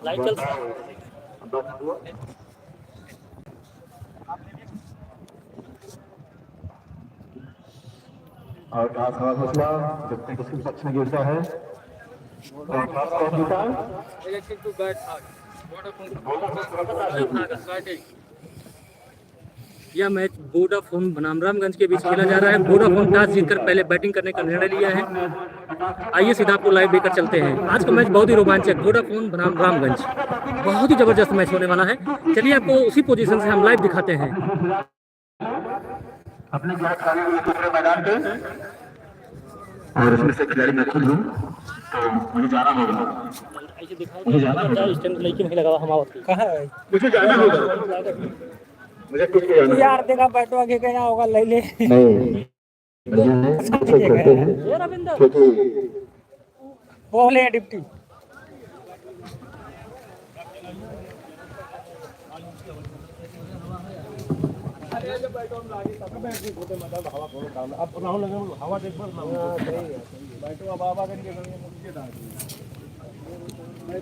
Live चल रहा है। और टॉस हवा घोषणा जब तक किसी पक्ष में गिरता है और टॉस कौन जीता यह मैच वोडाफोन बनामरामगंज के बीच खेला जा रहा है। वोडाफोन टॉस जीतकर पहले बैटिंग करने का निर्णय लिया है। आइए सीधा आपको लाइव लेकर चलते हैं। आज का मैच बहुत ही रोमांचक, वोडाफोन बनाम रामगंज, बहुत ही जबरदस्त मैच होने वाला है। चलिए आपको उसी पोजीशन से हम लाइव दिखाते हैं। अपने गिलास खाने हुए दूसरे मैदान पे और उसमें से खिलाड़ी मैं खुद हूँ, तो मुझे जाना होगा। मुझे जाना होगा। मुझे जाना होगा। मुझे कुछ यार देखा बैठो आगे कहना होगा ले ले नहीं करते हैं क्योंकि बोले डिप्टी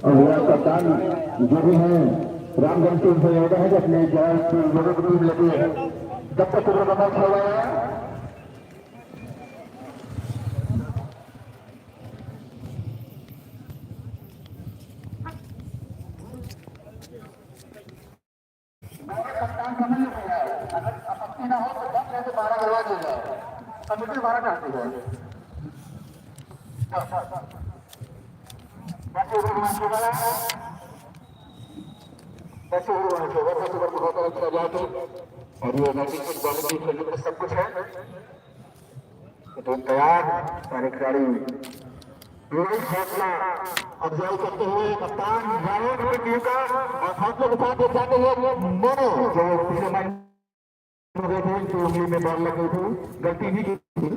और यह कप्तान जो भी है रामगंज टीम से होता है कि अपने लोगों की टीम लेती है जब तक पूरा मैच हो रहा है। अगर आपत्ति ना हो तो 10 में से 12 करवा दीजिए। कमिटी 12 चाहती है। और ये नैतिक बॉलिंग सब कुछ है तो तैयार सारे खिलाड़ी हौसला अफजाई करते हुए कप्तान जावेद की टीम का और हौसले के साथ जाते हुए मोनो जो पिछले मैच में गए थे तो उंगली में बॉल लग गई थी, गलती भी की थी,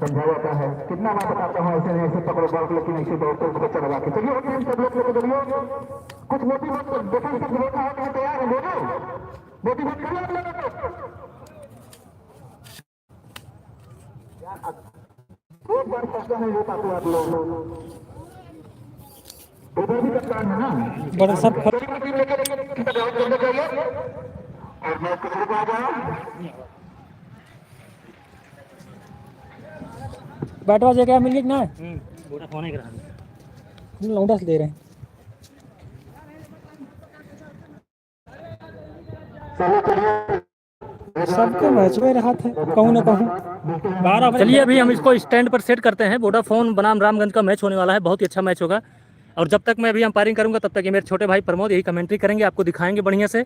समझा जाता है। कितना मैं बताता हूँ ऐसे नहीं ऐसे पकड़ो बॉल को, लेकिन ऐसे दौड़ते हुए बच्चा लगा के चलिए सब लोग लेके चलिए। कुछ मोटिवेट डिफेंसिव होता है तो तैयार है बोलो, मोटिवेट करिए आप लोगों को। एक बार फैसला नहीं ले पाते आप लोग, उधर भी कप्तान है ना बड़ा सब टीम लेकर चलते जाइए और मैच को शुरू कर जाए। बैटवा जगह मिल गई ना वोडाफोन ही करा लौंडा से दे रहे हैं। सबके मैच में रहा था कहूँ ना कहूँ 12। चलिए अभी हम इसको स्टैंड पर सेट करते हैं। वोडाफोन बनाम रामगंज का मैच होने वाला है, बहुत ही अच्छा मैच होगा। और जब तक मैं अभी अंपायरिंग करूंगा तब तक ये मेरे छोटे भाई प्रमोद यही कमेंट्री करेंगे, आपको दिखाएंगे बढ़िया से।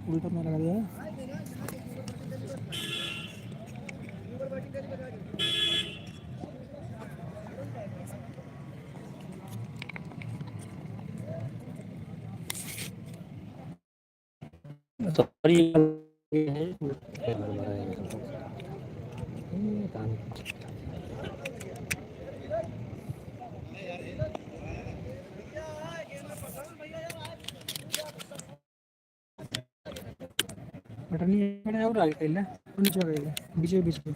उल्टा में लगा दिया है। बटनी और आगे कहला नीचे गए बीच बीच में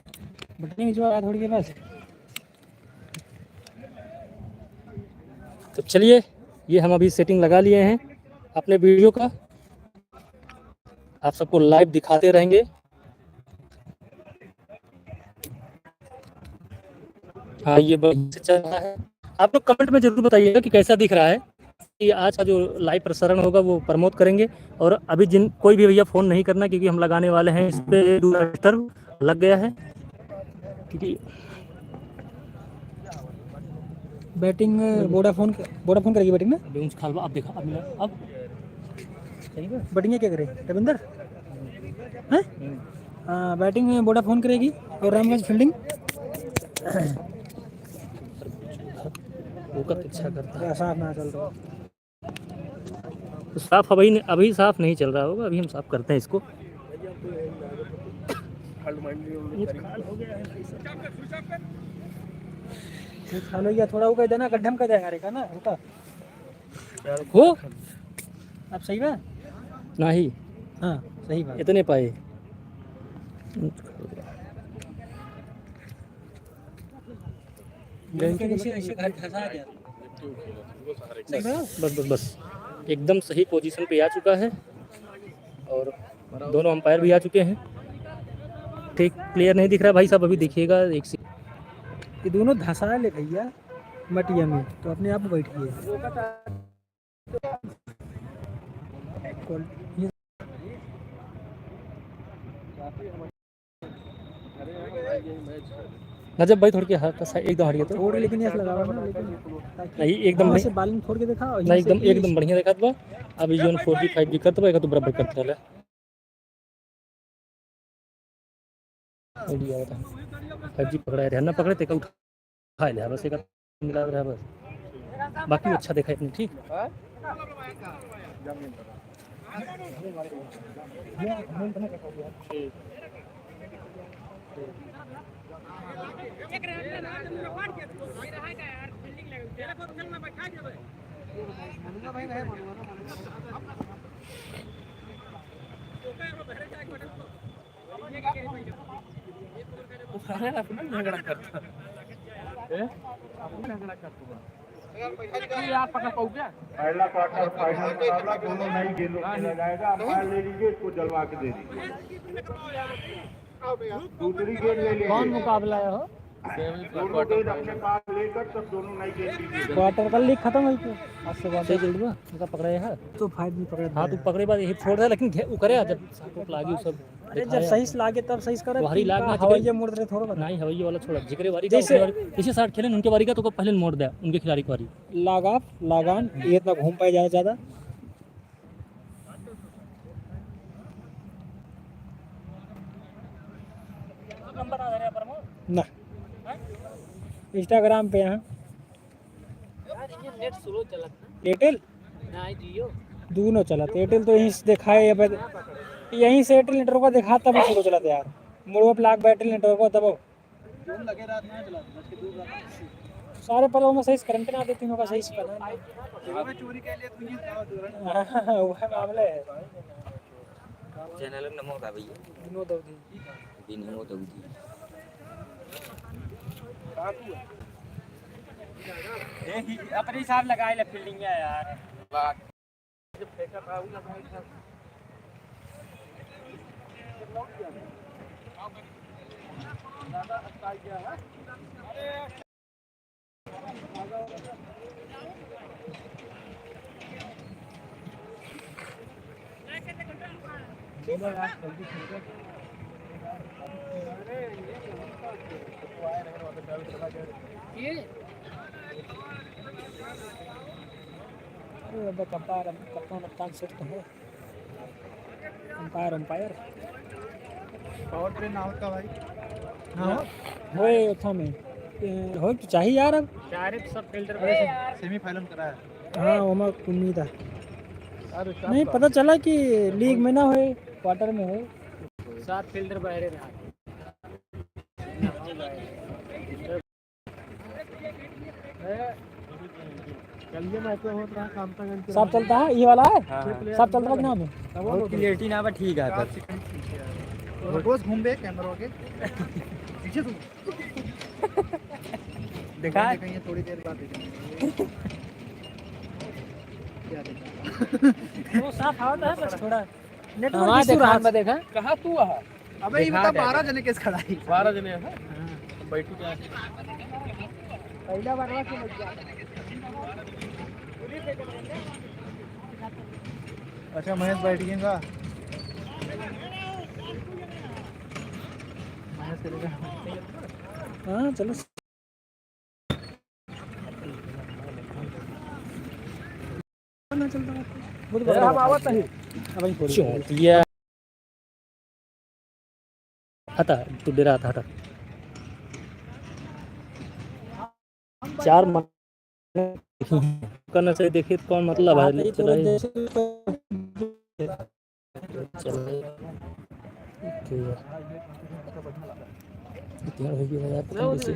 बटनी नीचे आया थोड़ी के पास। तो चलिए ये हम अभी सेटिंग लगा लिए हैं अपने वीडियो का, आप सबको लाइव दिखाते रहेंगे। हाँ ये बढ़िया चल रहा है। आप लोग कमेंट में जरूर बताइएगा कि कैसा दिख रहा है। कि आज का जो लाइव प्रसारण होगा वो प्रमोट करेंगे। और अभी जिन कोई भी भैया फ़ोन नहीं करना क्योंकि हम लगाने वाले हैं इस पर डिस्टर्ब लग गया है क्योंकि बैटिंग वोडाफोन करेगी बैटिंग ना अभी खालवा। अब देखा अब बैटिंग क्या करे रविंदर हैं? हाँ बैटिंग में वोडाफोन करेगी और रामगंज फील्डिंग वो अच्छा करता है। साफ ना चल रहा तो साफ अभी साफ नहीं चल रहा होगा, अभी हम साफ करते हैं इसको। खालो या थोड़ा वो कह देना गड्ढा में कह देगा रे का ना रुका हो अब सही बा नहीं हाँ सही बात इतने पाए के नीचे ऐसे घर धंसा गया बस बस बस एकदम सही पोजीशन पे आ चुका है और दोनों अंपायर भी आ चुके हैं। ठीक प्लेयर नहीं दिख रहा भाई साहब, अभी देखिएगा एक ये दोनों धंसा ले भैया मटिया में तो अपने आप बैठिए नजब भाई थोड़ के हाथ एकदम हट गया तो थोड़ी लेकिन ऐसा लगा ना लेकिन नहीं एकदम वहाँ नहीं से बालिंग छोड़ के देखा नहीं एकदम एकदम बढ़िया देखा बा। अभी जोन 4G 5G करत बा तो बराबर करत रहला आइडिया बता 5G पकड़ा रहे ना पकड़े ते का उठा ले बस एक मिला रहा बस बाकी अच्छा देखा इतनी ठीक पहला क्वार्टर फाइनल मुकाबला दोनों नई गेंदों खेला जाएगा। अंपायर ले लीजिए, इसको जलवा के दे दीजिए। दूसरी गेंद ले लीजिए। कौन मुकाबला है हो दोनों गेंद अपने पास लेकर तब दोनों नई गेंद लीजिए। क्वार्टर का लीग खत्म हुई थी आज से बाद सही जल्द बा उनका पकड़ा है तो 5G पकड़े हाँ तू पकड़े बाद यही छोड़ दे लेकिन वो करे जब साको लागी सब अरे जब सही से लागे तब सही से करे वारी लाग ना हवाइया मोड़ रहे थोड़ा बता नहीं हवाई वाला छोड़ा जिगरे वारी का जैसे- पीछे साथ खेले उनके वारी का तो पहले मोड़ दे उनके खिलाड़ी की वारी लगान ये इतना घूम पाए ज्यादा ना इंस्टाग्राम पे यहाँ एयरटेल दोनों चला एयरटेल तो यहीं से दिखाए यहीं से एयरटेल नेटवर्क का दिखा तब स्लो चला यार मुड़वा प्लाग बैटरी नेटवर्क का तब सारे पलों में सही करंट ना आते तीनों का सही से पता चोरी के लिए वह मामला है चैनल नमो का भैया विनोद अवधि विनोद अवधि अपने हिसाब लगाए ले फील्डिंग यार कप्तान सेट तो है अंपायर पावर ट्रेन आवत का भाई हाँ होए उठा में हो तो चाहिए यार अब डायरेक्ट सब फील्डर सेमीफाइनल कराया। हाँ उमा उम्मीद है नहीं पता चला कि लीग में ना होए क्वार्टर में हो 7 फील्डर बहरे रहा सब चलता है ये वाला है सब चलता है कि नाम है क्लियरिटी ना बा ठीक है रोज घूम बे कैमरा के पीछे तू देखा कहीं थोड़ी देर बाद देखेंगे क्या देखा वो साफ आवता है बस थोड़ा हमारा देखा में देखा कहां तू आ अबे ये बता 12 जने केस खड़ा है 12 जने है बैठू क्या पहला बार से लग गया अच्छा महेश बैठिएगा महेश चलेगा हाँ चलो ना चलता वो तो बड़ा आवत है अब ही चौंतिया हटा तू डेरा हटा 4 करना चाहिए देखिए कौन मतलब है चल रहा है चल तैयार होगी बाजार पतंगे से।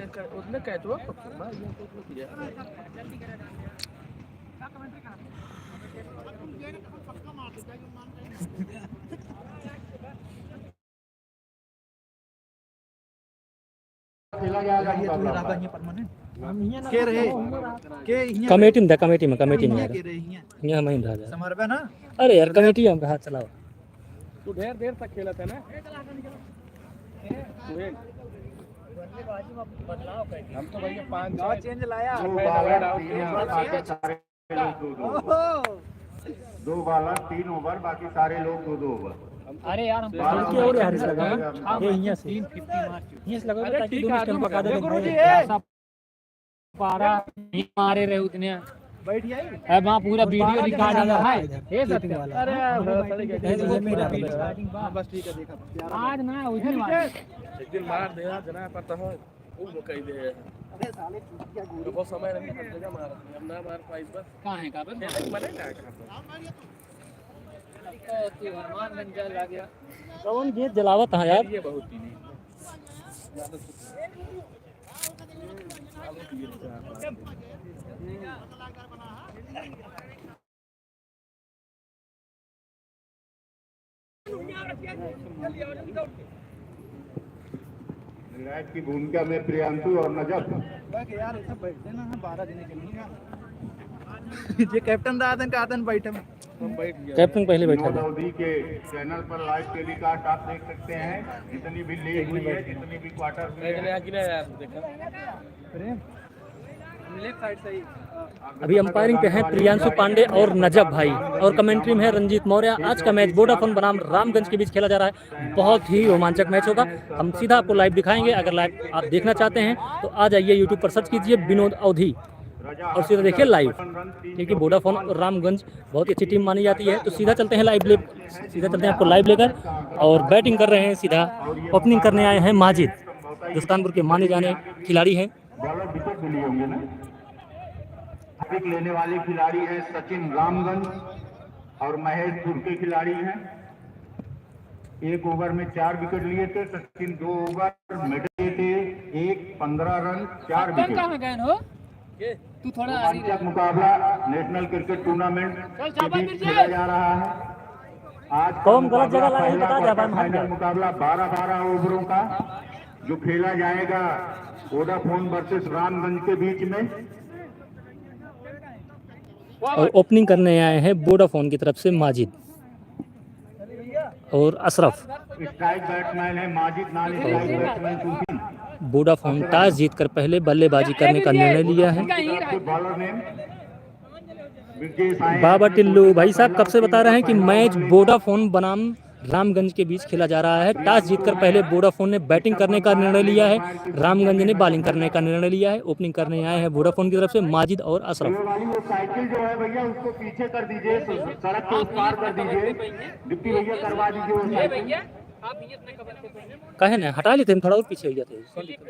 खेला जाएगा मुकाबला कमेटी में कमेटी में यार यहाँ मैं राजा ना अरे यार कमेटी हम हाथ चलाओ तू ढेर देर तक खेला था ना हम तो भैया 5 चेंज लाया दो बालर 3 ओवर बाकी सारे लोग 2-2 ओवर। अरे यार हम हल्के और हारिस लगा ये यहाँ से 350 मार यहाँ से लगा ताकि दोनों स्टंप पका दे पारा नहीं मारे रहे उतने बैठ जाए अब वहाँ पूरा वीडियो रिकॉर्ड है ये सत्य अरे ये मेरा बस ठीक है देखा आज ना उतनी मार एक दिन मार दे यार जना पता हो वो कह दे अरे साले चूतिया तो बहुत समय रही जगह मार अब ना मार पाई बस कहाँ है काबल मरे ना कहां तो हनुमान बन जा लग गया कौन गेट जलावत है यार ये बहुत पीनी निर्णायक की भूमिका में प्रियांशु और नजब। यार ऐसा बैठते ना 12 दिन के लिए ये कैप्टन दादन का आदन बैठे में हम बैठ गया कैप्टन पहले बैठा विनोद था अवधी के चैनल पर लाइव टेलीकास्ट आप देख सकते हैं। जितनी भी लीग हुई है, जितनी भी क्वार्टर हुई मैंने है, आगे ना यार देखा लेफ्ट साइड से ही अभी अंपायरिंग पे हैं प्रियांशु पांडे और नजब भाई और कमेंट्री में है रंजीत मौर्य। आज का मैच वोडाफोन बनाम रामगंज के बीच खेला जा रहा है। बहुत ही रोमांचक मैच होगा। हम सीधा आपको लाइव दिखाएंगे। अगर लाइव आप देखना चाहते हैं तो आ जाइए यूट्यूब पर सर्च कीजिए विनोद अवधी और सीधा देखिए लाइव, क्योंकि वोडाफोन और रामगंज बहुत ही अच्छी टीम मानी जाती है। तो सीधा चलते हैं सीधा चलते हैं आपको लाइव लेकर। और बैटिंग कर रहे हैं, सीधा ओपनिंग करने आए हैं माजिद, दुस्तानपुर के माने जाने खिलाड़ी हैं। बॉलर विकेट मिली होंगे ना। विकेट लेने वाले खिलाड़ी हैं सचिन रामगंज और महेशपुर के खिलाड़ी हैं। 1 ओवर में 4 विकेट लिए थे सचिन, 2 ओवर मिडल थे, 15 रन 4 विकेट। कहाँ गए हो तू थोड़ा रोमांचक मुकाबला नेशनल क्रिकेट टूर्नामेंट के बीच खेला जा रहा है। आज का कौन गलत जगह लगा, ये पहला बता दे, क्वार्टर अब हम फाइनल गए। मुकाबला 12-12 ओवरों का जो खेला जाएगा वोडाफोन वर्सेस रामगंज के बीच में। और ओपनिंग करने आए हैं वोडाफोन की तरफ से माजिद और अशरफ। स्ट्राइक बैट्समैन है माजिद, नॉन स्ट्राइक बैट्समैन सुशील। वोडाफोन टॉस जीतकर पहले बल्लेबाजी करने का निर्णय लिया है। बॉलर ने विकेट आए। बाबा टिल्लू भाई साहब कब से बता रहे हैं कि मैच वोडाफोन बनाम रामगंज के बीच खेला जा रहा है। टॉस जीतकर पहले वोडाफोन ने बैटिंग करने का निर्णय लिया है, रामगंज ने बॉलिंग करने का निर्णय लिया है। ओपनिंग करने आए हैं वोडाफोन की तरफ से माजिद और अशरफ। ये वाली वो साइकिल जो है भैया उसको पीछे कर दीजिए, सड़क को पार कर दीजिए। डिप्टी भैया करवा दीजिए वो साइकिल। आप ये अपने कवर के पहले कहे ना हटा लेते हम, थोड़ा और पीछे हो जाते स्लिप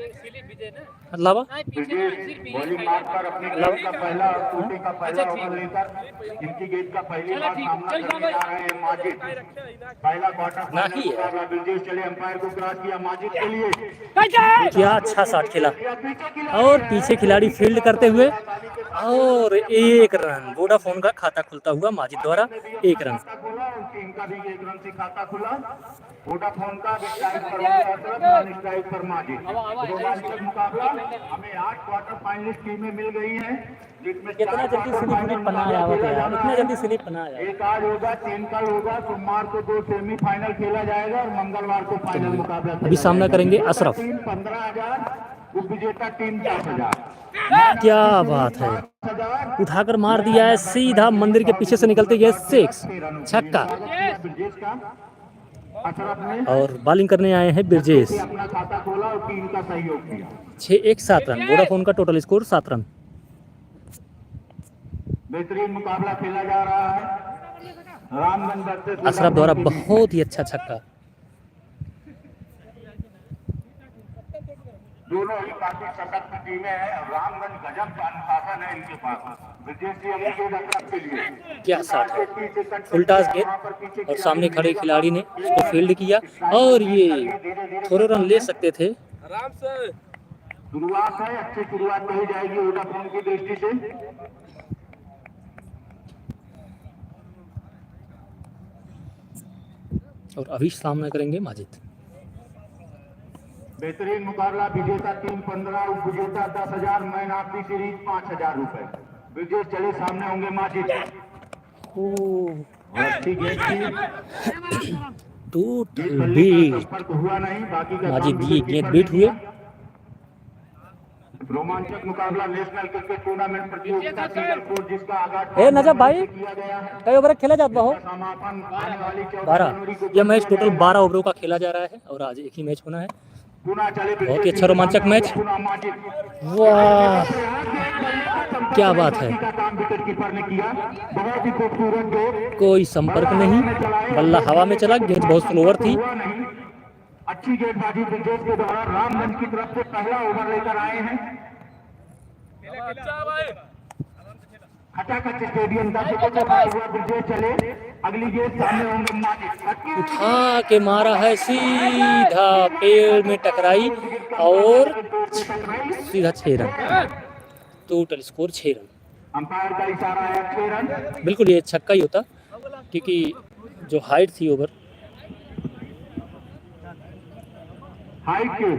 भी देना अलावा ब्रिजेश बॉलिंग मारकर अपने गेट का पहला और कोटे का पहला ओवर लेकर इनकी गेट का पहली बार सामना करने जा रहे हैं माजिद। पहला क्वार्टर फाइनल नहीं है। मुकाबला ब्रिजेश चले, अंपायर को क्रॉस किया माजिद के लिए। क्या अच्छा शॉट खेला और पीछे खिलाड़ी फील्ड करते हुए और 1 रन। वोडाफोन का खाता खुलता हुआ माजिद द्वारा 1 रन। खाता खुला और टीम का भी 1 रन से खाता खुला। वोडाफोन का स्ट्राइक पर अशरफ, नॉन स्ट्राइक पर माजिद। रोमांचक मुकाबला। हमें 8 क्वार्टर फाइनलिस्ट टीमें मिल गई हैं, जिसमें कितना जल्दी स्लिप बना आया होता है, इतना जल्दी स्लिप बना आया। एक आज होगा, 3 कल होगा, सोमवार को 2 सेमीफाइनल खेला जाएगा और मंगलवार को फाइनल मुकाबला अभी सामना करेंगे अशरफ। 15,000 उपविजेता टीम 10,000। क्या बात है, उठाकर मार दिया है सीधा मंदिर के पीछे से निकलते हुए 6 छक्का। ब्रिजेश का अशरफ ने और बॉलिंग करने आए हैं ब्रिजेश। अपना खाता खोला और टीम का सहयोग किया। 6-1 7 रन। वोडाफोन का टोटल स्कोर 7 रन। बेहतरीन मुकाबला खेला जा रहा है। रामगंज वर्सेस अशरफ द्वारा बहुत ही अच्छा छक्का। दोनों ही काफी सशक्त टीमें हैं। रामगंज गजब का अनुशासन है इनके पास। ब्रिजेश जी अभी गेंद अशरफ के लिए। क्या शॉट है, फुल टॉस गेंद और सामने खड़े खिलाड़ी ने उसको फील्ड किया और ये थोड़े रन ले सकते थे आराम से। शुरुआत है, अच्छी शुरुआत कही जाएगी वोडाफोन की दृष्टि से। और अभी सामना करेंगे माजिद। बेहतरीन मुकाबला, विजेता टीम 15, उप विजेता 10,000, मैन ऑफ द सीरीज 5,000 रुपए। विजय चले सामने होंगे माजिद। अच्छी गेंद थी, टोटल बल्ले बीट। का संपर्क हुआ नहीं, बाकी का माजिद काम ये विकेट गेंद कीपर बीट ने हुए। किया। रोमांचक मुकाबला नेशनल क्रिकेट टूर्नामेंट प्रतियोगिता सिंगल कोर्ट जिसका आगाज ए नजब भाई किया गया है। कई ओवर खेला जाता हो? समापन आने वाली 14 जनवरी 12। को यह मैच किया टोटल जाएगा। 12 ओवरों का खेला जा रहा है और आज एक ही मैच होना है। पुनः चले बहुत ही अच्छा रोमांचक मैच। पुनः माजिद। वाह क्या बात है, का काम विकेट कीपर ने किया, बहुत ही खूबसूरत गेंद। कोई संपर्क नहीं, बल्ला हवा में चला, गेंद बहुत स्लोअर थी। हुआ नहीं, अच्छी गेंदबाजी ब्रिजेश के द्वारा रामगंज की तरफ से पहला ओवर लेकर आए हैं। अच्छा भाई। खटाखच स्टेडियम का विकेट हुआ, ब्रिजेश चले, अगली गेंद सामने होंगे माजिद। उठा के मारा है, सीधा पेड़ में टकराई और सीधा 6 run. Total score 6 run. Umpire का इशारा है 6 रन। बिल्कुल ये छक्का ही होता क्योंकि जो हाइट थी ओवर। हाइट के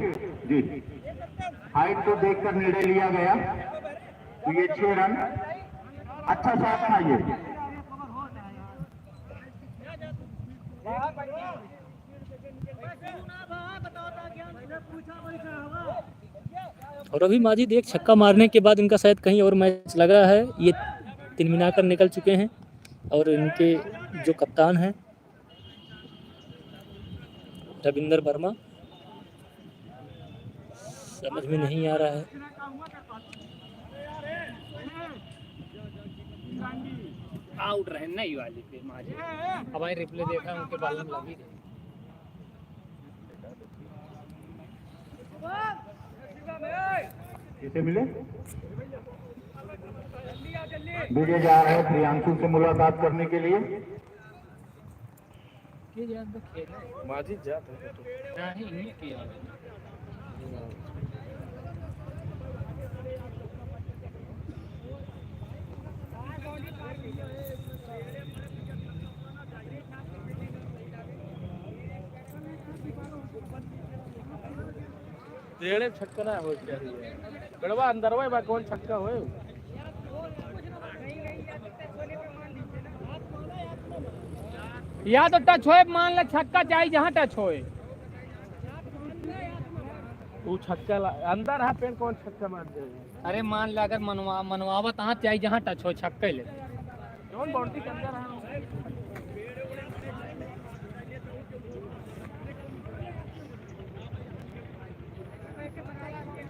जी, हाइट को देखकर निर्णय लिया गया, तो ये 6 रन। अच्छा शॉट था ये। और अभी माजिद एक छक्का मारने के बाद इनका शायद कहीं और मैच लगा है, ये तिनमिनाकर निकल चुके हैं। और इनके जो कप्तान हैं रविंदर वर्मा, समझ में नहीं आ रहा है। आउट रहे नहीं वाली पे माजिद। अब रिप्ले देखा उनके बाल में लगी रही। किसे मिले? विजय जा रहे हैं प्रियांशु से मुलाकात करने के लिए। माजिद जाते हैं। तेरे छक्का ना हो क्या है गड़वा अंदर हुए बा कौन छक्का होए। या तो टच होए, मान ले छक्का चाहिए जहाँ टच होए। तू छक्का अंदर है पेड़ कौन छक्का मार दे। अरे मान ले अगर मनवावा तहाँ चाहिए जहाँ टच हो, छक्के ले। कौन बाउंड्री के अंदर है।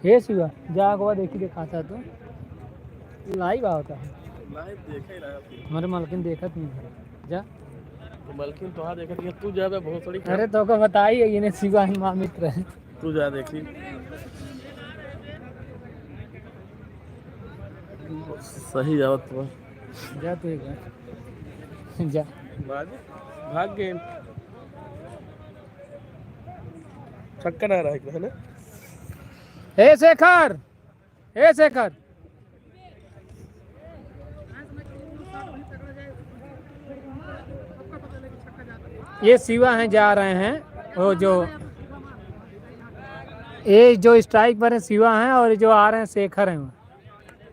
ये शिवा जा गोवा देखी दिखाता तो लाइव होता है। लाइव देखे ही रहा हमारे मालकिन देखत नहीं है। जा तो मलकिन तो देखा दिया तू जा बे बहुत बड़ी। अरे तो को बताई है ये शिवा ही माँ मित्र है। तू जा देखी सही जावत तो जा तू एक बार जा। भाग गए छक्का ना रहा है ना। हे शेखर, हे शेखर, ये शिवा हैं जा रहे हैं। वो जो ये जो स्ट्राइक पर है शिवा हैं और जो आ रहे हैं शेखर हैं,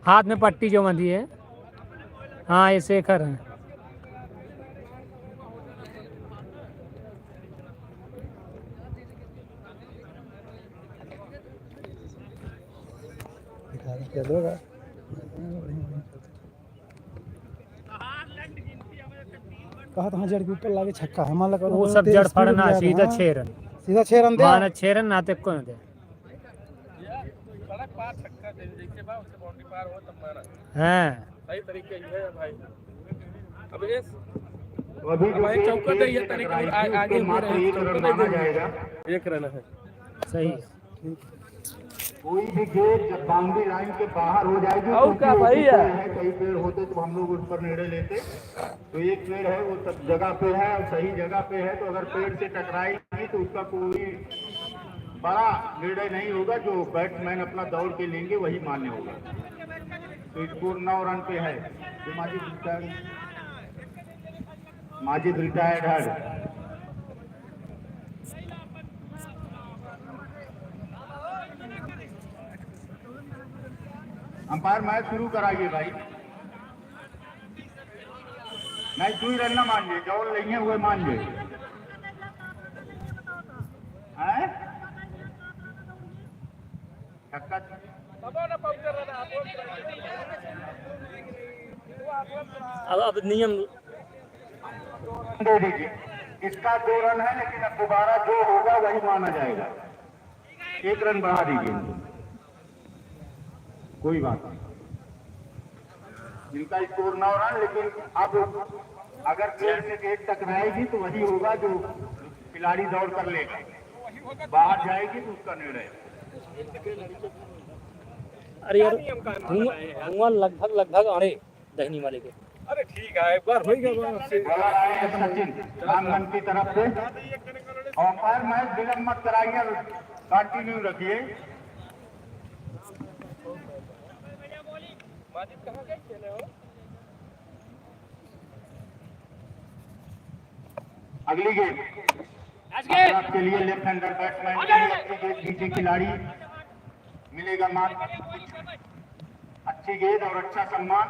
हाथ में पट्टी जो बंधी है। हाँ ये शेखर हैं। कहा था जड़ के ऊपर लागे छक्का है, मान लगा वो सब जड़ फड़ना सीधा 6 रन। सीधा 6 रन दे। माना 6 रन नाते को दे। सड़क पार छक्का दे देखते बा उससे बाउंड्री पार हो तब मारा। हैं सही तरीके है भाई। अब ये अभी जो भाई चौका दे ये तरीका आगे बढ़ रहे हैं। एक रन माना जाएगा। 1 रन है सही। कोई भी गेंद जब बाउंड्री लाइन के बाहर हो जाएगी और क्या भाई है? कई पेड़ होते तो हम लोग उस पर निर्णय लेते। तो एक पेड़ है वो सब जगह पे है और सही जगह पे है, तो अगर पेड़ से टकराएगी तो उसका कोई बड़ा निर्णय नहीं होगा, जो बैट्समैन अपना दौड़ के लेंगे वही मान्य होगा। तो स्कोर 9 रन पे है। तो माजिद रिटायर्ड है। अंपायर मैच शुरू कराइए भाई। मैच 2 रन ना मान लिए, जो लेंगे हुए मान लिए। छक्का अब नियम दे दीजिए। इसका 2 रन है, लेकिन अब दोबारा जो होगा वही माना जाएगा। 1 रन बढ़ा दीजिए, कोई बात नहीं। जिनका स्कोर 9 रन, लेकिन अब अगर पेड़ से गेट टकराएगी तो वही होगा जो खिलाड़ी दौड़ कर लेगा। बाहर जाएगी तो उसका निर्णय। अरे यार हुआ लगभग अड़े दहनी वाले के। अरे ठीक है, एक बार हो गया सचिन रामगंज की तरफ से। अंपायर मैच विलंब मत कराइए, कंटिन्यू रखिए। अगली गेंद के लिए लेफ्ट हैंडर बैट्समैन के लिए अच्छी गेंद, पीछे खिलाड़ी मिलेगा मार्क। अच्छी गेंद और अच्छा सम्मान।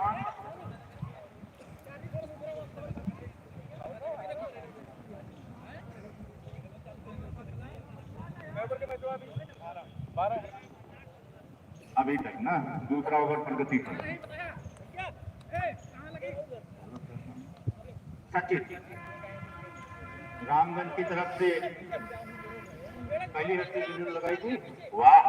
अभी तक ना दूसरा ओवर प्रगति पर। सचिन रामगंज की तरफ से पहली रस्सी लगाई थी। वाह,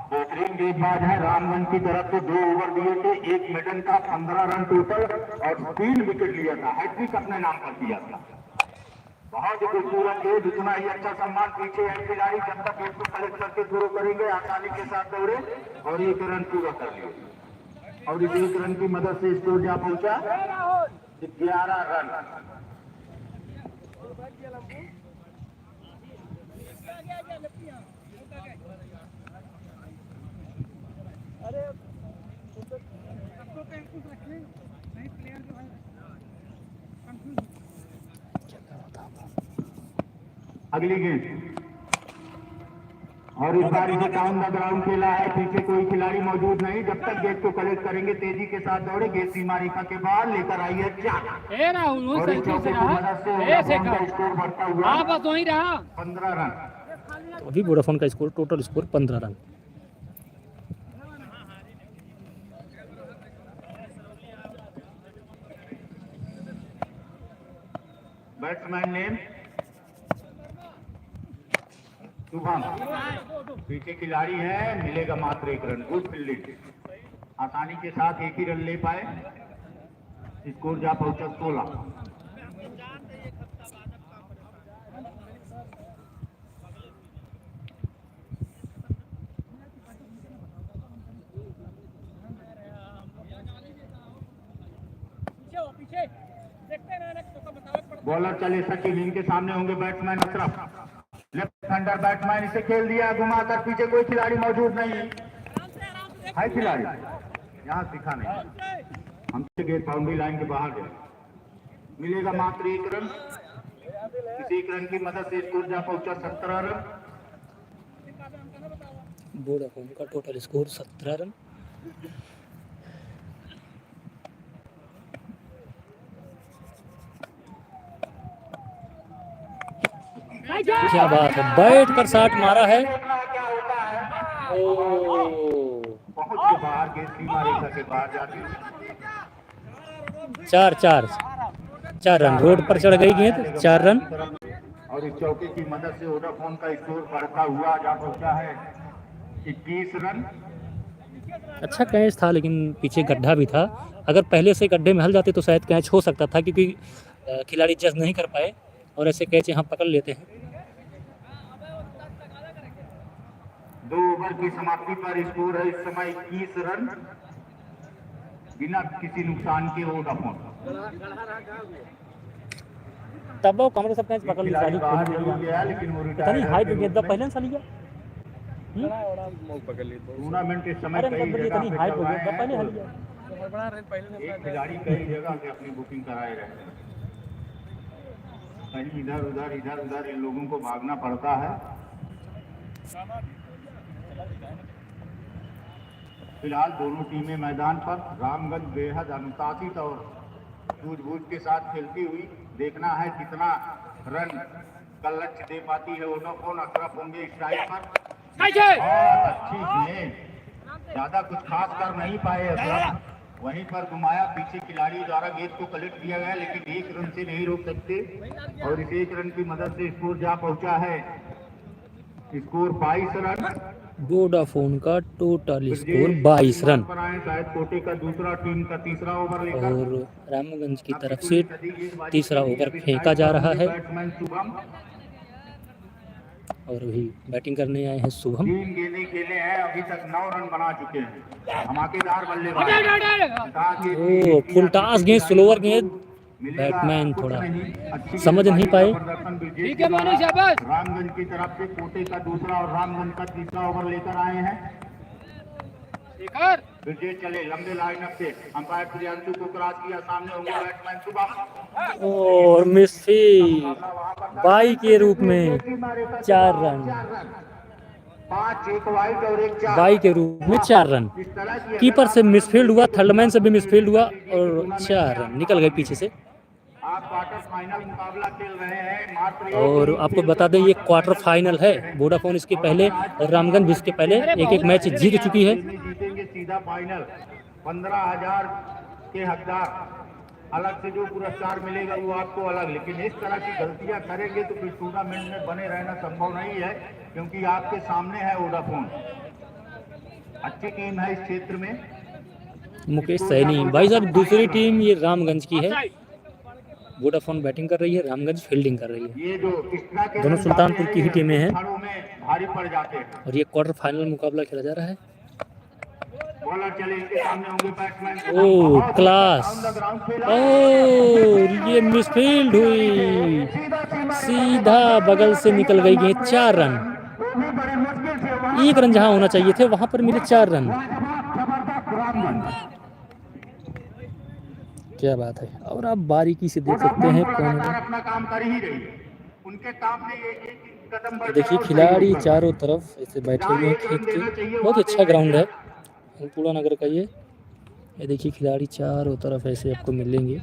बेहतरीन गेंदबाज है। रामगंज की तरफ से 2 ओवर दिए थे, 1 मिडन का, 15 रन टोटल और 3 विकेट लिया था। हैट्रिक अपने नाम पर किया था। बहुत ही खूबसूरत गेंद, इतना ही अच्छा सम्मान। पीछे है खिलाड़ी, जब तक गेंद को कलेक्ट करके शुरू करेंगे आसानी के साथ दौड़े और 1 रन पूरा कर लिए। और इस 1 रन की मदद से स्कोर जा पहुंचा 11 रन। अगली गेंद और इस बार इसे डाउन द ग्राउंड खेला है। पीछे कोई खिलाड़ी मौजूद नहीं। जब तक गेंद को कलेक्ट करेंगे तेजी के साथ दौड़े। गेंद सीमा रेखा के बाहर लेकर आई है 4। और इस चौके की मदद से का स्कोर बढ़ता हुआ 15 रन। तो अभी वोडाफोन का score, total score 15 run. Batsman name Shubham. पीछे खिलाड़ी है, मिलेगा मात्र 1 रन। गुड फील्डिंग, आसानी के साथ 1 ही रन ले पाए। स्कोर जा पहुंचा 16। बॉलर चले सचिन, इनके सामने होंगे batsman Ashraf. Left hander batsman, इसे खेल दिया घुमाकर। पीछे कोई खिलाड़ी मौजूद नहीं है। खिलाड़ी यहाँ दिखा नहीं, हमसे गेंद बाउंड्री लाइन के बाहर गया। मिलेगा मात्र 1 रन। इस 1 रन की मदद से स्कोर जा पहुंचा 17 रन। वोडाफोन का टोटल स्कोर 17 रन। क्या बात है, बैठ कर शॉट मारा है। बहुत के बाहर गेंद सीमा रेखा के बाहर जाती है। 4 रन। रोड पर चढ़ गई गेंद, 4 रन। और इस चौके की मदद से वोडाफोन का स्कोर बढ़ता हुआ जा पहुंचा है 21 रन। अच्छा कैच था, लेकिन पीछे गड्ढा भी था। अगर पहले से गड्ढे में हल जाते तो शायद कैच हो सकता था, क्योंकि खिलाड़ी जज नहीं कर पाए और ऐसे कैच यहाँ पकड़ लेते हैं। 2 ओवर की समाप्ति पर स्कोर है इस समय 21 रन, बिना किसी नुकसान के वोडाफोन। तब वो कमरे सब कैच पकड़ लिया। बाहर जरूर गया, लेकिन वो पता नहीं हाई पे गेंद पहले से लिया। मौक पकड़ ली तो टूर्नामेंट इस समय अरे कई मतलब जगह इतनी पे हाइट चल हो रहे गई हैं, पहले तो हल हड़बड़ा रहे पहले एक खिलाड़ी कई जगह से अपनी बुकिंग कराए रहे हैं। कहीं इधर उधर इन लोगों को भागना पड़ता है। फिलहाल दोनों टीमें मैदान पर। रामगंज बेहद अनुशासित और सूझबूझ के साथ खेलती हुई। देखना है कितना रन का लक्ष्य दे पाती है वोडाफोन। अशरफ होंगे स्ट्राइक पर। बहुत अच्छी गेंद, ज्यादा कुछ खास कर नहीं पाए अशरफ। वहीं पर घुमाया, पीछे खिलाड़ी द्वारा गेंद को कलेक्ट किया गया, लेकिन एक रन से नहीं रोक सकते और इस एक रन की मदद से स्कोर जा पहुंचा है। Score 22 run. वोडाफोन का टोटल स्कोर 22 रन पर आए शायद कोटे का दूसरा, टीम का तीसरा ओवर लेकर। और रामगंज की तरफ से तीसरा ओवर फेंका जा रहा है बैट्समैन शुभम और अभी बैटिंग करने आए हैं शुभम। 3 गेंदें खेले हैं, अभी तक 9 रन बना चुके हैं। धमाकेदार बल्लेबाज। ओ फुल टॉस गेंद, स्लोअर गेंद, बैट्समैन थोड़ा समझ नहीं पाए। रामगंज की तरफ से कोटे का दूसरा और रामगंज का तीसरा ओवर लेकर आए हैं। ब्रिजेश चले लंबे लाइनअप से, अंपायर प्रियांशु को क्रॉस किया, सामने होंगे बैट्समैन शुभम और मिसफील्ड बाई के रूप में 4 रन, 5 एक वाइड और एक 4। बाई के रूप में 4 रन। इस तरह की कीपर से मिसफील्ड हुआ, थर्डमैन से भी मिसफील्ड हुआ और 4 रन निकल गए पीछे से। आप क्वार्टर फाइनल मुकाबला खेल रहे हैं मात्र और आपको बता दें ये क्वार्टर फाइनल है। वोडाफोन इसके पहले और रामगंज भी इसके पहले एक मैच जीत चुकी है। जीतेंगे सीधा फाइनल। 15,000 के हकदार, अलग से जो पुरस्कार मिलेगा वो आपको अलग। लेकिन इस तरह की गलतियां करेंगे तो फिर टूर्नामेंट में बने रहना संभव नहीं है, क्योंकि आपके सामने है वोडाफोन, अच्छी टीम है इस क्षेत्र में। मुकेश सैनी भाई साहब, दूसरी टीम ये रामगंज की है। वोडाफोन बैटिंग कर रही है, रामगंज फील्डिंग कर रही है। ये जो एक्स्ट्रा के दोनों सुल्तानपुर की ही टीमें हैं क्षणों में भारी पड़ जाते हैं। और ये क्वार्टर फाइनल मुकाबला खेला जा रहा है। बॉलर चले, इनके सामने होंगे बैट्समैन। ओह क्लास, और ये मिसफील्ड हुई, सीधा बगल से निकल गई गेंद। 4 रन, 1 रन जहां होना चाहिए थे वहां पर मिले 4 रन। क्या बात है। और आप बारीकी से देख सकते हैं कौन है। अपना काम कर ही रही है, उनके काम में एक कदम बढ़ देखिए खिलाड़ी चारों तरफ ऐसे बैठे हुए हैं खेत के। बहुत अच्छा ग्राउंड है अंकुड़ा नगर का ये देखिए खिलाड़ी चारों तरफ ऐसे आपको मिलेंगे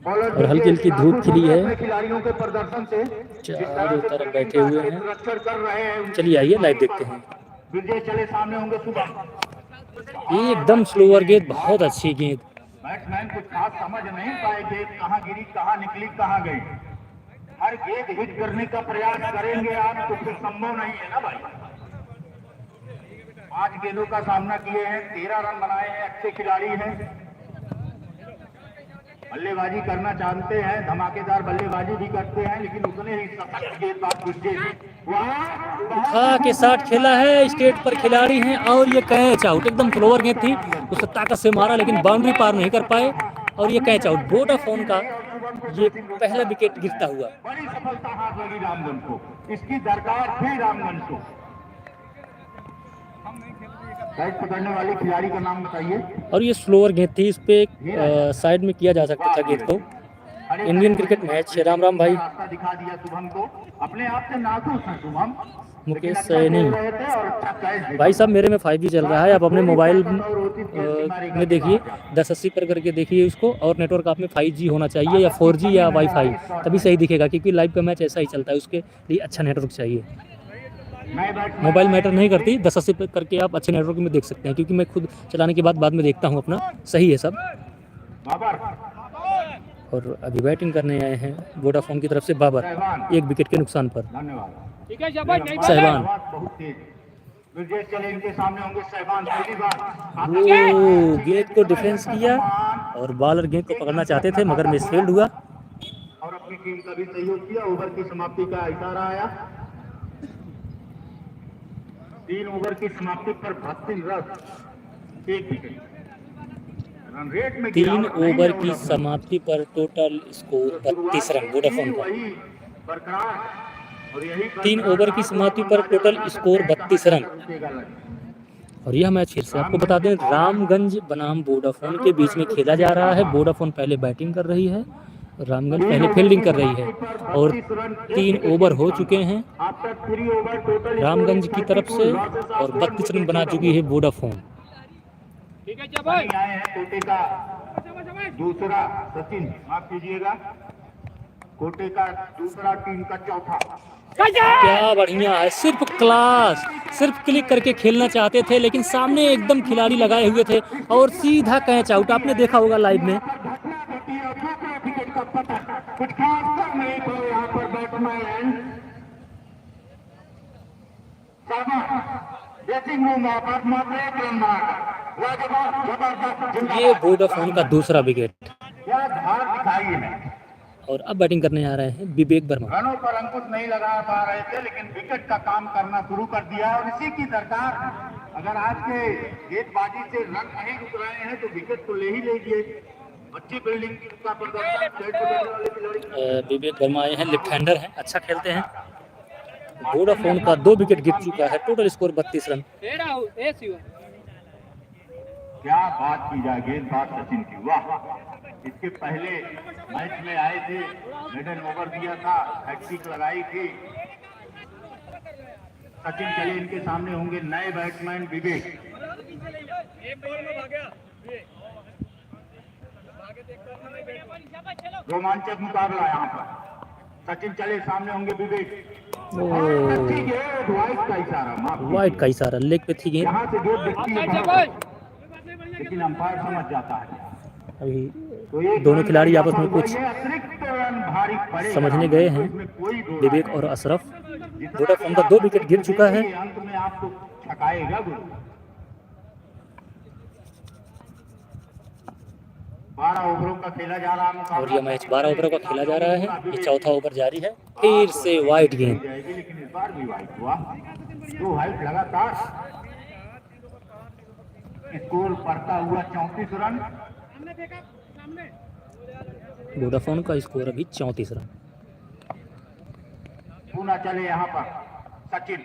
और हल्की हल्की धूप खिली है, खिलाड़ियों के प्रदर्शन से चारों तरफ बैठे हुए हैं। रक्षण कर रहे हैं। चलिए आइए लाइव देखते हैं। विजय चले, सामने होंगे सुबह। एकदम स्लोअर गेंद, बहुत अच्छी गेंद। बैट्समैन कुछ खास समझ नहीं पाए, गेंद कहाँ गिरी, कहाँ निकली, कहाँ गई। हर गेंद हिट करने का प्रयास करेंगे आप तो कुछ संभव नहीं है ना भाई। 5 गेंदों का सामना किए हैं, 13 रन बनाए हैं, अच्छे खिलाड़ी हैं, बल्लेबाजी करना जानते हैं, धमाकेदार बल्लेबाजी भी करते हैं, लेकिन उतने ही सशक्त गेंदबाज उठा के साथ खेला है, स्टेट पर खिलाड़ी हैं और ये कैच आउट। एकदम स्लोअर गेंद थी, उसे ताकत से मारा लेकिन बाउंड्री पार नहीं कर पाए और ये कैच आउट। वोडाफोन का ये पहला विकेट गिरता हुआ। बड़ी सफलता हाथ लगी रामगंज को, इसकी दरकार थी रामगंज को। बैट पकड़ने वाले खिलाड़ी का नाम बताइए। और ये स्लोअर गेंद थी, इस पे साइड में किया जा सकता था गेंद को। इंडियन क्रिकेट मैच राम भाई, रास्ता दिखा दिया शुभम को, अपने आप से नाखुश है शुभम। मुकेश सैनी भाई साहब, मेरे में 5G चल रहा है, आप अपने मोबाइल में देखिए 1080 पर करके देखिए इसको, और नेटवर्क आप में 5G होना चाहिए या 4G या वाईफाई, तभी सही दिखेगा, क्योंकि लाइव का मैच ऐसा ही चलता है, उसके लिए अच्छा नेटवर्क चाहिए। मोबाइल मैटर नहीं करती, 1080 पर करके आप अच्छे नेटवर्क में देख सकते हैं, क्योंकि मैं खुद चलाने के बाद में देखता हूँ अपना, सही है सब। और अभी बैटिंग करने आए हैं वोडाफोन की तरफ से बाबर, 1 विकेट के नुकसान पर। सहवान वो गेंद को डिफेंस किया और बॉलर गेंद को पकड़ना चाहते थे मगर मिसफील्ड हुआ। और अपनी टीम का भी सहयोग किया। ओवर की समाप्ति का इशारा आया। 3 ओवर की समाप्ति पर 32 रन, 1 विकेट। रन रेट में 3 ओवर की समाप्ति पर टोटल स्कोर 32 रन वोडाफोन का। बरकरार और यही 3 ओवर की समाप्ति पर टोटल स्कोर 32 रन। और यह मैच फिर से आपको बता दें रामगंज बनाम वोडाफोन के बीच में खेला जा रहा है। वोडाफोन पहले बैटिंग कर रही है, रामगंज पहले फील्डिंग कर रही है और 3 ओवर हो चुके हैं रामगंज की तरफ से और 32 रन बना चुकी है वोडाफोन। आए हैं कोटे का दूसरा सचिन, माफ कीजिएगा, कोटे का दूसरा, टीम का चौथा। क्या बढ़िया है, सिर्फ क्लास, सिर्फ क्लिक करके खेलना चाहते थे लेकिन सामने एकदम खिलाड़ी लगाए हुए थे और सीधा कैच आउट। आपने देखा होगा लाइव में। कुछ खास कर नहीं तो यहाँ पर बैट्समैन ड्रेसिंग रूम पर मात्र एक रन मार जबरदस्त। ये वोडाफोन का दूसरा विकेट क्या धार दिखाई है। और अब बैटिंग करने आ रहे हैं विवेक वर्मा। रनों पर अंकुश नहीं लगा पा रहे थे लेकिन विकेट का काम करना शुरू कर दिया है और इसी की दरकार। अगर आज के गेंदबाजी से रन नहीं रुक रहे हैं तो विकेट तो ले ही लीजिए। अच्छी फील्डिंग का प्रदर्शन। विवेक वर्मा आए हैं, लेफ्ट हैंडर हैं, अच्छा खेलते हैं। वोडाफोन का 2 विकेट गिर चुका है, टोटल स्कोर 32 रन। क्या बात की जाए गेंदबाज सचिन की, वाह। इसके पहले मैच में आए थे, मिडल ओवर दिया था, हैट्रिक लगाई थी। सचिन चले, इनके सामने होंगे नए बैट्समैन विवेक। रोमांचक मुकाबला यहाँ पर। सचिन चले, सामने होंगे विवेक। वाइट का इशारा, माफ कीजिए। वाइट का इशारा, लेग पे थी गेंद। यहाँ से गेंद दिखती है लेकिन अंपायर समझ जाता है। अभी दोनों खिलाड़ी आपस में कुछ समझने गए हैं, विवेक और अशरफ। वोडाफोन का 2 विकेट गिर चुका है। अंत में आपको छकाएगा गुरु। 12 ओवरों का खेला जा रहा है और यह मैच 12 ओवरों का खेला जा रहा है। ये चौथा ओवर जारी है, फिर से वाइट गेंद। लेकिन इस बार भी वाइट हुआ, 2 वाइट लगातार। स्कोर बढ़ता हुआ 34 रन। वोडाफोन का स्कोर अभी 34 रन। पुनः चले यहाँ पर सचिन।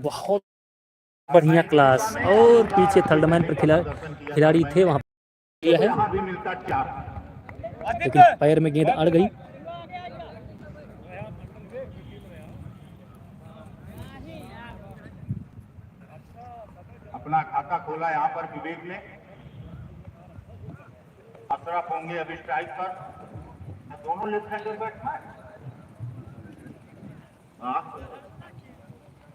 बहुत बढ़िया क्लास और पीछे थर्ड मैन पर खिलाड़ी थे, वहां किया है यहाँ भी मिलता 4। लेकिन पैर में गेंद अड़ गई। अपना खाता खोला यहाँ पर विवेक ने। अशरफ होंगे अभी स्ट्राइक पर। दोनों लेफ्ट हैंडर बैट्समैन।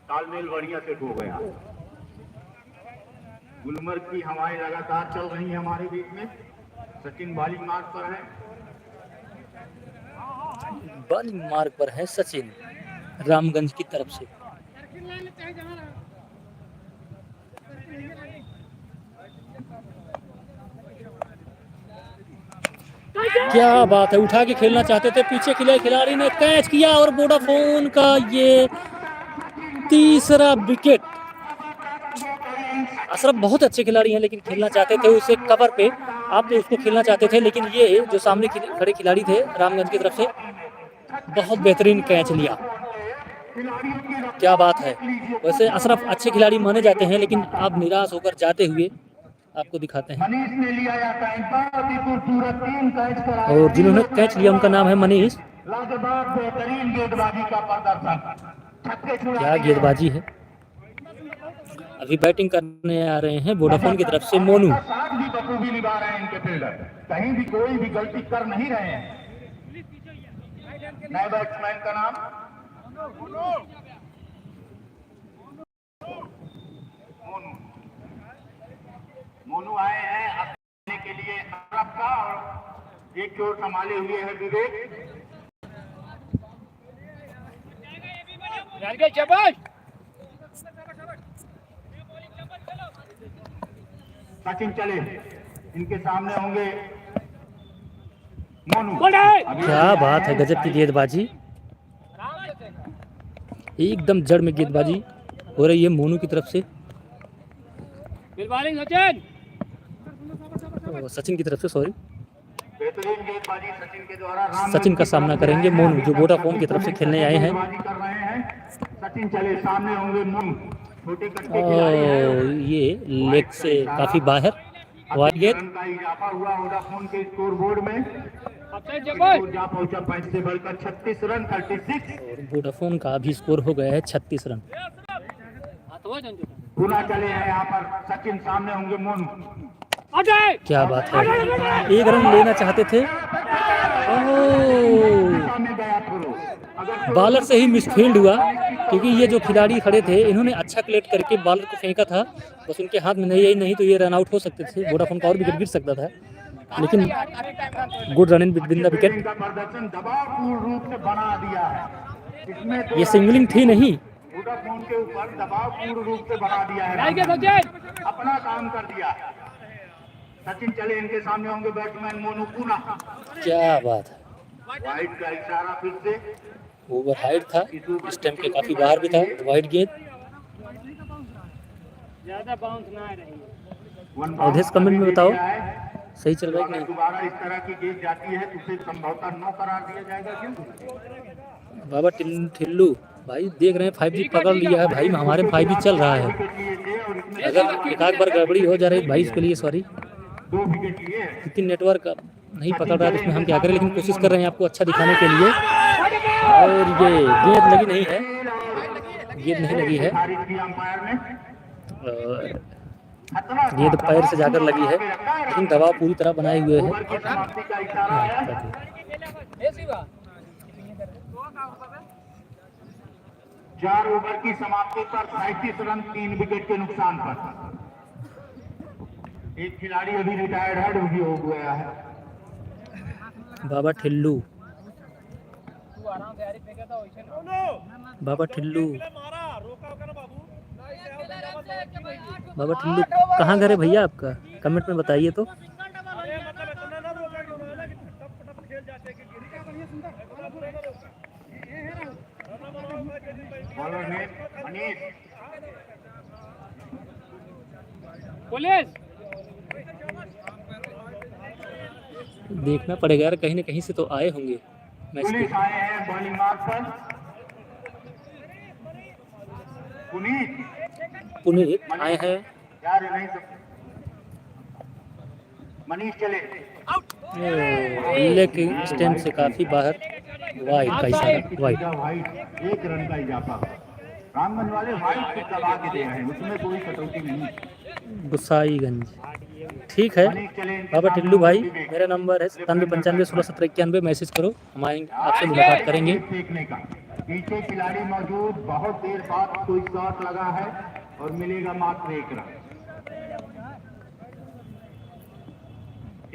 तालमेल बढ़िया सेट हो गया। गुलमर्ग की हवाएं लगातार चल रही हैं हमारे बीच में। सचिन बॉलिंग मार्ग पर है। बॉलिंग मार्ग पर है सचिन रामगंज की तरफ से। क्या बात है, उठा के खेलना चाहते थे, पीछे खिलाड़ी ने कैच किया और वोडाफोन का ये तीसरा विकेट। अशरफ बहुत अच्छे खिलाड़ी हैं लेकिन खेलना चाहते थे उसे कवर पे, आप तो उसको खेलना चाहते थे लेकिन ये जो सामने खड़े खिलाड़ी थे रामगंज की तरफ से बहुत बेहतरीन कैच लिया। क्या बात है। वैसे अशरफ अच्छे खिलाड़ी माने जाते हैं लेकिन अब निराश होकर जाते हुए आपको दिखाते हैं। मनीष ने लिया जाता है, बहुत ही खूबसूरत 3 कैच कराए। और जिन्होंने कैच लिया उनका नाम है मनीष। लाजवाब बेहतरीन गेंदबाजी का प्रदर्शन। क्या गेंदबाजी है। अभी बैटिंग करने आ रहे हैं वोडाफोन की तरफ से मोनू। साथ भी बखूबी निभा रहे हैं इनके फील्डर, कहीं भी कोई भी गलती कर नहीं रहे हैं। नए बैट्समैन का नाम मोनू। मोनू आए हैं अपने के लिए अशरफ का और एक चोर संभाले हुए है विवेक। सचिन चले, इनके सामने होंगे मोनू। क्या बात है, गजब की गेंदबाजी, एकदम जड़ में गेंदबाजी हो रही है मोनू की तरफ से। सचिन की तरफ से, सॉरी। बेहतरीन गेंदबाजी सचिन के द्वारा सचिन का सामना करेंगे मोनू, जो वोडाफोन की तरफ से खेलने आए हैं। गेंदबाजी कर रहे हैं। सचिन चले, सामने होंगे मोनू, छोटे कट्टे खिलाड़ी और हैं। ये लेग से काफी बाहर वाइड गेंद। रन का इजाफा हुआ वोडाफोन के स्कोर बोर्ड में। स्कोर जा पहुंचा 5 से बढ़कर 36 रन 36। और वोडाफोन का अभी स्कोर हो गया है 36 रन। पुनः चले हैं यहाँ पर सचिन, सामने होंगे मोनू। क्या बात है, एक रन लेना चाहते थे। ओह, सामने गया थ्रो, अगर बॉलर से ही मिसफील्ड हुआ, क्योंकि ये जो खिलाड़ी खड़े थे इन्होंने अच्छा कलेक्ट करके बॉलर को फेंका था, बस उनके हाथ में नहीं तो ये रन आउट हो सकते थे। वोडाफोन का और विकेट गिर सकता था, लेकिन good run in between the wicket. का प्रदर्शन दबावपूर्ण रूप से बना दिया है। इसमें तो ये सिंगलिंग थी नहीं। वोडाफोन के ऊपर दबावपूर्ण रूप से बना दिया है, अपना काम कर दिया है। सचिन चले, इनके सामने होंगे बैट्समैन मोनू पुनः। क्या बात है, वाइड का इशारा फिर से। ओवर हाइट था, स्टंप के काफी बाहर भी था, वाइड गेंद। अवधेश कमेंट में बताओ सही चल रहा है कि अगर नहीं। दोबारा इस तरह की गेंद जाती है तो उसे संभवतः 9 करार दिया जाएगा। क्यों? बाबा ठिल्लू भाई देख रहे हैं 5G पकड़ लिया है भाई, हमारे में 5G चल रहा है। विकेट लिए थे और इसमें अगर एक आध बार गड़बड़ी हो जा रही भाई, इसके लिए सॉरी, 2 विकेट लिए। क्योंकि नेटवर्क नहीं पकड़ रहा है, तो उसमें हम क्या करें, लेकिन कोशिश कर रहे हैं आपको अच्छा दिखाने के लिए। और ये गेंद लगी नहीं है, गेंद नहीं लगी है, खारिज किया अंपायर ने। और गेंद पैर से जाकर लगी है, लेकिन दबाव पूरी तरह बनाए हुए है। ओवर की समाप्ति का इशारा है। 4 ओवर की समाप्ति पर 37 रन 3 विकेट के नुकसान पर। एक खिलाड़ी अभी रिटायर्ड भी हो गया है। बाबा ठिल्लू, बाबा ठिल्लू, बाबा ठिल्लू कहाँ घर है भैया आपका, कमेंट में बताइए तो। बॉलर ने मनीष देखना पड़ेगा यार, कहीं ना कहीं से तो आए होंगे मैच के। पुलिस आए हैं बॉलिंग मार्क पर। पुनीत आए हैं, यार नहीं सकते। मनीष चले, लेकिन स्टैम्प से काफी बाहर, वाइड का इशारा, वाइड। वाइट 1 रन का इजाफा। रामगंज वाले वाइट से दबा के दे रहे हैं, उसमें कोई कटौती नहीं। गुसाईगंज, ठीक है बाबा टिल्लू भाई, मेरा नंबर है 9795161791, मैसेज करो, हम आएंगे आपसे मुलाकात करेंगे। फेंकने का पीछे खिलाड़ी मौजूद, बहुत देर बाद कोई शॉट लगा है और मिलेगा मात्र 1 रन।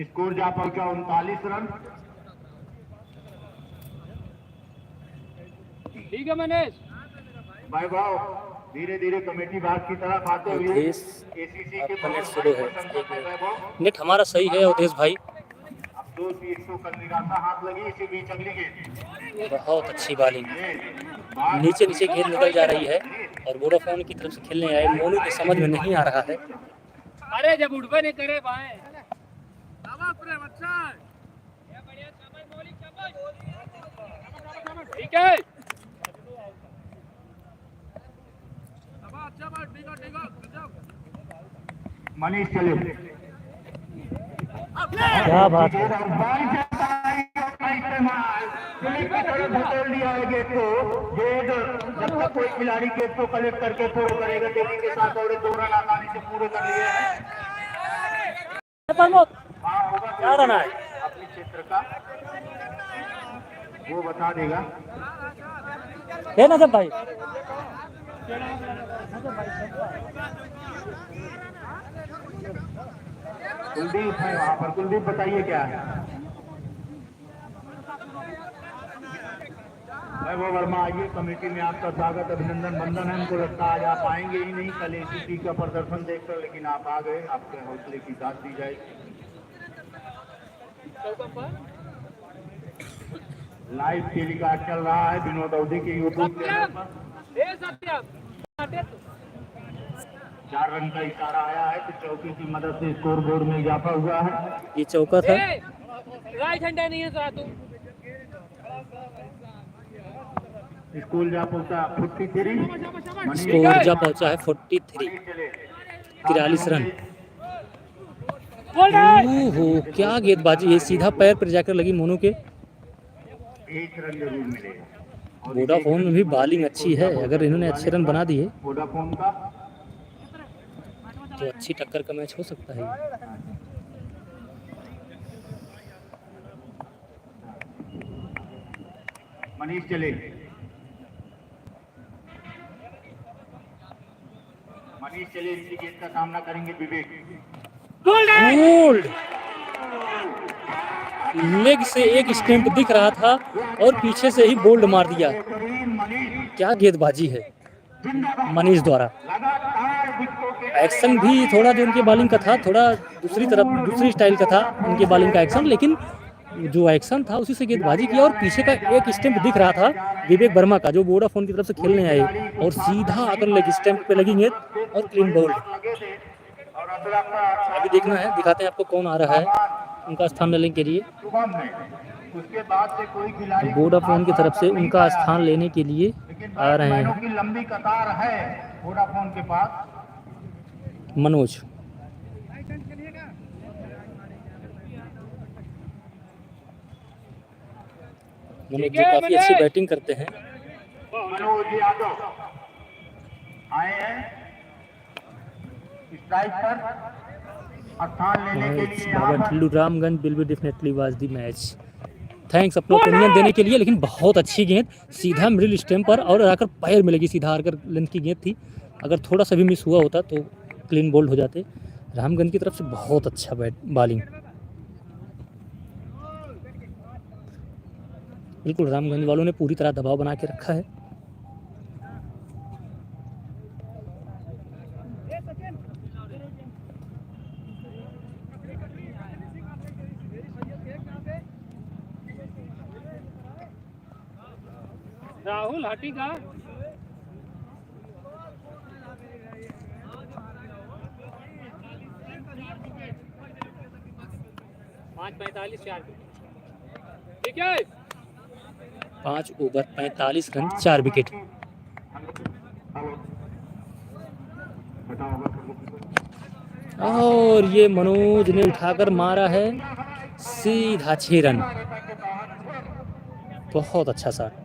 स्कोर जा पहुंचा 39 रन। ठीक है मनीष, वैभव धीरे धीरे कमेटी बाग की तरफ आते हुए अवधेश, एसीसी के आपका नेट बहुत स्लो है, बड़े संकट में वैभव। नेट हमारा सही है अवधेश भाई। अब 2-3 का निगाह हाथ लगी, इसी बीच अगली गेंद। बहुत अच्छी बॉलिंग, ये नीचे नीचे गेंद निकल जा रही है, और वोडाफोन की तरफ से खेलने आए मोनू के समझ में नहीं आ रहा है। अरे जब उठबे नहीं करे बाएं, ठीक है। मनीष चले, क्या बात है, पुलिस की तरफ धकेल दिया है गेट को। गेट जब तक कोई खिलाड़ी गेट को कलेक्ट करके थ्रो करेगा, तेजी के साथ दौड़े 2 रन आसानी से पूरे कर लिए हैं। हाँ, होगा क्या रन है? अपने क्षेत्र का वो बता देगा। है ना सब भाई। कुलदीप है वहाँ पर, कुलदीप बताइए क्या है। वैभव वर्मा आइए, कमेटी में आपका स्वागत अभिनंदन बंधन है। हमको लगता है आज आप आएंगे ही नहीं, कल एसीसी का प्रदर्शन देखकर, लेकिन आप आ गए, आपके हौसले की दाद दी जाएगी। लाइव टेलीकास्ट चल रहा है विनोद अवधि के यूट्यूब चैनल पर। 4 रन का इशारा आया है, तो चौकी की मदद से स्कोर बोर्ड में इजाफा हुआ है। ये चौका था, राइट हैंड नहीं है सर तू स्कूल जा पहुंचा 43 स्कोर जा पहुंचा है 43, 43 रन। ओहो क्या गेंदबाजी है, सीधा पैर पर जाकर लगी मोनू के। 1 रन जरूर मिलेगा। वोडाफोन में भी बॉलिंग अच्छी है, अगर इन्होंने अच्छे रन बना दिए वोडाफोन का तो अच्छी टक्कर का मैच हो सकता है। मनीष चले, मनीष चले इनकी गेंद का सामना करेंगे विवेक। बोल्ड लेग से एक स्टैंप दिख रहा था और पीछे से ही बोल्ड मार दिया। क्या गेंदबाजी है मनीष द्वारा। एक्शन भी थोड़ा जो उनके बॉलिंग का था, थोड़ा दूसरी तरफ दूसरी स्टाइल का था उनके बॉलिंग का एक्शन, लेकिन जो एक्शन था उसी से गेंदबाजी किया। और पीछे का एक स्टैंप दिख रहा था विवेक वर्मा का, जो वोडाफोन की तरफ से खेलने आए और सीधा आकर लेग स्टैंप पे लगी गेंद और क्लीन बोल्ड। अभी देखना है, दिखाते हैं आपको कौन आ रहा है उनका स्थान लेने के लिए। उसके बाद से कोई खिलाड़ी वोडाफोन की तरफ से उनका स्थान लेने के लिए आ रहे हैं की लंबी कतार है वोडाफोन के पास। मनोज। मनोज जी काफी अच्छी बैटिंग करते हैं। मनोज यादव आए हैं स्ट्राइक पर स्थान लेने के लिए यहाँ पर। Tillu Ramganj will be definitely was the match. Thanks अपना ओपिनियन देने के लिए, लेकिन बहुत अच्छी गेंद सीधा मिडिल स्टैम्प पर और आकर पैर में लगी, सीधा आकर लेंथ की गेंद थी। अगर थोड़ा सा भी मिस हुआ होता तो क्लीन बोल्ड हो जाते। रामगंज की तरफ से बहुत अच्छा बॉलिंग, बिल्कुल रामगंज वालों ने पूरी तरह दबाव बना के रखा है। राहुल हटी का 5:45 4 ठीक है। 5 ओवर 45 रन 4 विकेट। और ये मनोज ने उठाकर मारा है सीधा 6 रन। बहुत अच्छा शॉट।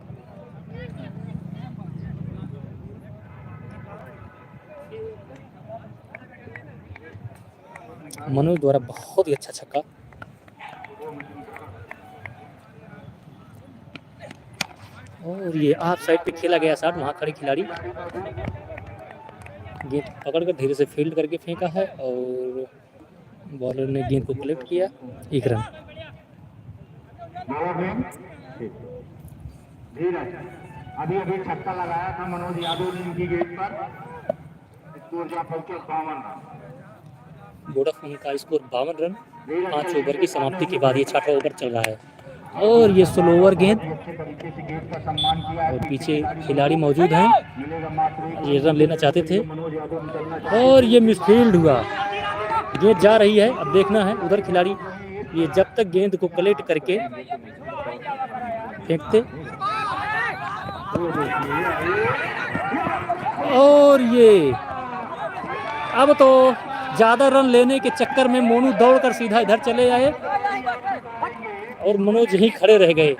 मनोज द्वारा बहुत ही अच्छा छक्का। और ये ऑफ साइड पे खेला गया शॉट, वहाँ खड़े खिलाड़ी गेंद पकड़कर धीरे से फील्ड करके फेंका है और बॉलर ने गेंद को कलेक्ट किया। 1 रन। अभी अभी छक्का लगाया था मनोज यादव ने इनकी गेंद पर। स्कोर जा पहुंचे 52 रन। वोडाफोन का स्कोर 52 रन 5 ओवर की समाप्ति के बाद। ये 6वां ओवर चल रहा है और ये स्लो ओवर गेंद और पीछे खिलाड़ी मौजूद हैं, ये रन लेना चाहते थे और ये मिसफील्ड हुआ। गेंद जा रही है, अब देखना है उधर खिलाड़ी ये जब तक गेंद को कलेक्ट करके फेंकते। और ये अब तो ज़्यादा रन लेने के चक्कर में मोनू दौड़कर सीधा इधर चले आए और मनोज यहीं खड़े रह गए।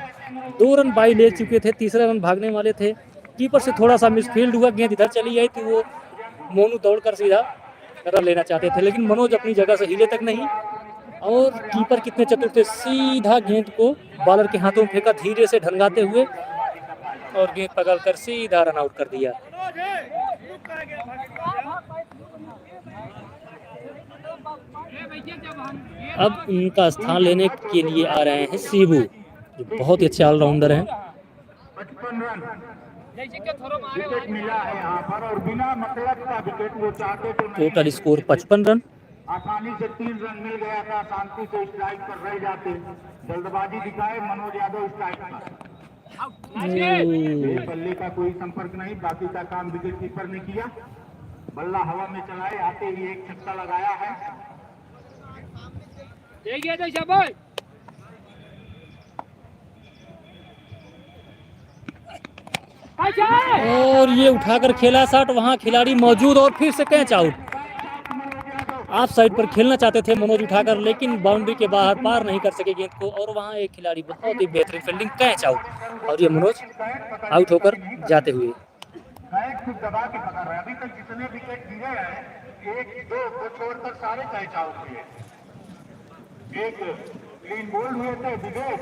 2 रन बाई ले चुके थे, तीसरा रन भागने वाले थे। कीपर से थोड़ा सा मिसफील्ड हुआ, गेंद इधर चली आई थी, वो मोनू दौड़कर सीधा रन लेना चाहते थे, लेकिन मनोज अपनी जगह से हिले तक नहीं। और कीपर कितने चतुर थे, सीधा गेंद को बॉलर के हाथों में फेंका धीरे से ढंगाते हुए और गेंद पकड़कर सीधा रन आउट कर दिया। अब उनका स्थान लेने के लिए आ रहे हैं शिबू, जो बहुत ही अच्छे ऑलराउंडर हैं। 55 रन विकेट मिला है यहाँ पर और बिना मतलब का विकेट वो चाहते तो नहीं। Total score 55 run. आसानी से 3 रन मिल गया था, शांति से स्ट्राइक पर रह जाते। जल्दबाजी दिखाए मनोज यादव स्ट्राइक पर। बल्ले का कोई संपर्क नहीं, बाकी का काम विकेट कीपर ने किया। बल्ला हवा में चलाए, आते ही एक छक्का लगाया है। और ये उठाकर खेला शॉट, वहां खिलाड़ी मौजूद और फिर से कैच आउट। ऑफ साइड पर खेलना चाहते थे मनोज उठाकर, लेकिन बाउंड्री के बाहर पार नहीं कर सके गेंद को, और वहां एक खिलाड़ी बहुत ही बेहतरीन फील्डिंग, कैच आउट। और ये मनोज आउट होकर जाते हुए कैच को दबा के पकड़ रहे हैं। अभी तक जितने विकेट गिरे हैं, 1-2 को छोड़कर सारे कैच आउट हुए। एक क्लीन बोल्ड हुए थे विकेट,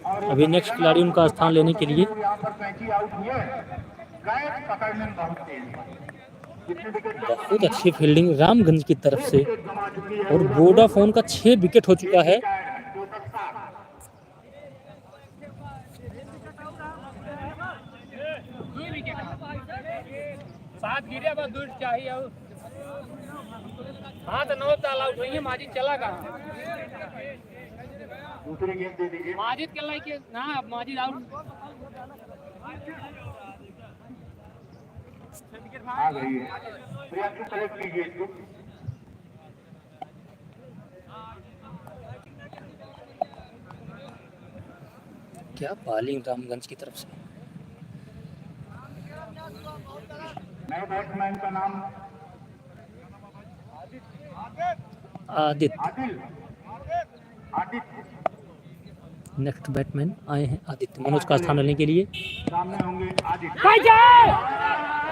और अभी नेक्स्ट खिलाड़ी उनका स्थान लेने के लिए यहाँ पर कैची आउट हुए। कैच पकड़ने में बहुत तेज, बहुत अच्छी फील्डिंग रामगंज की तरफ से, और वोडाफोन का 6 विकेट हो चुका है। सात गिरे बस दूर चाहिए। हाँ तो 9 साल आउट हुई है, माजिद चला कहाँ? दूसरी गेंद दे दीजिए। माजिद के लाइक ना, अब माजिद आउट आ गई है, प्रियंका सेलेक्ट कीजिए इसको। क्या बॉलिंग रामगंज की तरफ से। नए बैट्समैन का नाम आदित्य, आदित्य नेक्स्ट बैट्समैन आए हैं आदित्य, मनोज का स्थान लेने के लिए। सामने होंगे आदित्य।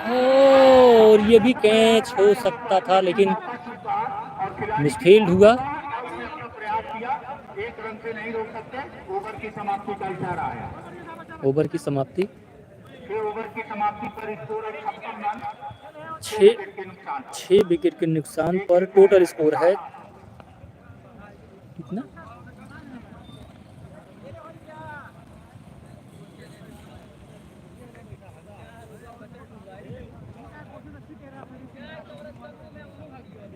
और ये भी कैच हो सकता था, लेकिन मिसफील्ड हुआ। प्रयास किया, 1 रन से नहीं रोक सकते। ओवर की समाप्ति का इशारा है। ओवर की समाप्ति, 6 ओवर की समाप्ति पर स्कोर है 56 रन, 6 विकेट के नुकसान पर टोटल स्कोर है कितना?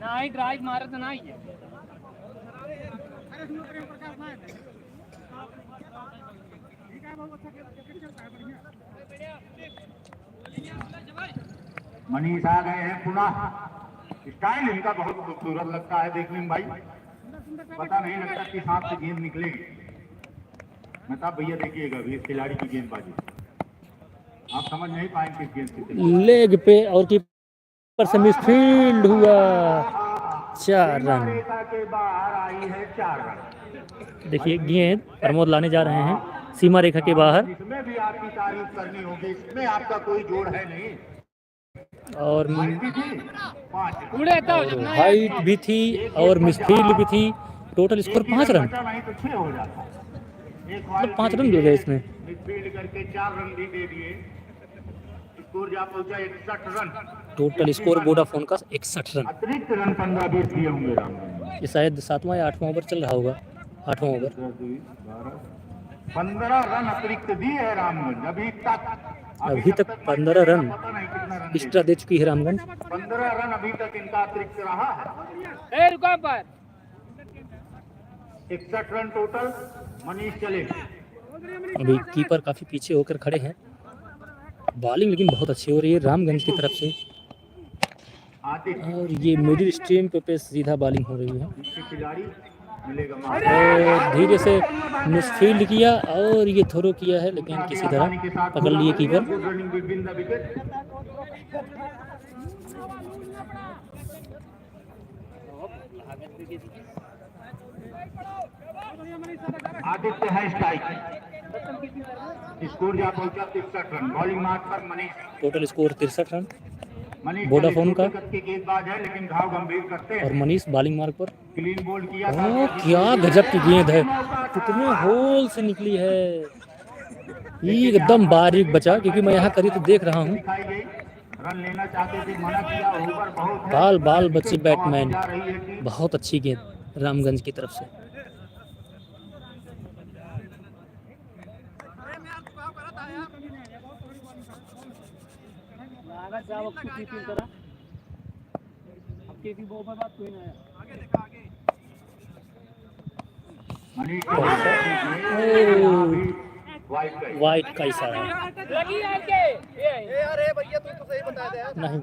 नहीं ड्राइव मारे तो नहीं है। मनीष आ गए हैं पुनः। स्टाइल इनका बहुत खूबसूरत लगता है देखने में भाई, पता नहीं लगता किस हाथ से गेंद निकलेगी। मेहताब भैया देखिएगा अभी इस खिलाड़ी की गेंदबाजी, आप समझ नहीं पाएंगे किस गेंद से चलेगी। लेग पे और कीपर से मिसफील्ड हुआ। 4 रन। रेखा के बाहर आई है 4 रन। देखिए गेंद प्रमोद लाने जा रहे हैं सीमा रेखा के बाहर, इसमें भी आपकी तारीफ करनी होगी, इसमें आपका कोई जोड़ है नहीं। और उड़े तो हाइट भी थी और मिसफील्ड भी थी। टोटल स्कोर 5 रन, नहीं तो 6 हो जाता। मतलब 5 रन हो गए इसमें। मिडफील्ड करके 4 रन भी दे दिए, स्कोर जा पहुंचा 61 रन। टोटल स्कोर वोडाफोन का 61 रन। अतिरिक्त रन 15-20 दिए होंगे रामगंज। ये शायद 7वां या 8वां ओवर चल रहा होगा, 8वां ओवर। 15 रन अतिरिक्त दिए है रामगंज अभी तक 15 रन पता नहीं कितना रन एक्स्ट्रा दे चुकी है रामगंज। 15 रन अभी तक इनका अतिरिक्त रहा है। रुका पर 61 रन टोटल। मनीष चले। अभी कीपर काफी पीछे होकर खड़े हैं। बॉलिंग लेकिन बहुत अच्छी हो रही है रामगंज की तरफ से, आदित्य और ये मिडिल स्ट्रीम पे सीधा बॉलिंग हो रही है। खिलाड़ी मिलेगा और धीरे से मिसफील्ड किया और ये थ्रो किया है, लेकिन किसी तरह पकड़ लिए keeper. Running will win the wicket. Aditya है स्ट्राइक, स्कोर जा पहुंचा 63 रन। बॉलिंग मार्क पर Manish. Total score 63 run Manish Vodafone का, के गेंदबाज है लेकिन घाव गंभीर करते हैं। और मनीष बॉलिंग मार्क पर। क्लीन बोल्ड किया था। ओ क्या गजब की गेंद है, कितने होल से निकली है। ये एकदम बारीक बचा, क्योंकि मैं यहाँ करीब तो देख रहा हूँ। दिखाई गई, रन लेना चाहते थे, मना किया। ओवर बहुत है। बाल बाल बच्चे बैट्समैन, जा रही है टीम। बहुत अच्छी गेंद रामगंज की तरफ से। मनीष वाइट गई। वाइट का इशारा लगी यार के अरे भैया तू तो सही बता दे यार। नहीं,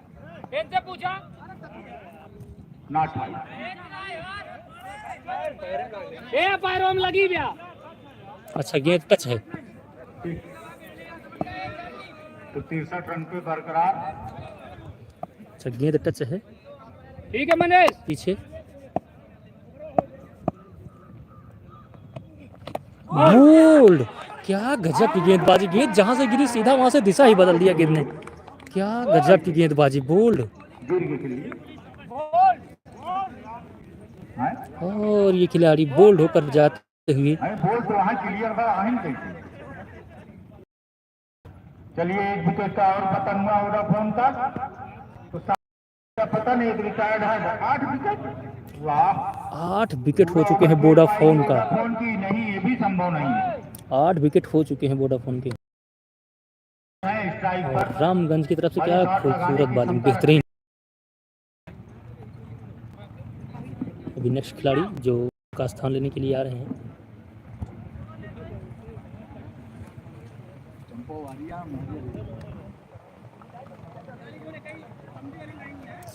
इनसे पूछा नॉट आउट। पैरों में लगी भैया। अच्छा गेंद टच है। तो 63 रन पे बरकरार। अच्छा गेंद टच है ठीक है मनीष। पीछे। बोल्ड, क्या गजब की गेंदबाजी। गेंद जहां से गिरी सीधा वहां से दिशा ही बदल दिया गेंद ने। क्या गजब की गेंदबाजी। बोल्ड। गिर गई खिल्ली। और ये खिलाड़ी बोल्ड होकर जाते हुए। बोल तो वहां क्लियर था, आहिन कैसे। चलिए एक विकेट का और पतन हुआ वोडाफोन का। तो पतन एक रिटायर्ड है 8 विकेट। वाह 8 विकेट हो चुके हैं वोडाफोन का। वोडाफोन की नहीं, ये भी संभव नहीं है। 8 विकेट हो चुके हैं वोडाफोन के। स्ट्राइक और पर रामगंज की तरफ से क्या खूबसूरत बॉलिंग, बेहतरीन। अभी नेक्स्ट खिलाड़ी जो का स्थान लेने के लिए आ रहे हैं।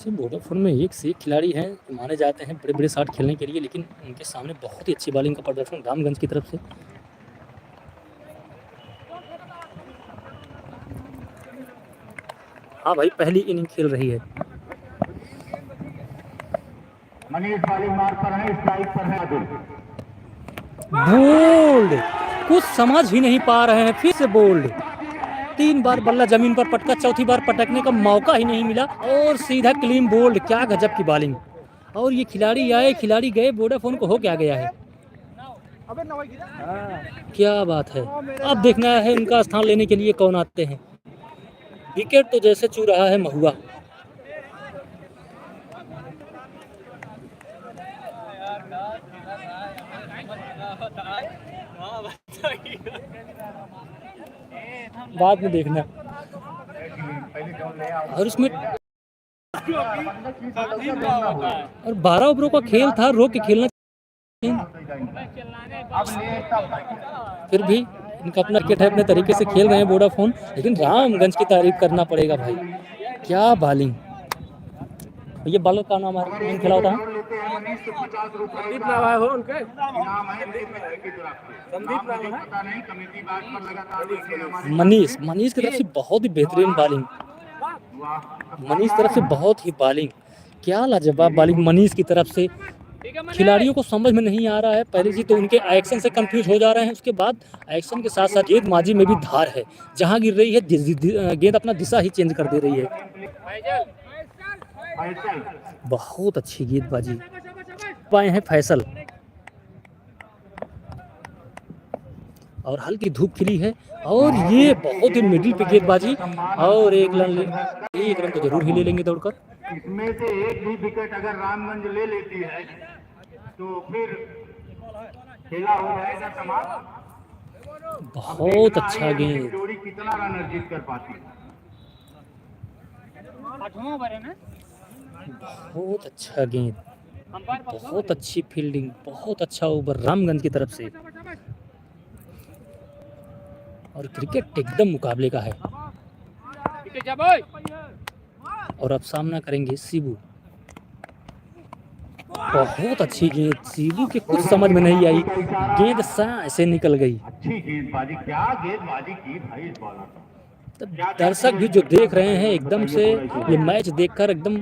वोडाफोन में एक से एक खिलाड़ी हैं, माने जाते हैं बड़े बड़े शॉट खेलने के लिए, लेकिन उनके सामने बहुत ही अच्छी बॉलिंग का प्रदर्शन रामगंज की तरफ से। हाँ भाई, पहली इनिंग खेल रही है। मनीष बॉलिंग मार्क पर है, स्ट्राइक पर है आदिल। बोल्ड, कुछ समझ ही नहीं पा रहे हैं। फिर से बोल्ड। 3 बार बल्ला जमीन पर पटका, चौथी बार पटकने का मौका ही नहीं मिला और सीधा क्लीन बोल्ड। क्या गजब की बॉलिंग। और ये खिलाड़ी आए खिलाड़ी गए, वोडाफोन को हो क्या गया है। क्या बात है। अब देखना है उनका स्थान लेने के लिए कौन आते हैं। विकेट तो जैसे चू रहा है महुआ। बाद में देखना। और इसमें और 12 ओवरों का खेल था, रोक के खेलना। फिर भी इनका अपना क्रिकेट है, अपने तरीके से खेल रहे हैं वोडाफोन। लेकिन रामगंज की तारीफ करना पड़ेगा भाई, क्या बॉलिंग। ये बॉलर का नाम है खेला होता है संदीप नाम है उनके। संदीप नाम है। मनीष की तरफ से बहुत ही बेहतरीन बॉलिंग। मनीष की तरफ से बहुत ही बॉलिंग, क्या लाजवाब बॉलिंग मनीष की तरफ से। खिलाड़ियों को समझ में नहीं आ रहा है। पहले जी तो उनके एक्शन से कंफ्यूज हो जा रहे हैं, उसके बाद एक्शन के साथ साथ गेंदबाजी में भी धार है। जहां गिर रही है गेंद अपना दिशा ही चेंज कर दे रही है। बहुत अच्छी गेंदबाजी पाए हैं फैसल। और हल्की धूप खिली है और ये बहुत ही मिडिल पे गेंदबाजी। और एक रन तो जरूर ही ले लेंगे दौड़कर। इसमें से एक भी विकेट अगर रामगंज ले लेती है तो फिर खेला हो जाएगा समाप्त। बहुत अच्छा गेंद। जोड़ी कितना रन अर्जित कर पाती है। बहुत अच्छा गेंद, बहुत अच्छी फील्डिंग, बहुत अच्छा ओवर रामगंज की तरफ से। और क्रिकेट एकदम मुकाबले का है। और अब सामना करेंगे शिबू। बहुत अच्छी गेंद, शिबू के कुछ समझ में नहीं आई, गेंद ऐसे निकल गई। अच्छी गेंदबाजी, क्या गेंदबाजी की भाई इस बॉलर। दर्शक भी जो देख रहे हैं एकदम से ये मैच देखकर एकदम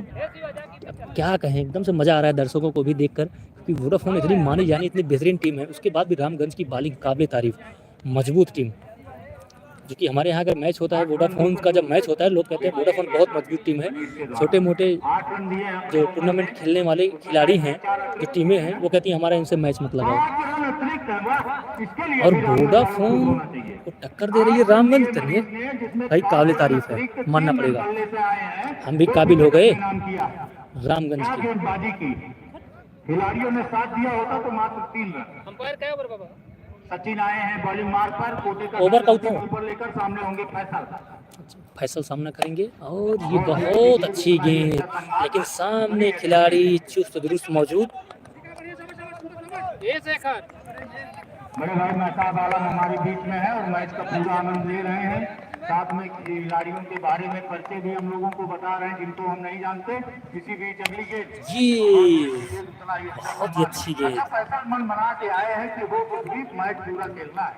क्या कहें, एकदम से मजा आ रहा है दर्शकों को भी देखकर। क्योंकि वोडाफोन इतनी मानी जानी इतनी बेहतरीन टीम है, उसके बाद भी रामगंज की बॉलिंग काबिल तारीफ, मजबूत टीम। जो कि हमारे यहाँ अगर मैच होता है वोडाफोन का, जब मैच होता है लोग कहते हैं वोडाफोन बहुत मजबूत टीम है। छोटे मोटे जो टूर्नामेंट खेलने वाले खिलाड़ी हैं, जो टीमें हैं, वो कहती हैं हमारा इनसे मैच मत लगाओ। और वोडाफोन को टक्कर दे रही है रामगंज। तने भाई काबिल तारीफ है, मानना पड़ेगा। हम भी काबिल हो गए रामगंज की। खिलाड़ियों ने साथ दिया होता तो मात्र 3 रन। सचिन आए हैं बॉलिंग मार्क पर। कोटे का ओवर का ऊपर लेकर सामने होंगे फैसल सामना करेंगे। और ये बहुत अच्छी गेंद, लेकिन सामने खिलाड़ी चुस्त दुरुस्त मौजूद। बड़े भाई मेहताब आलम हमारे बीच में है और मैच का पूरा आनंद ले रहे हैं। साथ में खिलाड़ियों के बारे में परिचय भी हम लोगों को बता रहे हैं जिनको हम नहीं जानते। किसी बीच अगली गेंद, ये बहुत ही अच्छी गेंद। ऐसा मन बना के आए हैं कि वो मैच पूरा खेलना है।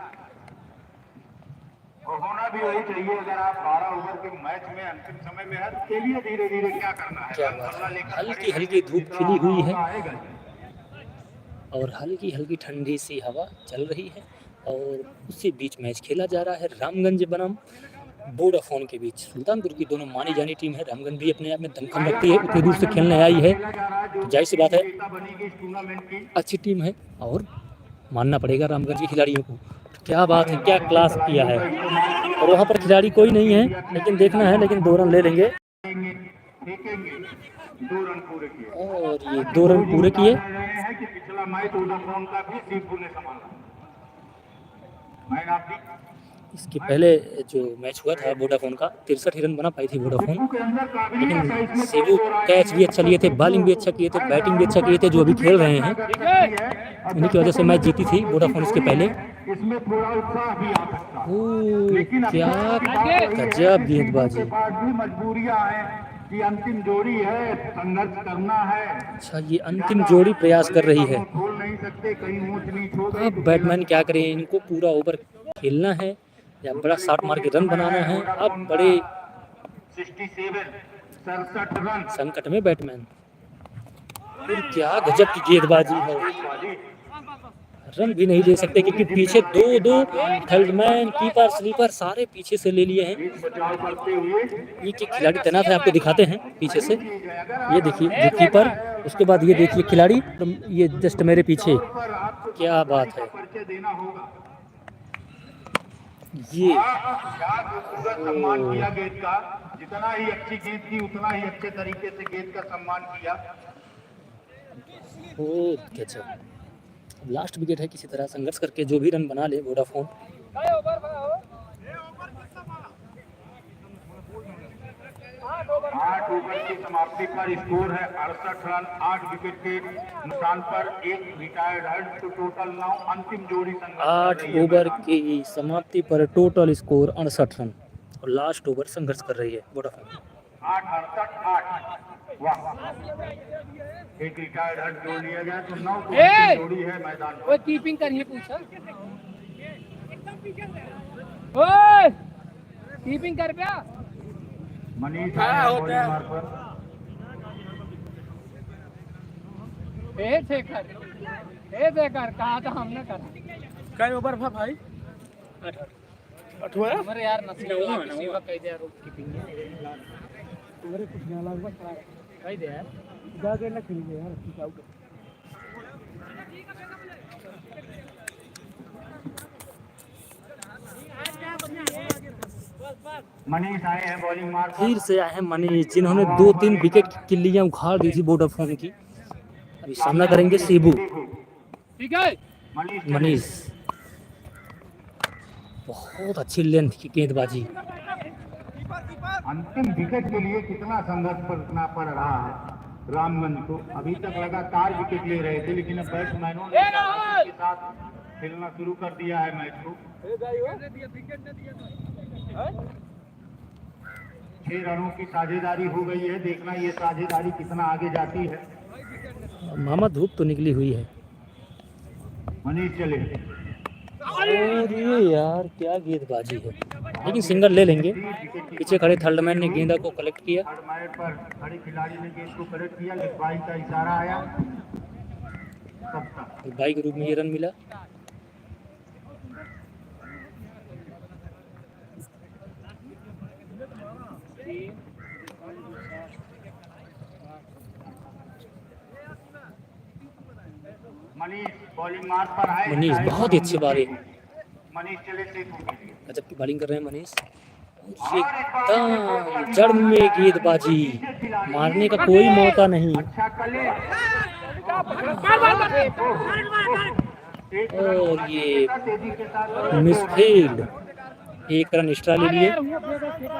और होना भी वही चाहिए। अगर आप 12 ओवर के मैच में अंतिम समय में है तो चलिए धीरे धीरे क्या करना है। क्या बात है, हल्की हल्की धूप खिली हुई है और हल्की हल्की ठंडी सी हवा चल रही है और उसी बीच मैच खेला जा रहा है रामगंज बनाम वोडाफोन के बीच। सुल्तानपुर की दोनों मानी जानी टीम है। रामगंज भी अपने आप में दमखम रखती है, उतनी दूर से खेलने आई है तो जाहिर सी बात है अच्छी टीम है और मानना पड़ेगा रामगंज के खिलाड़ियों को। क्या बात है, क्या क्लास किया है। और वहाँ पर खिलाड़ी कोई नहीं है लेकिन देखना है, लेकिन 2 रन ले लेंगे और ये 2 रन पूरे किए। पिछला मैच वोडाफोन का भी सीपू ने संभाला। इसके पहले जो मैच हुआ था वोडाफोन का 63 रन बना पाई थी वोडाफोन, लेकिन सेबू कैच भी अच्छा लिए थे, बॉलिंग भी अच्छा किए थे, बैटिंग भी अच्छा किए थे। जो अभी खेल रहे हैं उन्हीं की वजह से मैच जीती थी वोडाफोन इसके पहले। इसमें थोड़ा उत्साह भी आ सकता है। ओह क्या गजब गेंदबाजी। भी मजबूरियां हैं कि अंतिम जोड़ी है, संघर्ष करना है। अच्छा ये अंतिम जोड़ी प्रयास कर रही है। खोल नहीं सकते, कहीं ऊंच नीच हो गई। अब बैट्समैन क्या करें, इनको पूरा ओवर खेलना है या बड़ा शॉट मार के रन बनाना है। अब बड़े 67 रन संकट में बैट्समैन। फिर क्या गजब की गेंदबाजी है, रन भी नहीं ले सकते क्योंकि पीछे दो थर्डमैन कीपर स्लीपर सारे पीछे से ले लिए हैं। बचाव करते हुए ये कि खिलाड़ी तैनात है, आपको दिखाते हैं पीछे से। ये देखिए ये कीपर, उसके बाद ये देखिए खिलाड़ी, ये जस्ट मेरे पीछे। क्या बात है, परिचय देना होगा। ये क्या खूबसूरत सम्मान किया गेंद का। जितना ही अच्छी गेंद थी उतना ही अच्छे तरीके से गेंद का सम्मान किया। ओ गजब। लास्ट विकेट है, किसी तरह संघर्ष करके जो भी रन बना ले वोडाफोन। 8 ओवर की समाप्ति पर स्कोर है 68 रन। 8 विकेट के नुकसान पर एक रिटायर्ड है। तो टोटल 9 अंतिम जोड़ी संघर्ष 8 ओवर की समाप्ति पर टोटल स्कोर 68 रन और लास्ट ओवर संघर्ष कर रही है वोडाफोन। 8 वाह, एक रिटायर्ड हट जोड़ लिया गया तो 9 जोड़ी है मैदान वो कीपिंग करिए पूछा। ओए कीपिंग कर क्या मनीष बॉलिंग मार पर। शेखर कहा था हमने करा। कई ओवर था भाई? 8 हुआ। हमारे यार नसीबा कह दे यार कीपिंग तुम्हारे कुछ ना लगभग कह दे यार जाके ना खेलिए यार अच्छी चाहूँ। मनीष आए हैं बॉलिंग मार पर। फिर से आए हैं मनीष, जिन्होंने 2-3 विकेट की किल्लियां उखाड़ दी थी वोडाफोन की। अभी सामना करेंगे सेबू। ठीक है मनीष बहुत अच्छी लेंथ की गेंदबाजी। अंतिम विकेट के लिए कितना संघर्ष करना पड़ रहा है रामगंज को। अभी तक लगातार विकेट ले रहे थे लेकिन अब बैट्समैनों ने के साथ खेलना शुरू कर दिया है मैच को। 6 रनों की साझेदारी हो गई है। देखना ये साझेदारी कितना आगे जाती है। मामा धूप तो निकली हुई है। मनीष चले। और ये यार क्या गेंदबाजी है, लेकिन सिंगल ले लेंगे। पीछे खड़े थर्डमैन ने गेंदा को कलेक्ट किया। थर्ड मैच पर खड़े खिलाड़ी ने गेंद को कलेक्ट किया। लेग बाई का इशारा आया। बाई के रूप में ये रन मिला। मनीष बॉलिंग मार्क पर आए। मनीष बहुत ही अच्छी बॉलिंग, मनीष चले सेतु के लिए। गजब की बॉलिंग कर रहे हैं मनीष। एकदम जड़ में गेंदबाजी, मारने का कोई मौका नहीं। अच्छा कले। और ये मिसफील्ड, 1 रन एक्स्ट्रा ले लिए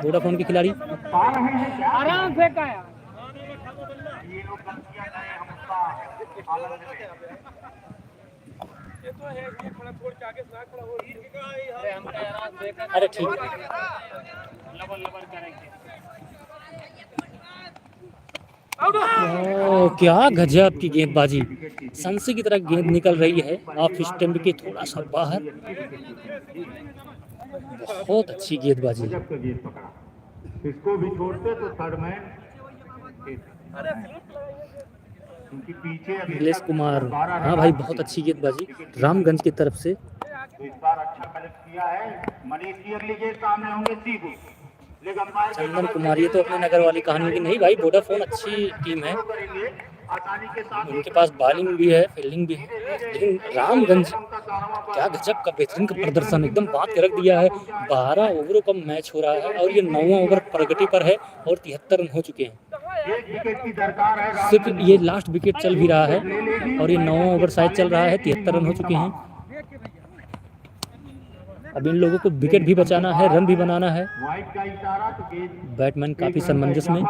वोडाफोन के खिलाड़ी। आराम से का यार ये लोग गलतियां करें हम उसका आनंद लें। ये तो है कि थोड़ा छोड़ के आगे से खड़ा हो। अरे ठीक है, लबर करेंगे। ओ, क्या गजब की गेंदबाजी, संसी की तरह गेंद निकल रही है ऑफ स्टंप के थोड़ा सा बाहर। बहुत अच्छी गेंदबाजी। गजब का गेंद पकड़ा, इसको भी छोड़ते तो थर्ड मैन, क्योंकि पीछे अभी नीलेश तक कुमार, 12 हाँ भाई बहुत अच्छी गेंदबाजी रामगंज की तरफ से। तो इस बार अच्छा कलेक्ट किया है मनीष की। अगली गेंद सामने होंगे सीबू, लेग अंपायर के चंदन कुमार, ये तो अपने नगर वाली कहानी की नहीं भाई, वोडाफोन अच्छी टीम है, करेंगे आसानी के साथ। उनके पास बॉलिंग भी है, फील्डिंग भी है, लेकिन रामगंज क्या गजब का बेहतरीन का प्रदर्शन, एकदम बात के रख दिया है। 12 ओवरों का मैच हो रहा है और ये 9वां ओवर प्रगति पर है और 73 रन हो चुके हैं। एक विकेट की दरकार है, सिर्फ ये लास्ट विकेट चल भी रहा है और ये 9वां ओवर शायद चल रहा है, 73 रन हो चुके हैं। अब इन लोगों को विकेट भी बचाना है, रन भी बनाना है। वाइड का इशारा तो गेंद बैट्समैन काफी समंजस में।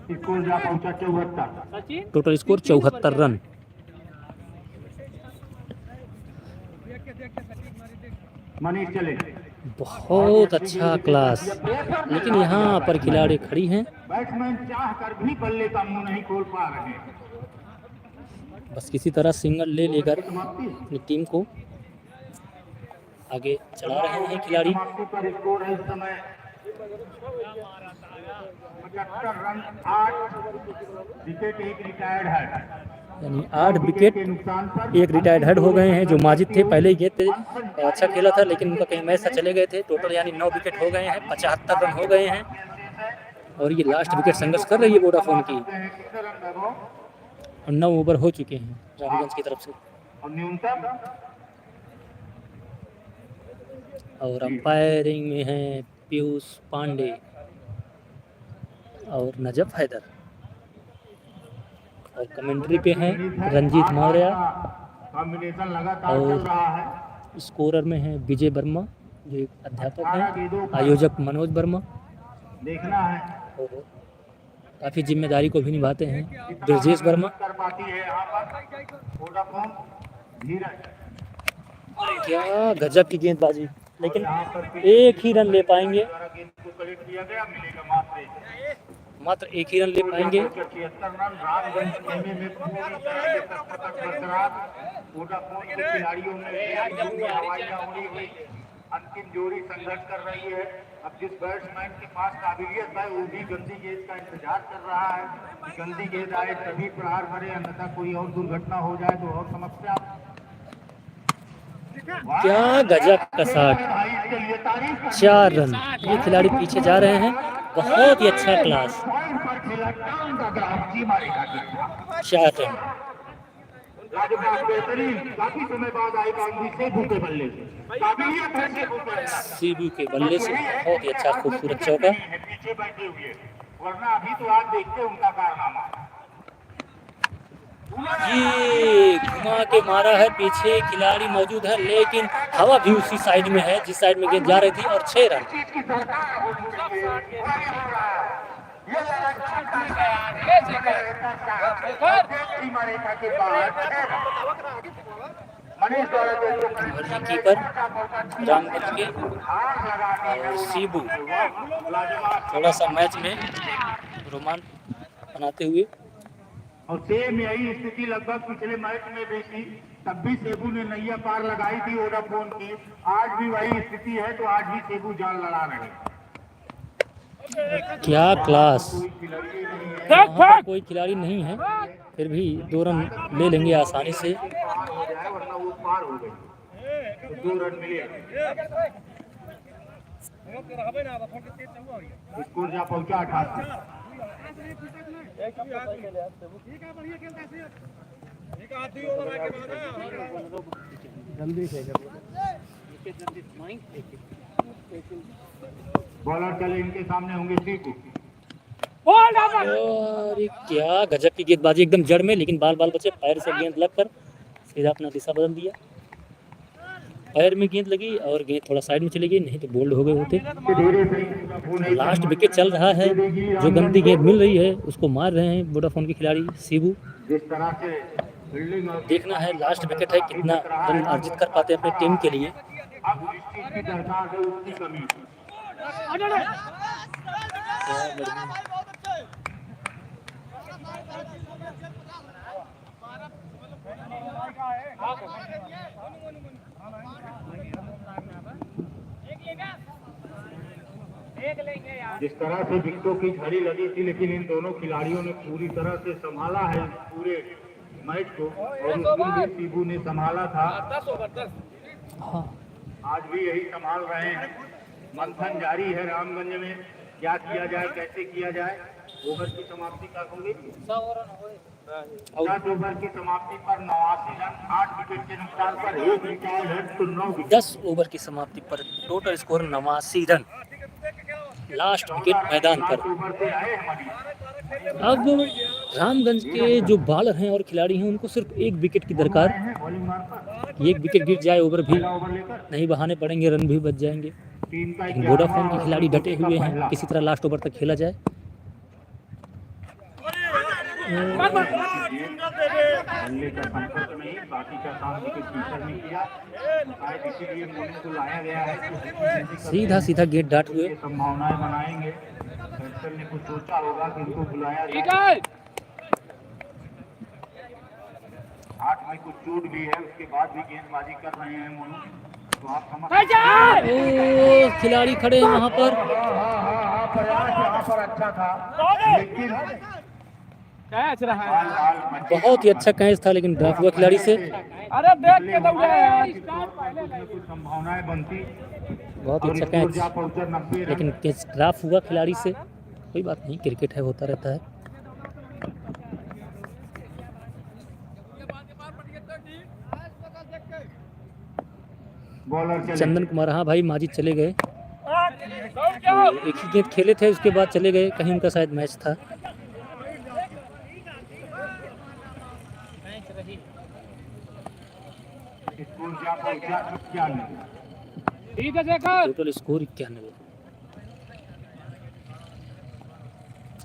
स्कोर जा पहुंचा 74। Total score 74 run. मनीष चले, बहुत अच्छा क्लास, लेकिन यहाँ पर खिलाड़ी खड़ी हैं, बैट्समैन चाह कर भी बल्ले का मुंह नहीं खोल पा रहे हैं। बस किसी तरह सिंगल ले लेकर अपनी टीम को आगे चला रहे हैं खिलाड़ी। समाप्ति पर स्कोर है इस समय 75 रन, 8 विकेट, एक रिटायर्ड है। यानी 8 विकेट, के नुकसान पर एक रिटायर्ड हेड हो गए हैं। जो माजिद थे पहले ही गेंद पे अच्छा खेला था, लेकिन उनका कहीं मैच से चले गए थे। टोटल यानी 9 विकेट हो गए हैं, 75 रन हो गए हैं और ये लास्ट विकेट संघर्ष कर रही है वोडाफोन की। कितने रन वैभव? और 9 ओवर हो चुके हैं रामगंज की तरफ से। और न्यूनतम और अंपायरिंग में हैं पीयूष पांडे और नजफ हैदर, और कमेंट्री पे हैं रंजीत मौर्य, कॉम्बिनेशन लगातार और चल रहा है। स्कोरर में हैं विजय वर्मा जो एक अध्यापक हैं, आयोजक मनोज वर्मा, देखना है और काफ़ी जिम्मेदारी को भी निभाते हैं ब्रजेश वर्मा। कर पाती है यहाँ पर वोडाफोन। धीरज, क्या गजब की गेंदबाजी, लेकिन एक ही रन ले पाएंगे, गेंद को कलेक्ट किया गया, मिलेगा मात्र एक ही रन ले पाएंगे। 76 रन। रामगंज खेमे में पूरी तरह से तक बरकरार। वोडाफोन के खिलाड़ियों में हवाइयां उड़ी हुई अंतिम जोड़ी संघर्ष कर रही है। अब जिस बैट्समैन के पास काबिलियत है वो भी गंदी गेंद का इंतजार कर रहा है कि गंदी गेंद आए तभी प्रहार भरे, अन्यथा कोई और दुर्घटना हो जाए तो और समस्या। क्या गजब का शॉट, 4 रन। ये खिलाड़ी पीछे जा रहे हैं, बहुत ही अच्छा क्लास, 4 रन। बेहतरीन, काफी समय बाद आई बाउंड्री सेबू के बल्ले से, काबिलियत है सेबू के, सीबी के बल्ले से बहुत ही अच्छा खूबसूरत चौका। पीछे बैठे हुए, वरना अभी तो आप देखते उनका कारनामा। ये घुमा के मारा है, पीछे खिलाड़ी मौजूद है, लेकिन हवा भी उसी साइड में है जिस साइड में गेंद जा रही थी, और 6 रन। कीपर रामगंज के और सीबू थोड़ा सा मैच में रोमांच बनाते हुए। और सेम यही स्थिति लगभग पिछले मैच में भी थी, तब भी सेबू ने नैया पार लगाई थी वोडाफोन की। आज भी वही स्थिति है, तो आज भी सेबू जान लड़ा रहे। क्या क्लास, यहाँ कोई खिलाड़ी नहीं है, फिर भी 2 रन ले लेंगे आसानी से। पार हो जाए, वरना वो पार हो गई, तो 2 रन मिले। स्कोर जा पहुंचा 88। बॉलर चले, इनके सामने होंगे सीकू। और ये क्या गजब की गेंदबाजी, एकदम जड़ में, लेकिन बाल बाल बचे, पैर से गेंद लगकर सीधा अपना दिशा बदल दिया। पैर में गेंद लगी और गेंद थोड़ा साइड में चली गई, नहीं तो बोल्ड हो गए होते। लास्ट विकेट चल रहा है, जो गंदी गेंद मिल रही है उसको मार रहे हैं वोडाफोन के खिलाड़ी सीबू। जिस तरह से फील्डिंग और देखना है लास्ट विकेट है, कितना रन अर्जित कर पाते हैं अपनी टीम के लिए। अब जिस चीज की दरकार है उसकी कमी। जिस तरह से विकेटों की झड़ी लगी थी, लेकिन इन दोनों खिलाड़ियों ने पूरी तरह से संभाला है पूरे मैच को, और उस दिन भी शिबू ने संभाला था। 10 ओवर 10। हाँ आज भी यही संभाल रहे हैं। मंथन जारी है रामगंज में, क्या किया जाए, कैसे किया जाए। ओवर की समाप्ति का होंगे 10 ओवर की समाप्ति पर 89 रन, 8 विकेट के नुकसान पर 1 रिकॉर्ड है तो 9 विकेट। 10 ओवर की समाप्ति पर total score 89 run, last wicket मैदान पर। ओवर से आए हमारी अब रामगंज के जो बॉलर हैं और खिलाड़ी हैं उनको सिर्फ 1 विकेट की दरकार। बॉलिंग मार 1 विकेट गिर जाए ओवर भी ओवर लेकर नहीं बहाने पड़ेंगे, रन भी बच जाएंगे। टीम का लेकिन वोडाफोन के खिलाड़ी डटे हुए हैं, किसी तरह लास्ट ओवर तक खेला जाए। बल्ले का संपर्क नहीं, बाकी का काम विकेट कीपर ने किया, शायद इसीलिए मोनू को लाया गया है। सीधा सीधा गेट डाट हुए। संभावनाएं बनाएंगे। बैट्समैन ने कुछ सोचा होगा कि इनको बुलाया जाए। हाथ में कुछ चोट भी है, उसके बाद भी गेंदबाजी कर रहे हैं मोनू, तो आप समझ ओ खिलाड़ी खड़े हैं वहां पर। प्रयास यहाँ पर अच्छा था, लेकिन कैच रहा है। बहुत ही अच्छा कैच था, लेकिन ड्रॉप हुआ खिलाड़ी से। अरे देख के दौड़ा यार। कुछ संभावनाएं बनती, बहुत ही अच्छा और कैच, अच्छा पहुंचा 90 रन। लेकिन कैच ड्रॉप हुआ खिलाड़ी से। कोई बात नहीं, क्रिकेट है, होता रहता है। बॉलर चले। चंदन कुमार, हाँ भाई माजिद चले गए। तो एक ही गेंद खेले थे, उसके बाद चले गए, कहीं उनका शायद मैच था। स्कोर क्या पहुंचा 91। Total score 91।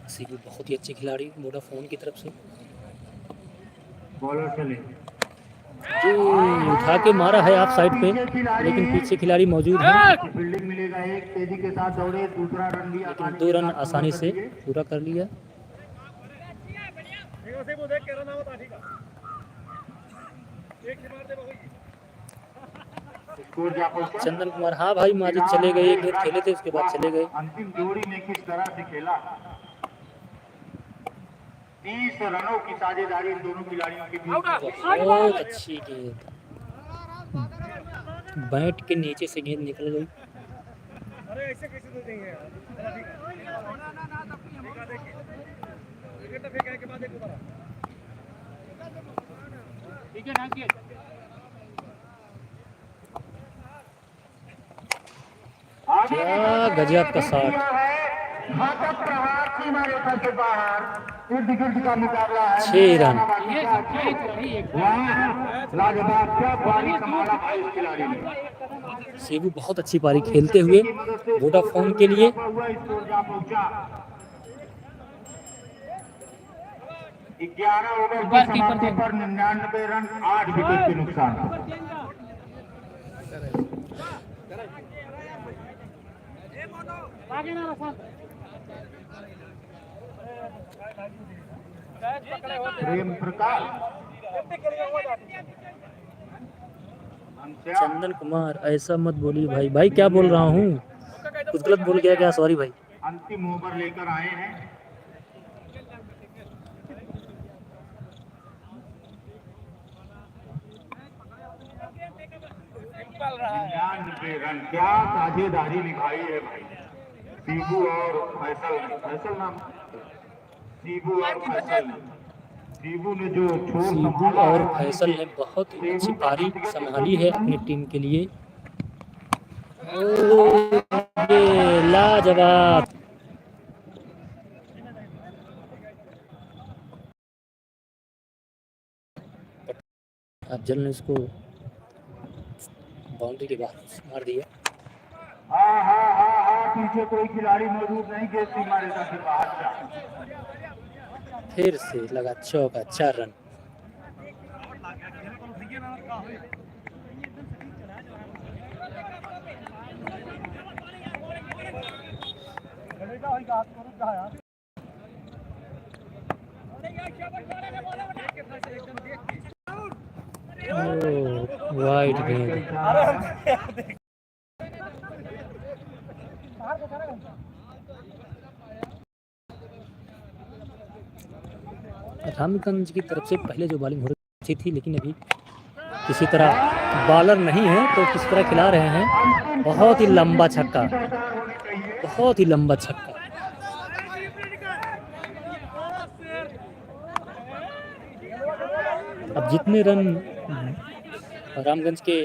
सीबी बहुत ही अच्छे खिलाड़ी वोडाफोन की तरफ से, बॉलर चले। जो उठा के मारा है ऑफ साइड पे, लेकिन पीछे खिलाड़ी मौजूद हैं। फील्डिंग मिलेगा, एक तेजी के साथ दौड़े, दूसरा रन भी लेकिन 2 रन आसानी से पूरा कर लिया। स्कोर क्या पहुंचा। चंदन कुमार, हाँ भाई माजिद चले गए, एक गेंद खेले थे, उसके बाद चले गए। अंतिम जोड़ी ने किस तरह से खेला। 30 रनों की साझेदारी इन दोनों खिलाड़ियों के बीच। बहुत अच्छी गेंद, बैट के नीचे से गेंद निकल गई। क्या गजब का शॉट। घातक प्रहार सीमा रेखा से बाहर, इर्द गिर्द का मुकाबला है। 6 रन। लाजवाब, क्या पारी संभाला भाई इस खिलाड़ी ने। सेबू बहुत अच्छी पारी खेलते हुए वोडाफोन के लिए। हुआ स्कोर क्या पहुंचा। 11 ओवर की समाप्ति पर 99 रन, 8 विकेट के नुकसान पर। प्रेम प्रकाश, चंदन कुमार, ऐसा मत बोलिए भाई। भाई क्या बोल रहा हूँ, कुछ गलत बोल गया क्या? सॉरी भाई। अंतिम ओवर लेकर आए हैं। 99 रन, क्या साझेदारी निभाई है भाई सीबू और फैसल नाम, सीबू और फैसल ने। सीबू ने जो छोड़ सीबू संभाला और है, फैसल ने बहुत ही अच्छी पारी संभाली है अपनी टीम के लिए। ओ, ये लाजवाब। अब जल ने इसको बाउंड्री के बाहर मार दिया। हाँ, पीछे कोई खिलाड़ी मौजूद नहीं के सीमा रेखा से बाहर जा। फिर से लगा चौका, 4 रन। वाइट गेंद। रामगंज की तरफ से पहले जो बॉलिंग हो रही थी, लेकिन अभी किसी तरह बॉलर नहीं है तो किस तरह खिला रहे हैं। बहुत ही लंबा छक्का, बहुत ही लंबा छक्का। अब जितने रन रामगंज के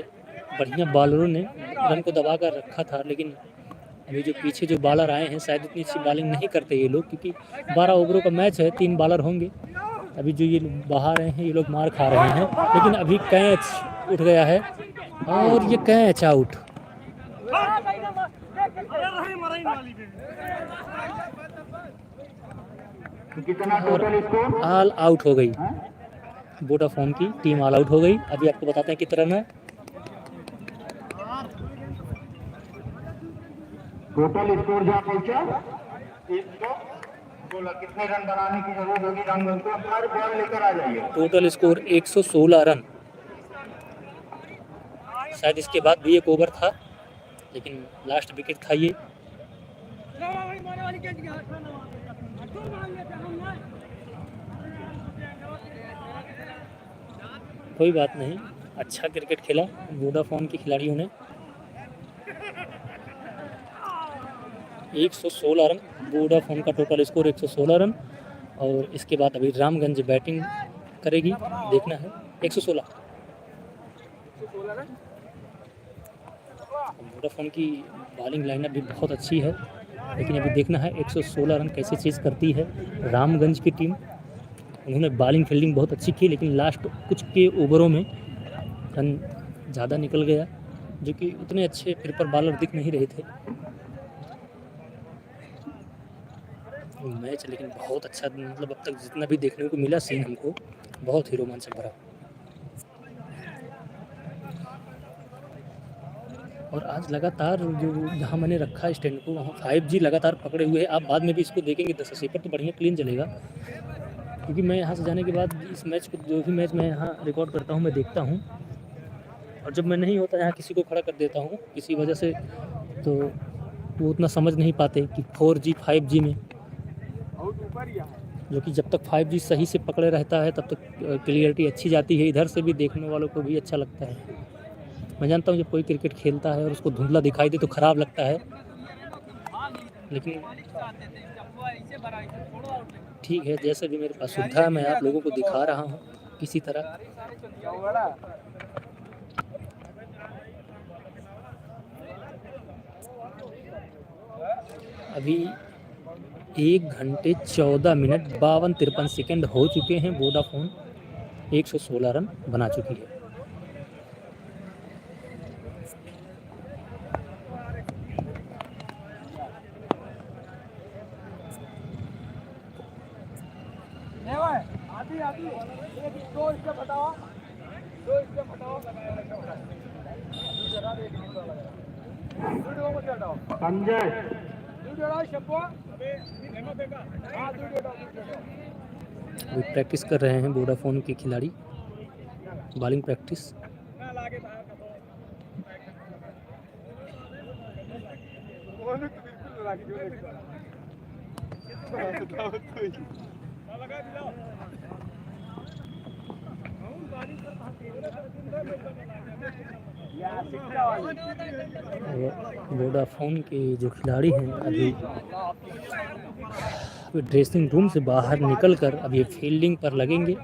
बढ़िया बॉलरों ने रन को दबा कर रखा था, लेकिन अभी जो पीछे जो बॉलर आए हैं शायद इतनी अच्छी बॉलिंग नहीं करते ये लोग, क्योंकि 12 ओवरों का मैच है, 3 बॉलर होंगे। अभी जो ये बाहर आए हैं ये लोग मार खा रहे हैं, लेकिन अभी कैच उठ गया है और ये कैच आउट। कितना टोटल स्कोर? ऑल आउट हो गई वोडाफोन की टीम, ऑल आउट हो गई। अभी आपको बताते हैं कितना रन है। टोटल स्कोर जहाँ पहुंचा 116। कितने रन बनाने की जरूरत होगी रामगंज को? हमारे बॉल लेकर आ जाइए। Total score 116 run. शायद इसके बाद भी एक ओवर था, लेकिन लास्ट विकेट था ये। कोई बात नहीं, अच्छा क्रिकेट खेला वोडाफोन के खिलाड़ियों ने। 116 रन वोडाफोन का टोटल स्कोर, 116 रन। और इसके बाद अभी रामगंज बैटिंग करेगी, देखना है। 116 वोडाफोन की बॉलिंग लाइनअप भी बहुत अच्छी है, लेकिन अभी देखना है 116 रन कैसे चेज करती है रामगंज की टीम। उन्होंने बॉलिंग फील्डिंग बहुत अच्छी की, लेकिन लास्ट कुछ के ओवरों में रन ज़्यादा निकल गया, जो कि उतने अच्छे फिर पर बॉलर दिख नहीं रहे थे। मैच लेकिन बहुत अच्छा, मतलब अब तक जितना भी देखने को मिला सीन हमको बहुत ही रोमांचक भरा। और आज लगातार जो जहाँ मैंने रखा स्टैंड को वहाँ 5G लगातार पकड़े हुए हैं। आप बाद में भी इसको देखेंगे 1080 पर तो बढ़िया क्लीन चलेगा, क्योंकि मैं यहाँ से जाने के बाद इस मैच को, जो भी मैच मैं यहाँ रिकॉर्ड करता हूँ मैं देखता हूँ, और जब मैं नहीं होता यहाँ किसी को खड़ा कर देता हूँ किसी वजह से, तो वो उतना समझ नहीं पाते कि 4G 5G में, जो कि जब तक 5G सही से पकड़े रहता है तब तक क्लियरिटी अच्छी जाती है, इधर से भी देखने वालों को भी अच्छा लगता है। मैं जानता हूँ जब कोई क्रिकेट खेलता है और उसको धुंधला दिखाई दे तो ख़राब लगता है, लेकिन ठीक है, जैसे भी मेरे पास सुविधा है मैं आप लोगों को दिखा रहा हूँ किसी तरह। अभी 1 घंटे 14 मिनट 52-53 सेकेंड हो चुके हैं। वोडाफोन 116 रन बना चुकी है। अभी प्रैक्टिस कर रहे हैं वोडाफोन के खिलाड़ी, बॉलिंग प्रैक्टिस। वोडाफोन के जो खिलाड़ी हैं अभी ड्रेसिंग रूम से बाहर निकलकर अभी फील्डिंग पर लगेंगे।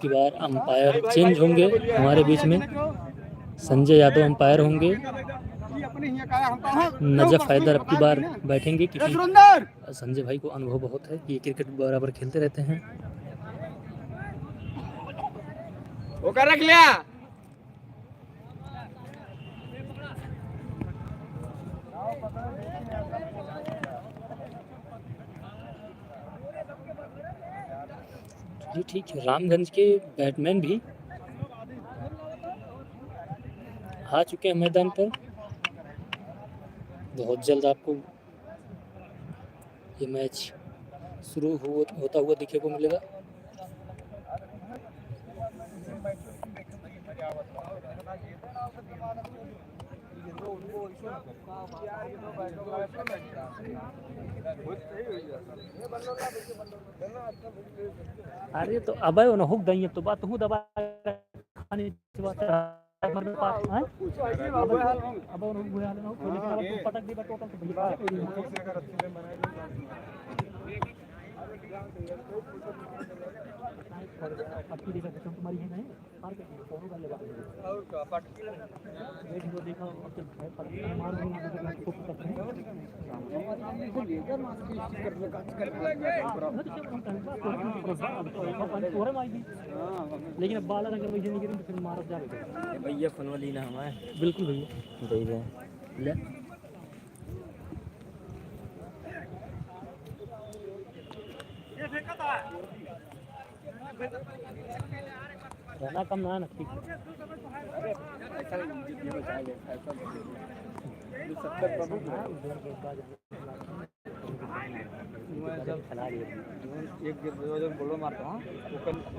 की बार अंपायर चेंज होंगे हमारे बीच में। संजय यादव अंपायर होंगे, नजफ हैदर अब की बार बैठेंगे क्योंकि संजय भाई को अनुभव बहुत है, ये क्रिकेट बराबर खेलते रहते हैं। वो कर रख लिया। जी ठीक है, रामगंज के बैट्समैन भी आ चुके हैं मैदान पर। बहुत जल्द आपको ये मैच शुरू होता हुआ दिखे को मिलेगा। अरे तो अब ना हुक दई तो बात हूँ दबा खाने बात मर में पास हैं अब वो हुआ ना तो लेकिन अब तुम पटक दी टोटल तो भैया पटकी देखा तो तुम्हारी है नहीं मार के फोन कर लेगा और का पटकी देख वो देखा अब तो पटकी मार नहीं को पटक नहीं लेकर मार के स्टिकर में काट कर पूरा मार दी। लेकिन अब बालर अगर वैसे नहीं करें तो फिर मार जाएगा भैया फन वाली ना हमारे। बिल्कुल भैया दे दे ले रहना कम ना नक्की एक बोलो मारता हूँ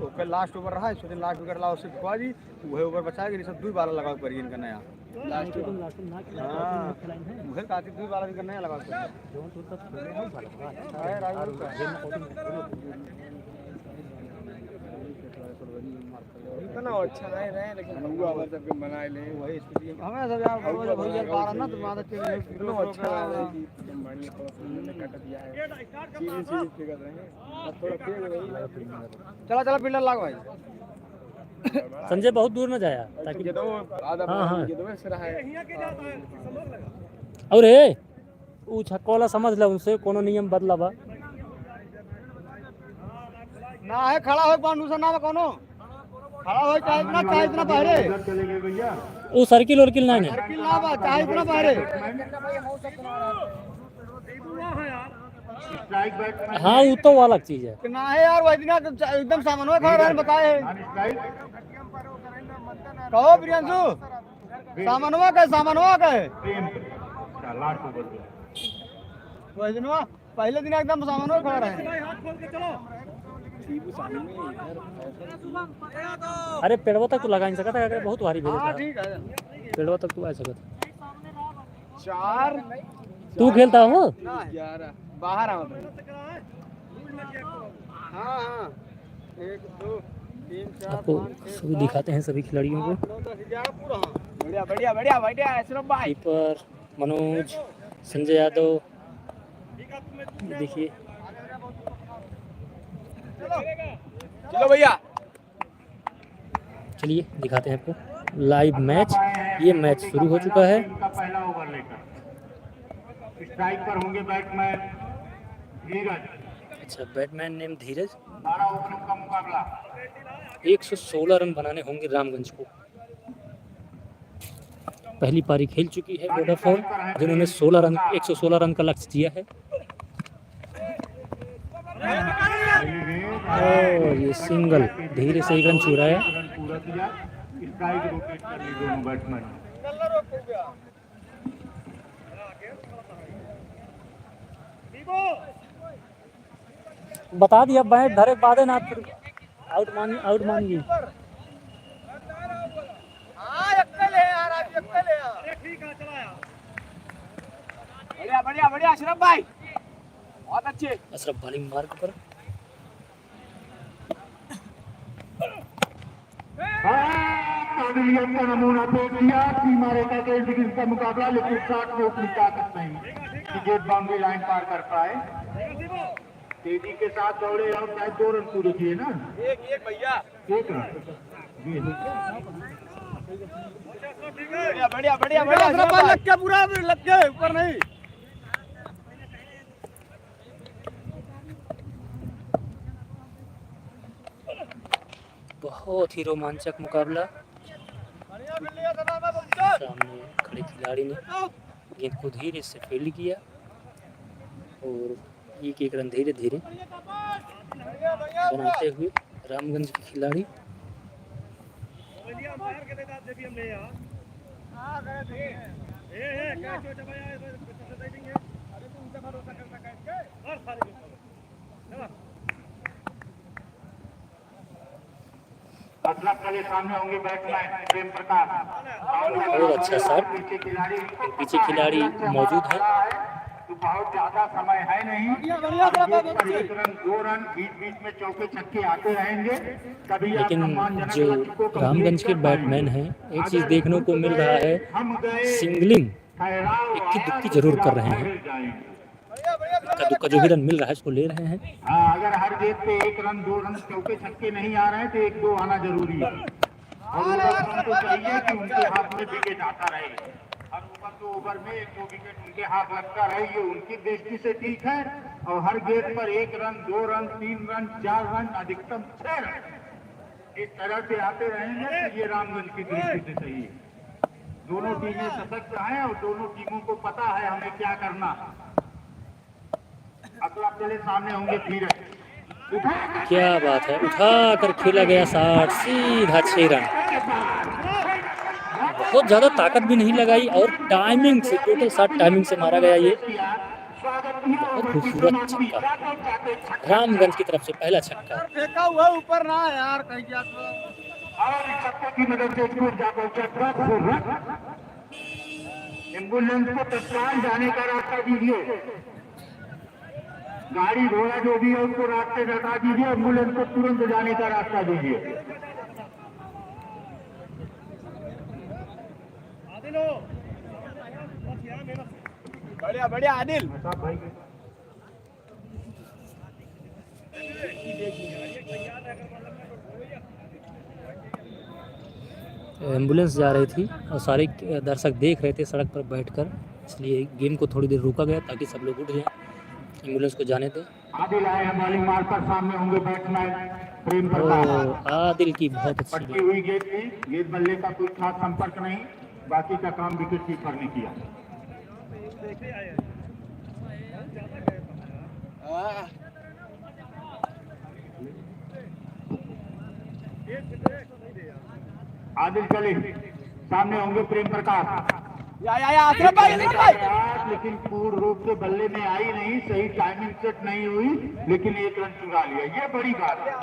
ओकर लास्ट ओवर रहा है सोचे लास्ट विकेट ला उससे ठुकवा दी वही ओवर बचाएगी सब दो बार लगाओ पड़ी इनका नया लास्ट हां मुझे काती दो बार इनका नया लगाओ इतना अच्छा नहीं रहे लेकिन हुआ वाला सब बनाए ले वही स्थिति हमें सब यार भैया 12 ना तो माता के कितना अच्छा है एकदम बढ़िया ने काट दिया है सीरीज फेंक रहेंगे थोड़ा फेंक रही चला चला फील्डर लाग भाई। संजय बहुत दूर न जाया ताकि ये दो आधा ये दो से रहा है और ए ऊ छक्कोला समझ ले उनसे कोनो नियम बदलावा ना है खड़ा हो पांडू से ना कोनो खड़ा हो चाहे इतना बाहरे वो सर्किल और किल नहीं है सर्किल ना बा चाहे इतना बाहरे हाँ वो तो अलग चीज है ना है यार वो इतना एकदम सामान में खड़ा रहने बताए कहो प्रियंशु सामानवा का वो दिन पहले दिन एकदम सामान में खड़ा रहे। अरे पेड़वा तक तो लगा नहीं सकता अगर बहुत भारी भेजा ठीक है पेड़वा तक तू आ सकता 4 तू खेलता हो 11 बाहर आओ हाँ 1 2 3 4 आपको सभी दिखाते हैं सभी खिलाड़ियों को। बढ़िया बढ़िया बढ़िया बढ़िया अशरफ भाई कीपर मनोज संजय यादव देखिए चलो भैया चलिए दिखाते हैं आपको लाइव मैच। ये मैच शुरू हो चुका है। पहला ओवर लेकर स्ट्राइक पर होंगे बैट्समैन धीरज। अच्छा बैट्समैन नेम धीरज। 12 ओवरों का मुकाबला 116 रन बनाने होंगे रामगंज को। पहली पारी खेल चुकी है वोडाफोन जिन्होंने 116 रन का लक्ष्य दिया है। और ये सिंगल धीरे से 1 रन चुराया। पूरा किया स्ट्राइक रोटेट कर ली दोनों बैट्समैन। बता दिया बैट धरे बादे ना फिर आउट मांगी बढ़िया बढ़िया बढ़िया अशरफ भाई बहुत अच्छे। अशरफ बॉलिंग मार्ग पर काबिलियत का नमूना पेश किया सीमा रेखा के इर्द का मुकाबला लेकिन शॉट में उतनी ताकत नहीं कि गेट बाउंड्री लाइन पार कर पाए। तेजी के साथ दौड़े और शायद 2 रन पूरे किए ना। एक भैया 1 रन जी। बढ़िया बढ़िया बढ़िया बढ़िया लग के पूरा लग के ऊपर नहीं। बहुत ही रोमांचक मुकाबला। सामने खड़े खिलाड़ी ने गेंद को धीरे से फील्ड किया और एक रन धीरे धीरे बनाते हुए रामगंज के खिलाड़ी मतलब के सामने होंगे बैट्समैन प्रेम प्रकाश। बहुत अच्छा शॉट। पीछे खिलाड़ी मौजूद है। तो बहुत ज्यादा समय है नहीं। 1 रन 2 रन बीच में चौके छक्के आते रहेंगे। कभी लेकिन जो रामगंज के बैट्समैन हैं, एक चीज देखने को मिल रहा है, सिंगलिंग इक्की दुक्की जरूर कर रहे हैं। इक्का दुक्का जो भी रन मिल रहा है उसको ले रहे हैं। हाँ, अगर हर गेंद पे 1 रन 2 रन चौके छक्के नहीं आ रहे हैं तो 1-2 आना जरूरी है। और उनको चाहिए कि उनके हाथ में विकेट आता रहे। हर ओवर में 1-2 विकेट उनके हाथ लगता रहे, ये उनकी दृष्टि से ठीक है। और हर गेंद पर 1 रन 2 रन 3 रन 4 रन अधिकतम 6 रन इस तरह से आते रहेंगे तो ये रामगंज की दृष्टि से सही है। दोनों टीमें सशक्त हैं और दोनों टीमों को पता है हमें क्या करना। अगला पहले सामने होंगे धीरज। क्या बात है, उठा कर खेला गया शॉट, सीधा 6 रन। बहुत ज़्यादा ताकत भी नहीं लगाई और टाइमिंग से, टोटल शॉट टाइमिंग से मारा गया। ये बहुत खूबसूरत छक्का, रामगंज की तरफ से पहला छक्का। फेंका हुआ ऊपर ना यार कहीं क्या तो। और इस छक्के की मदद से स्कूल जाकर एम्बुलेंस को तत्काल जाने का रास्ता दीजिए। गाड़ी घोड़ा जो भी है उसको रास्ते हटा दीजिए। एम्बुलेंस को तुरंत जाने का रास्ता दीजिए। बढ़िया बढ़िया आदिल। एम्बुलेंस जा रही थी और सारे दर्शक देख रहे थे सड़क पर बैठकर, इसलिए गेम को थोड़ी देर रोका गया ताकि सब लोग उठ जाएं, एम्बुलेंस को जाने दें। आदिल आए हैं बॉलिंग मार पर। सामने होंगे बैट्समैन प्रेम प्रकाश। आदिल की बहुत अच्छी पटकी हुई गेंद थी, गेंद बल्ले का कोई खास संपर्क नहीं, बाकी का काम विकेट कीपर ने किया। आदिल चले, सामने होंगे प्रेम प्रकाश। लेकिन पूर्ण रूप से बल्ले में आई नहीं, सही टाइमिंग सेट नहीं हुई, लेकिन 1 रन चुरा लिया। ये बड़ी बात है।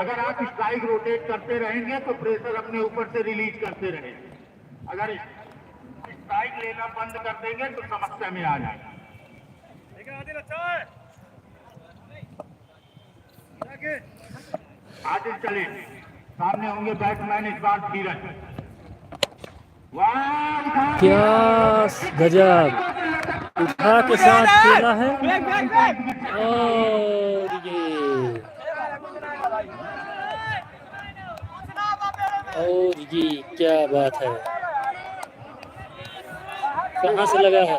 अगर आप स्ट्राइक रोटेट करते रहेंगे तो प्रेशर अपने ऊपर से रिलीज करते रहेंगे। अगर स्ट्राइक लेना बंद कर देंगे तो समस्या में आ जाएगा। आदिल चले, सामने होंगे बैट्समैन इस बार धीरज। क्या गजब, उठा के साथ खेला है। और ये क्या बात है, कहाँ से लगा है।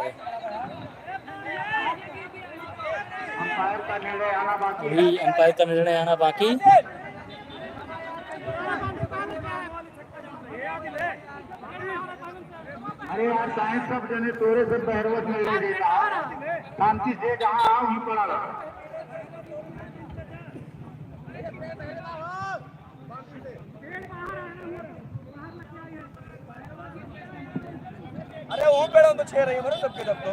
अंपायर का निर्णय आना बाकी। अभी अंपायर का निर्णय आना बाकी। अरे यार साइंस सब जने तोरे से बहरवत निर्णय देता, शांति से जहाँ आओ ही पड़ा रहा। अरे वो पेड़ तो 6 रही है मेरे सबके तब तो।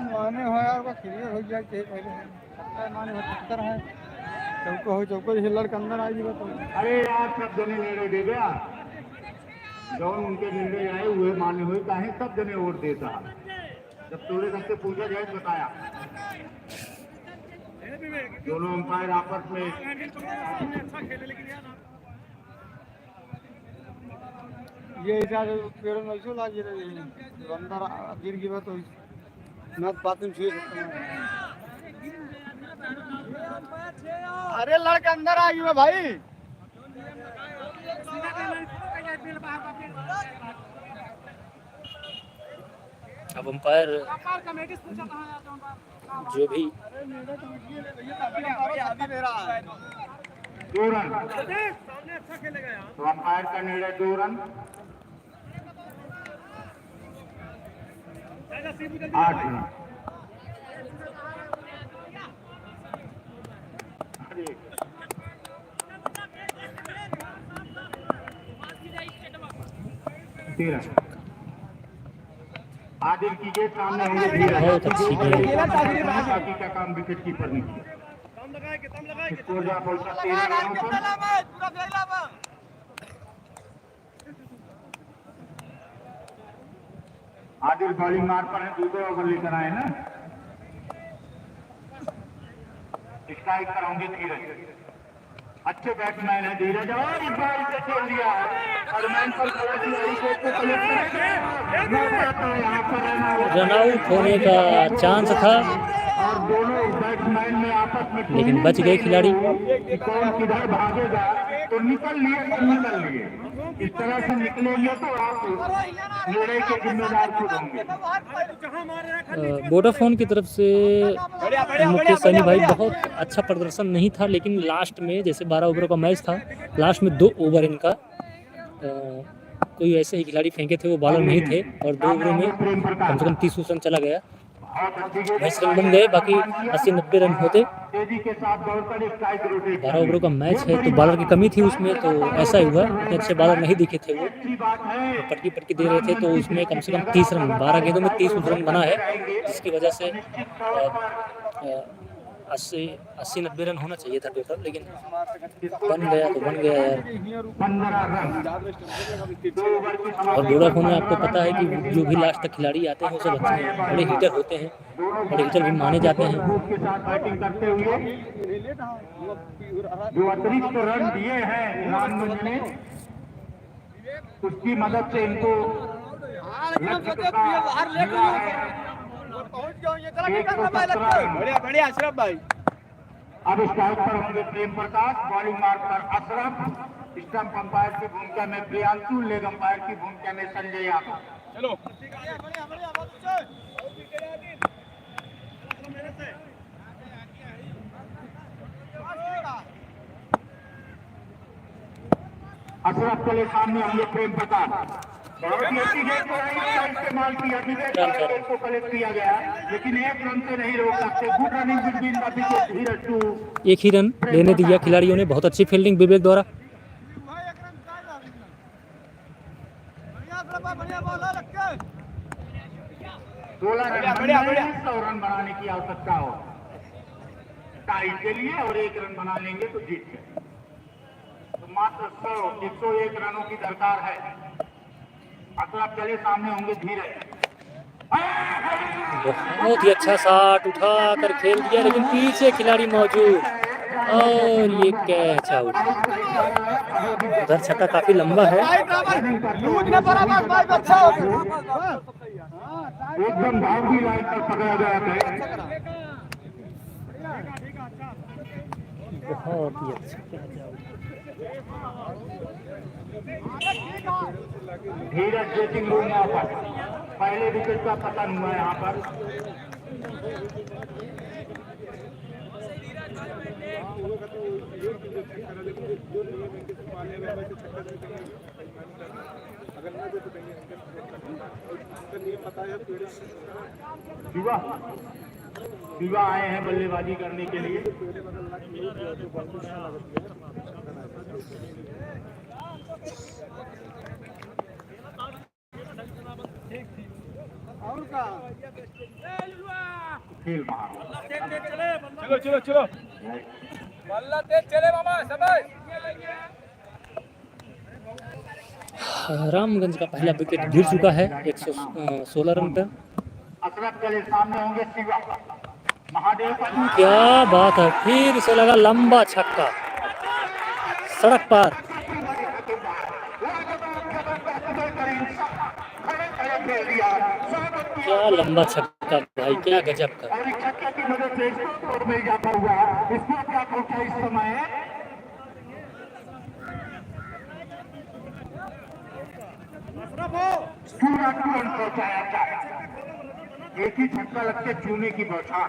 माने हो यार वो क्लियर हो जाए के पहले माने हो टक्कर है चौको हिलर के अंदर आ जी तो। अरे यार सब जने निर्णय दे गया, जो उनके निर्णय आए हुए माने हुए काहे सब जने वोट देता। जब तोरे सबसे पूछा जाए बताया, दोनों अंपायर आपस में ये हिसाब से पेड़ में ऐसे लागे अंदर गिर गया तो ना बात में छुए अरे लड़का अंदर आ गया भाई अब अंपायर जो भी 2 रन। तो अंपायर का निर्णय 2 रन। 8 रन। तेरह। आदिल की गेंद सामने होंगे धीरज। बहुत अच्छी गेंद। बाकी का काम विकेट कीपर ने किया। स्कोर जा पहुंचा 13 रनों पर। आदिल बॉलिंग मार पर है, दूसरे ओवर लेकर आए ना। स्ट्राइक पर होंगे धीरज। अच्छे बैट्समैन है धीरज और इस बार इसे खेल दिया है और मैन पर रन आउट होने का चांस था और दोनों बैट्समैन में आपस में लेकिन बच गए खिलाड़ी। कौन किधर भागेगा तो निकल लिए इस तरह से निकलेंगे तो आप निर्णय के जिम्मेदार खुद होंगे। वोडाफोन की तरफ से मुकेश सैनी भाई बहुत अच्छा प्रदर्शन नहीं था, लेकिन लास्ट में जैसे 12 ओवरों का मैच था, लास्ट में 2 ओवर इनका कोई ऐसे ही खिलाड़ी फेंके थे, वो बॉलर नहीं थे और 2 ओवरों में कम से कम 30 रन चला गया। 20 रन बन गए, बाकी 80-90 रन होते। 12 ओवरों का मैच है तो बॉलर की कमी थी उसमें, तो ऐसा ही हुआ। इतने अच्छे बॉलर नहीं दिखे थे, वो पटकी दे रहे थे, तो उसमें कम से कम 30 रन 12 गेंदों में 30 रन बना है, जिसकी वजह से 80-90 रन होना चाहिए था टोटल, लेकिन बन गया तो बन गया यार। और वोडाफोन में आपको पता है कि जो भी लास्ट तक खिलाड़ी आते हैं वो सब अच्छे बड़े हिटर होते हैं, बड़े हिटर भी माने जाते हैं। जो अतिरिक्त रन दिए हैं रामगंज ने, उसकी मदद से इनको बढ़िया अशरफ भाई। अब स्ट्राइक पर होंगे प्रेम प्रकाश, बॉलिंग मार्क पर अशरफ, स्टंप अंपायर की भूमिका में प्रियांशु, लेग अंपायर की भूमिका में संजय यादव। चलो अशरफ के लिए सामने होंगे प्रेम प्रकाश। बहुत ही अच्छी गेंद का इस्तेमाल किया, विकेट को कलेक्ट किया गया, लेकिन 1 रन से नहीं रोक सकते। Good running between the wicket Dheeraj two. 1 ही रन लेने दिया खिलाड़ियों ने। बहुत अच्छी फील्डिंग विवेक द्वारा। बढ़िया 100 रन बनाने की आवश्यकता हो टाई के लिए, और 1 रन बना लेंगे तो जीत गए। तो मात्र 101 रनों की दरकार है। अशरफ के लिए सामने होंगे धीरज। बहुत ही अच्छा शॉट उठा कर खेल दिया, लेकिन पीछे खिलाड़ी मौजूद और ये कैच आउट। उधर छक्का काफी लंबा है। एकदम भागी लाइन पर पकड़ा गया था। बहुत ही अच्छा कैच आउट। धीरज ड्रेसिंग रूम में पर पहले विकेट का पतन हुआ यहाँ पर। शिवा आए हैं बल्लेबाजी करने के लिए। खेल चलो चलो चले मामा शाबाश। रामगंज का पहला विकेट गिर चुका है 116 रन पर। अशरफ के लिए सामने होंगे शिवा। महादेव का क्या बात है, फिर से लगा लंबा छक्का सड़क पार। खेल दिया। स्वागत किया क्या लंबा छक्का भाई, क्या गजब का। और इस छक्के की मदद से स्कोर मिल जाता हुआ स्कोर क्या पहुंचा इस समय पूरा तुरंत पहुंचाया जाए। एक ही छक्का लगते चूने की बौछार।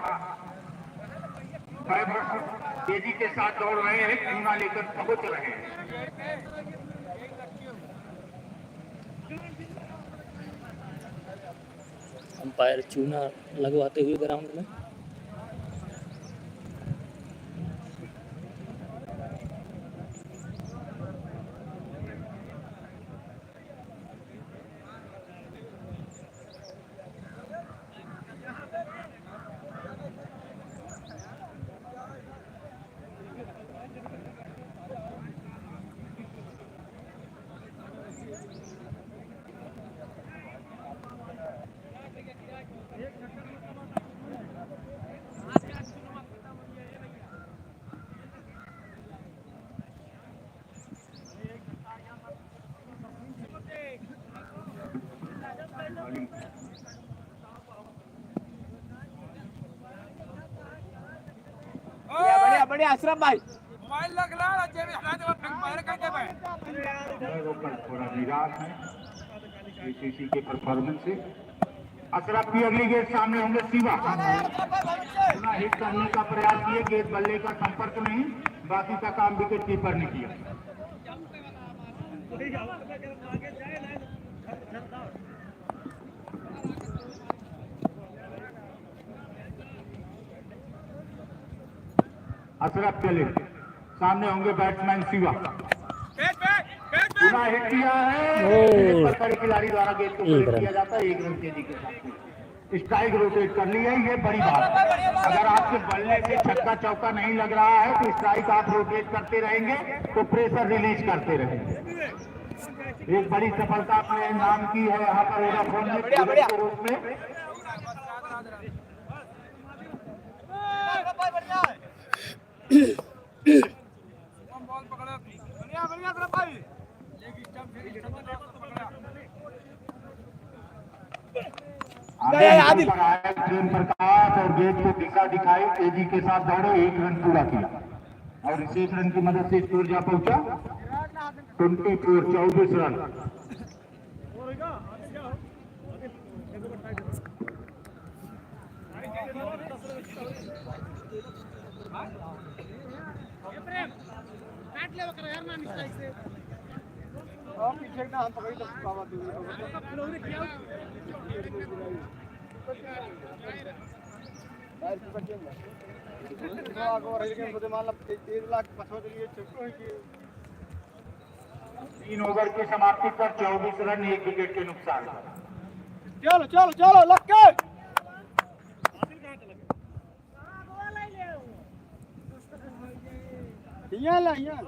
तेजी के साथ दौड़ रहे हैं, चूना लेकर पहुंच रहे हैं। अंपायर चूना लगवाते हुए ग्राउंड में। बढ़िया बढ़िया अशरफ भाई। थोड़ा निराश है बीसीसी के परफॉर्मेंस से। अशरफ की अगली गेंद सामने होंगे शिवा। अपना हिट करने का प्रयास किए, गेंद बल्ले का संपर्क नहीं, बाकी का काम विकेट कीपर ने किया। अशरफ चले, सामने होंगे बैट्समैन शिवा। पुनः हिट किया है, पत्थर खिलाड़ी द्वारा गेंद को कलेक्ट किया जाता है 1 रन तेजी के साथ। स्ट्राइक रोटेट कर ली है, ये बड़ी बात है। अगर आपके बल्ले से छक्का चौका नहीं लग रहा है तो स्ट्राइक आप रोटेट करते रहेंगे तो प्रेशर रिलीज करते रहेंगे। एक बड़ी सफलता अपने नाम की है यहाँ पर वोडाफोन ने के रूप में। प्रेम प्रकाश और गेंद को दिशा दिखाई, तेजी के साथ दौड़े, 1 रन पूरा किया और इस 1 रन की मदद से स्कोर जा पहुंचा 24 रन। हम पकड़ी तो पावा तीन ओवर की समाप्ति पर 24 रन 1 विकेट के नुकसान। चलो चलो चलो लग के यहाँ ला यहाँ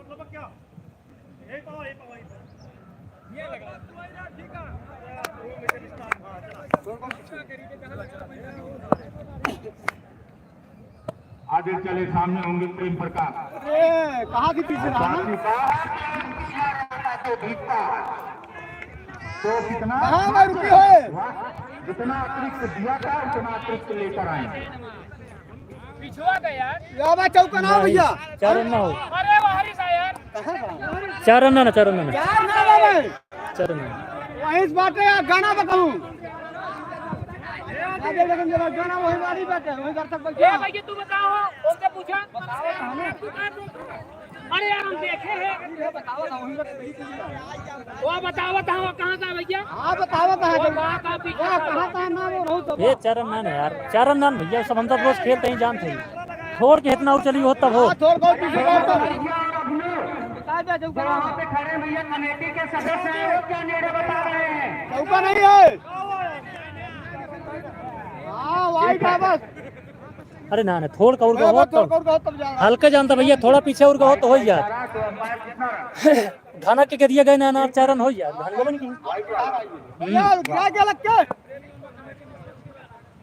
आगे चले, सामने होंगे प्रेम प्रकाश। अरे कहाँ की पीछे रहा ना? तो कितना कहाँ रुकी है? जितना अतिरिक्त दिया था उतना अतिरिक्त लेकर आए। यार चौका ना भैया, 4 रन ना हो। अरे बाहरी सा यार कहाँ 4 रन ना, 4 रन ना, यार ना बाबा 4 रन। वहीं इस बात है गाना बताऊं आगे लेकिन जरा गाना वही वाली बात है, वही दर्शक बोलते हैं भाई तू बताओ उनसे पूछा। अरे यार हम देखे हैं, बताओ ना वही वो बताओ कहां था भैया? हां बताओ कहां था ना वो बहुत ये 4 रन ना यार, 4 रन ना भैया, सब हम सब रोज खेलते ही जानते हैं। छोड़ के इतना और चली हो तब हो। थोड़ को पीछे को वहाँ पे खड़े भैया कमेटी के सदस्य हैं, वो क्या निर्णय बता रहे हैं? चौका नहीं है। हाँ वाइट है बस। अरे ना ना, थोड़ का उर्गा हो तब जा हल्का जानता भैया, थोड़ा पीछे उर्गा हो तो हो यार। खाना के दिया गए ना 4 रन हो यार। क्या लग के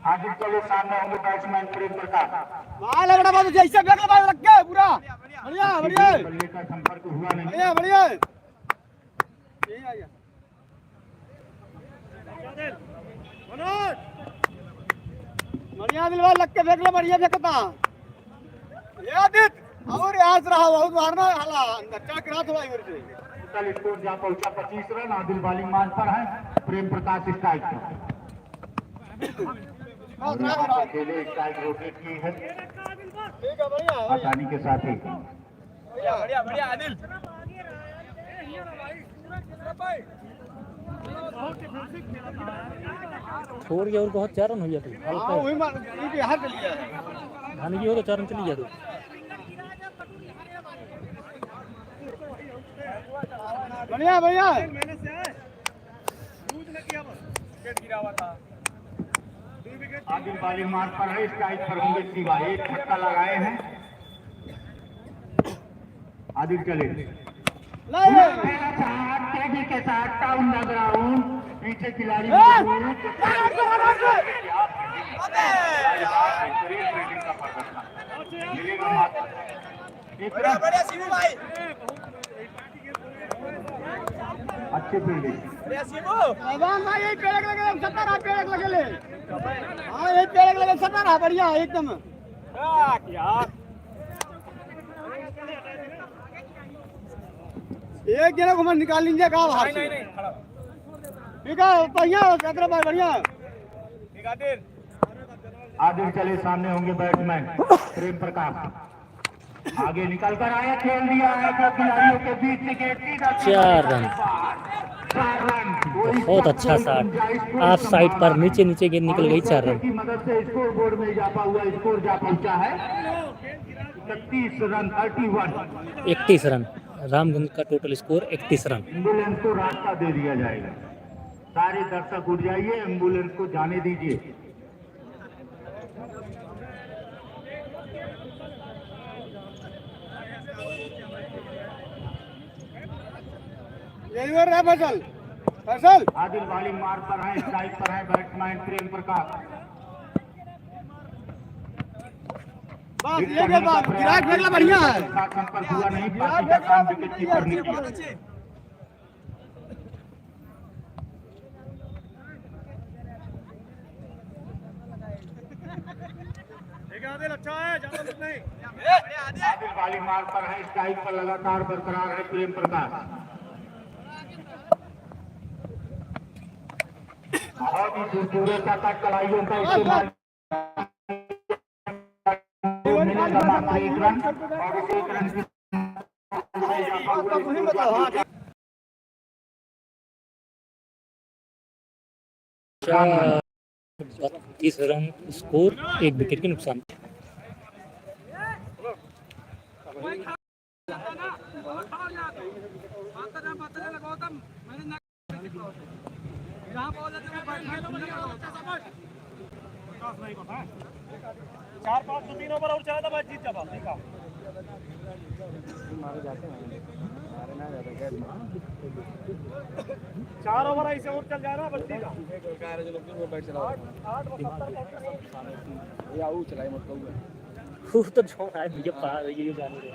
आगे चलो, सामने होंगे बैट्समैन प्रेम प्रकाश। माल बड़ा बात जैसे बैठ लग के पूरा बढ़िया बढ़िया बल्ले का संपर्क हुआ नहीं। बढ़िया बढ़िया ये आ गया बढ़िया दिलवा लग के फेंक ले, बढ़िया फेंकता ये आदित और यहाँ से रहा बहुत मारना हाला अच्छा करा थोड़ा इधर से। टोटल स्कोर जा पहुंचा 25 रन। आदिल बॉलिंग मान पर है, प्रेम प्रकाश स्ट्राइक पर। और यहाँ पर खेले स्ट्राइक रोटेट की है ठीक है बढ़िया है आसानी के साथ ही। बढ़िया बढ़िया बढ़िया आदिल छोड़ गया और बहुत 4 रन हो गया तो हाँ वही मार ये हाथ चली गया धान की हो तो 4 रन चली गया तो बढ़िया बढ़िया आदिल बॉलिंग मार्क पर है, स्ट्राइक पर होंगे शिवा। एक छक्का लगाए हैं आदिल। चले तेजी के साथ टाउन द ग्राउंड, पीछे खिलाड़ी अच्छे फील्डिंग। अबान भाई एक पेड़ लगे 17 पेड़ लगे ले हाँ एक पेड़ लगे 17 बढ़िया एकदम एक जना को मन निकाल लीजिए कहा बाहर से ठीक है बढ़िया चक्र भाई बढ़िया आदिल चले, सामने होंगे बैट्समैन प्रेम प्रकाश। आगे निकल कर आया, खेल दिया है दो खिलाड़ियों के बीच विकेट। 4 रन। बहुत अच्छा शॉट, आप साइड पर नीचे नीचे गेंद निकल गई। 4 रन की मदद से स्कोर बोर्ड में इजाफा हुआ, स्कोर जा पहुंचा है 31 रन 31। 31 रन रामगंज का टोटल स्कोर 31 रन। एम्बुलेंस को रास्ता दे दिया जाएगा। सारे दर्शक उठ जाइए, एम्बुलेंस को जाने दीजिए। फैसल फैसल आदिल बॉलिंग मार्क पर है, स्ट्राइक पर है बैट्समैन प्रेम प्रकाश। बस ये के बाद गिराक फेंकला बढ़िया है संपर्क हुआ नहीं, बाकी का काम विकेट कीपर ने किया। अच्छा है ज्यादा कुछ नहीं आदिल बॉलिंग मार्क पर है, स्ट्राइक पर लगातार बरकरार है प्रेम प्रकाश। बहुत ही खूबसूरत आता कलाइयों का इस्तेमाल। मात्र 1 रन और 1 रन की 30 रन स्कोर, 1 विकेट के नुकसान। चार पाँच 2-3 ओवर और चला था मैच जीत जाता देखा चार ओवर ऐसे और चल जा रहा बल्टी का तो छोड़ रहा है मुझे पार ये जाने दे।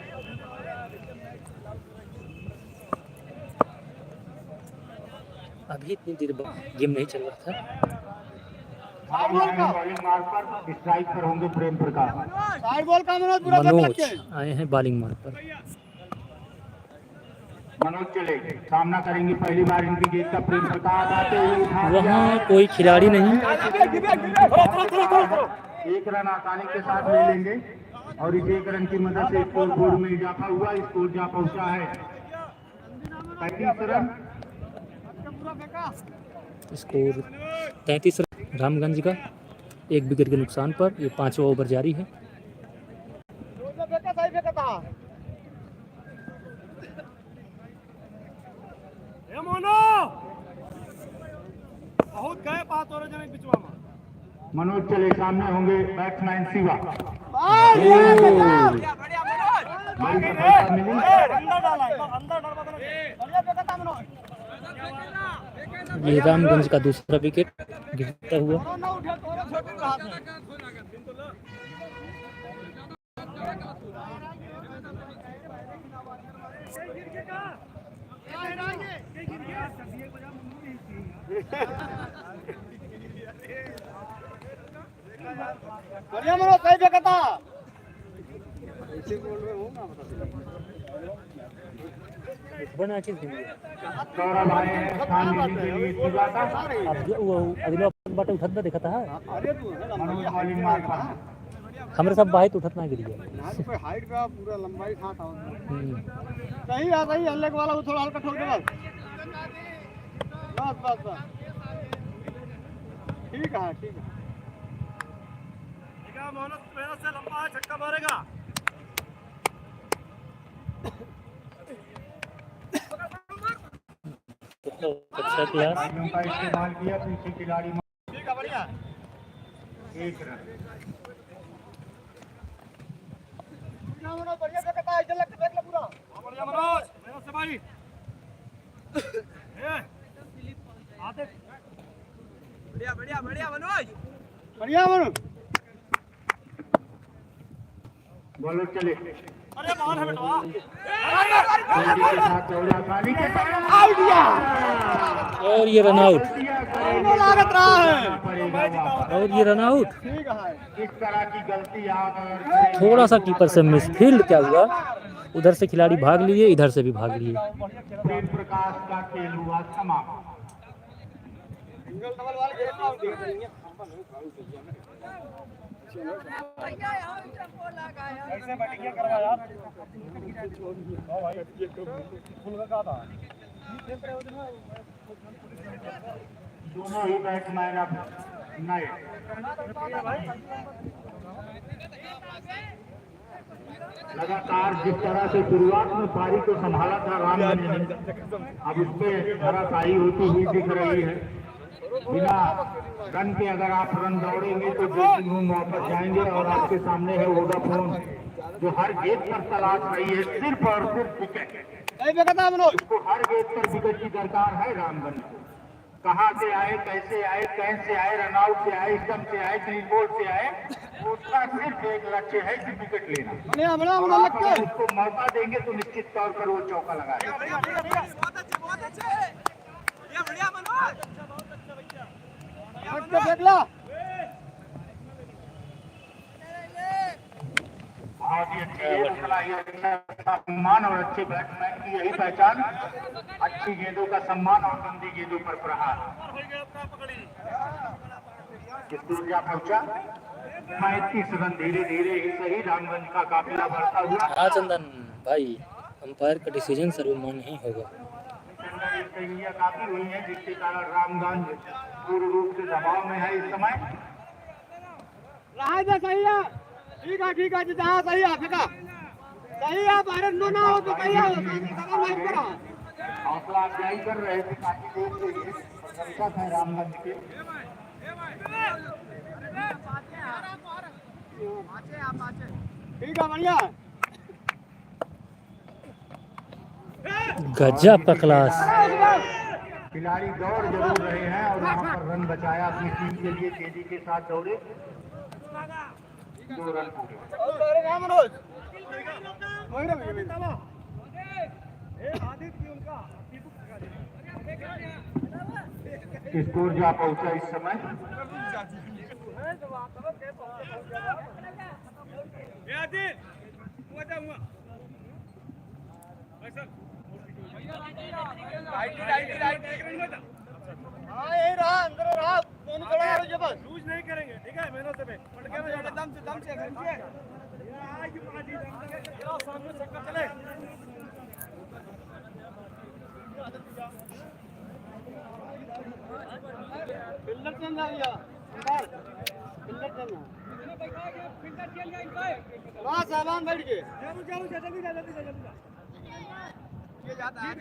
अभी इतनी देर गेम नहीं चल रहा था। बॉलिंग मार्क पर स्ट्राइक पर होंगे प्रेम प्रकाश। साइड बॉल का मनोज आए हैं बॉलिंग मार्क पर। मनोज चले, सामना करेंगे पहली बार इनकी गेंद का प्रेम प्रकाश आते हुए। वहाँ कोई खिलाड़ी नहीं। 1 रन आसानी के साथ ले लेंगे और इस 1 रन की मदद से स्कोर बोर्ड में इजाफा हुआ, स्कोर जा पहुंचा है 35 रन। स्कोर 33 रन रामगंज का, 1 विकेट के नुकसान पर। ये 5वां ओवर जारी है। बहुत गए पास हो रहे बिचवा में मनोज चले, सामने होंगे बैट्समैन शिवा। ये रामगंज का दूसरा विकेट गिरता हुआ। बढ़िया मनोज सही देखता ऐसे बोल रहे हो ना बना के देंगे। सौरभ आए हैं स्थान लेने के लिए शिवा का। अब जो वो अगले बाटे उठत ना देखता है अरे तू है ना मनोज बॉलिंग मार पर हमरे सब बाहित उठत ना गिरी है। यहाँ पे हाइट का पूरा लंबाई था सही है सही हल्ले के वाला वो थोड़ा हल्का ठोक दे बस बस बस बस ठीक है ठीक है मेहनत से लंबा है छक्का मारेगा अच्छा क्लास भाइयों का इस्तेमाल किया पीछे खिलाड़ी ठीक है बढ़िया 1 रन। मनोज बढ़िया देखता है इधर लगता देख ले पूरा बढ़िया मनोज मेहनत से भाई आते बढ़िया बढ़िया बढ़िया मनोज बढ़िया मनोज बॉलर चले अरे बाहर है बेटा जल्दी के साथ दौड़ा खाली के आउट दिया और ये रन आउट लागत रहा है पड़ेगा वापस। और ये रन आउट ठीक है इस तरह की गलती आप अगर करेंगे थोड़ा सा कीपर से मिस फील्ड क्या हुआ उधर से खिलाड़ी भाग लिए इधर से भी भाग लिए प्रेम प्रकाश का खेल हुआ समाप्त। सिंगल डबल वाले खेल आउट दिया करेंगे ऐसे बैटिंग करवा यार हां भाई फुल का था दोनों ही बैट्समैन अब नए लगातार जिस तरह से शुरुआत में पारी को संभाला था रामगंज ने अब उस पे धराशायी होती हुई दिख रही है। बिना रन के अगर आप रन दौड़ेंगे तो ड्रेसिंग रूम वापस जाएंगे और आपके सामने है वोडाफोन जो हर गेंद पर तलाश रही है सिर्फ और सिर्फ विकेट। सही देखता मनोज उसको हर गेंद पर विकेट की दरकार है रामगंज को। कहाँ से आए कैसे आए कैसे आए रनआउट से आए स्टंप से आए ग्रीन बोर्ड से आए उसका सिर्फ एक लक्ष्य है कि विकेट लेना। बढ़िया बढ़िया और मनोज आप लगते अगर उसको मौका देंगे तो निश्चित तौर पर वो चौका लगाएगा। देख ला बहुत ही अच्छी है सम्मान और अच्छे बैट्समैन की यही पहचान अच्छी गेंदों का सम्मान और गंदी गेंदों पर प्रहार। जा पहुंचा 35 रन धीरे धीरे ही सही रामगंज का काफिला बढ़ता हुआ। हाँ चंदन भाई अंपायर का डिसीजन सर्वमान्य ही होगा। काफी हुई है जिसके कारण रामगंज पूर्ण रूप से दबाव में है इस समय। रहा सही है ठीक है जहाँ सही है फेंका सही है भारत नो ना हो तो सही है हौसला अफजाई कर रहे थे काफी देर से ये प्रशंसक है रामगंज के। ठीक है बढ़िया गजब का क्लास खिलाड़ी दौड़ जरूर रहे हैं और वहां पर रन बचाया अपनी टीम के लिए तेजी के साथ दौड़े 2 रन पूरे। मनोज स्कोर जा पहुंचा इस समय हाँ यही रहा अंदर रहा दोनों खड़ा है जबरदस्त लूज नहीं करेंगे ठीक है मेहनत से पट के दम से सामने चक्कर चले फिल्डर चेंज आ गया फिल्डर चेंज वहाँ सामान बैठ गए जल्दी जा ये जाता है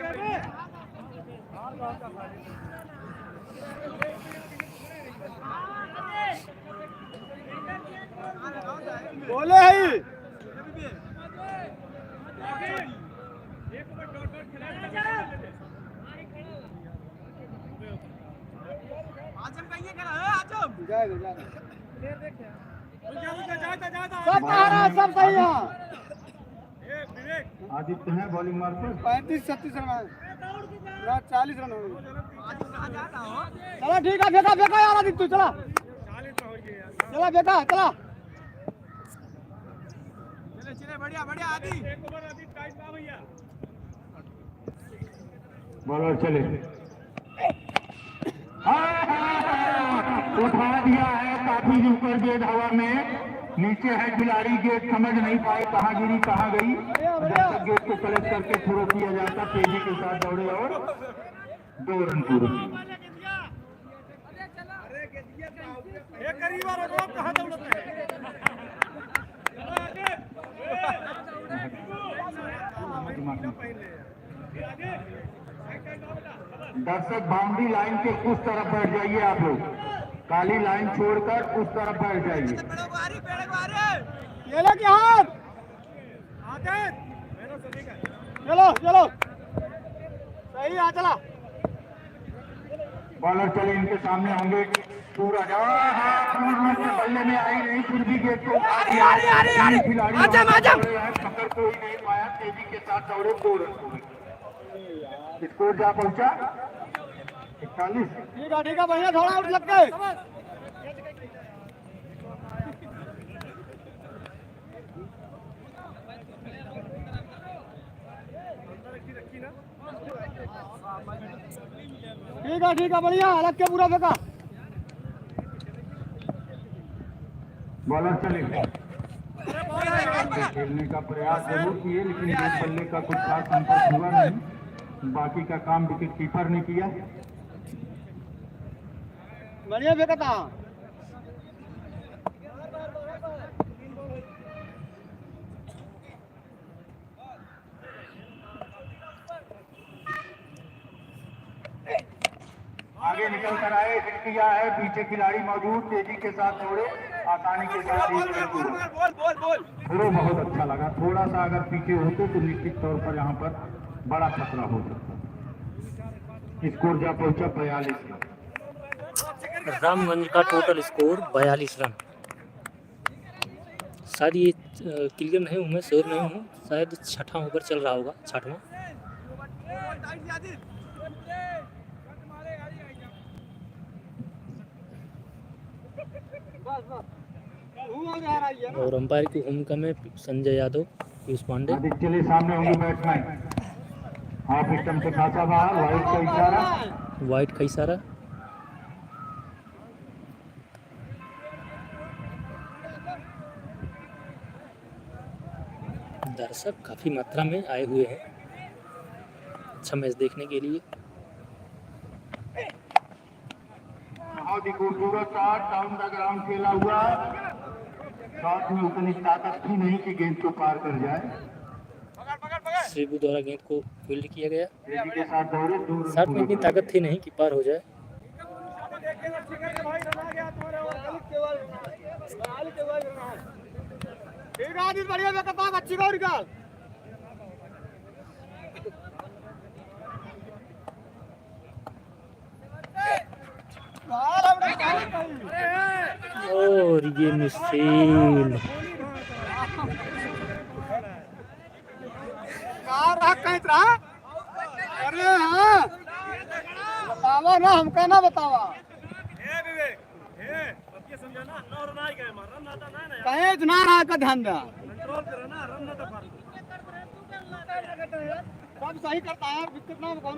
बोले है आजम कहिए क्या है आजम जाएगा सब सब सही है आदित्य है बॉलिंग मारते 35-36 रन है 40 रन हो गए चलो ठीक है फेंका यार आदित्य चला चला बेटा चला चले चले बढ़िया बढ़िया आदि बॉलर चले उठा दिया है काफी ऊपर गेंद हवा में, नीचे है खिलाड़ी, गेंद समझ नहीं पाए कहाँ गिरी कहाँ गई। दर्शक गेंद को कलेक्ट करके थ्रो किया जाता, तेजी के साथ दौड़े और 2 रन पूरे। दर्शक बाउंड्री लाइन के उस तरफ बैठ जाइए, आप लोग काली लाइन छोड़कर उस तरफ बैठ जाइए। ये लो क्या हाथ चलो चलो सही आ चला बॉलर चले इनके सामने होंगे, पूरा बल्ले में आई नहीं, फिर भी गेंद को खिलाड़ी पकड़ कोई नहीं पाया, तेजी के साथ दौड़े 2 रन पूरे। स्कोर जा पहुंचा 41। ठीक है बढ़िया थोड़ा आउट लग गए ठीक है बढ़िया अलग के पूरा फेंका बॉलर चले खेलने का प्रयास जरूर किए, लेकिन गेंद बल्ले का कुछ खास संपर्क हुआ नहीं। बाकी का काम विकेट कीपर ने किया। बढ़िया फेंका था आगे निकल कर आए, हिट किया है, पीछे खिलाड़ी मौजूद, तेजी के साथ दौड़े, आसानी के साथ थ्रो बहुत अच्छा लगा। थोड़ा सा अगर पीछे होते तो निश्चित तौर पर यहाँ पर बड़ा खतरा हो सकता। स्कोर जा पहुंचा 42 रन। रामगंज का टोटल स्कोर 42 रन। शायद ये क्लियर नहीं हूँ मैं, श्योर नहीं हूँ, शायद 6वां ओवर चल रहा होगा, 6वां। और अंपायर की भूमिका में संजय यादव, पीयूष पांडे। चले सामने होंगे बैट्समैन, हाफ स्टंप से खासा बाहर, वाइड का इशारा, वाइट का इशारा। दर्शक काफी मात्रा में आए हुए हैं अच्छा मैच देखने के लिए। बहुत ही खूबसूरत शॉट डाउन द ग्राउंड खेला हुआ। शॉट में उतनी ताकत थी नहीं कि गेंद को पार कर जाए। श्रीबू द्वारा गेंद को फील्ड किया गया। तेजी के साथ दौड़े, 2 रन शॉट में इतनी ताकत थी नहीं कि पार हो जाए। ठीक है आदित्य बढ़िया फेंका अच्छी गौर का और ये मिसेल अरे हाँ बतावा ना, हमका ना बतावा कहीं इतना रहा का ध्यान दे, सब सही करता है, विकेट ना कौन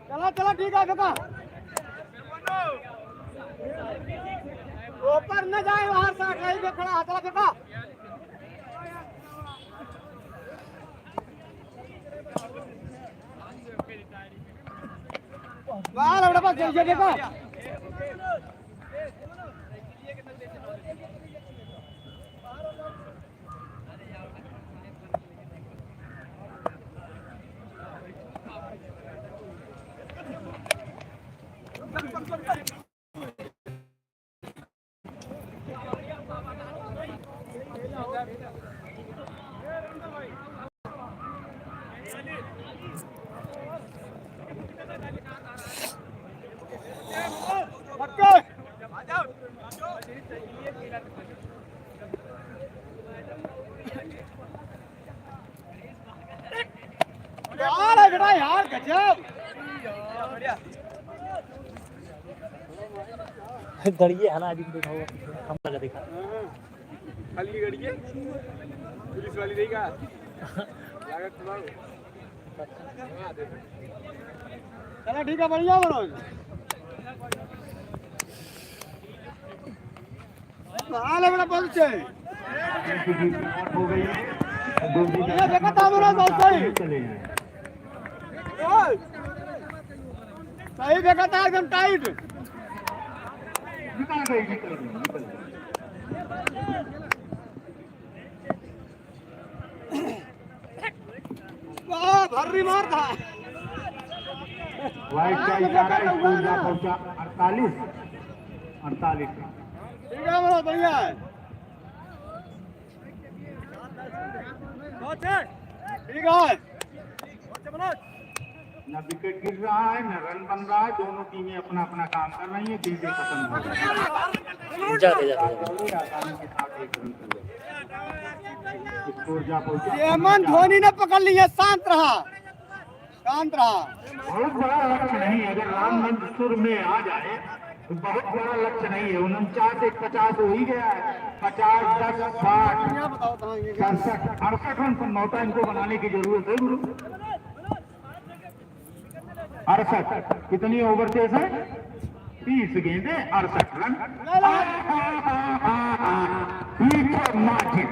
चला चला ठीक है फेंका ऊपर न जाए, वहां से कहीं पे खड़ा चला फेंका वाह लवड़ा पास जैसे फेंका यार गजब गड़िए है ना, अभी देखा होगा हम लगा देखा। खाली गाड़ी है पुलिस वाली नहीं का लागत चलो ठीक है बढ़िया मनोज हाल है बड़ा पहुंच है हो गई है ये देखा था मनोज बहुत सही चले हैं सही देखा था एकदम टाइट निकल गई वाह भर्री मार था वाइट का इशारा स्कूल जा पहुंचा 48 ठीक है मनोज बढ़िया है ठीक है न विकेट गिर रहा है न रन बन रहा है, दोनों टीमें अपना अपना काम कर रही हैं, गेंदें खत्म हो गई। जाते जाते बड़ी आसानी के साथ एक रन कर लिया। स्कोर जा पहुंचा हेमंत धोनी ने पकड़ लिया शांत रहा बहुत बड़ा लक्ष्य नहीं है, अगर रामगंज सुर में आ जाए तो बहुत बड़ा लक्ष्य नहीं है। 49-50 हो ही गया है, 50, 10, 60, बताओ कहाँ ये 67, 68 रन संभवतः इनको बनाने की जरूरत है गुरु। 68 कितनी ओवर शेष है? 30 गेंदे 68 रन।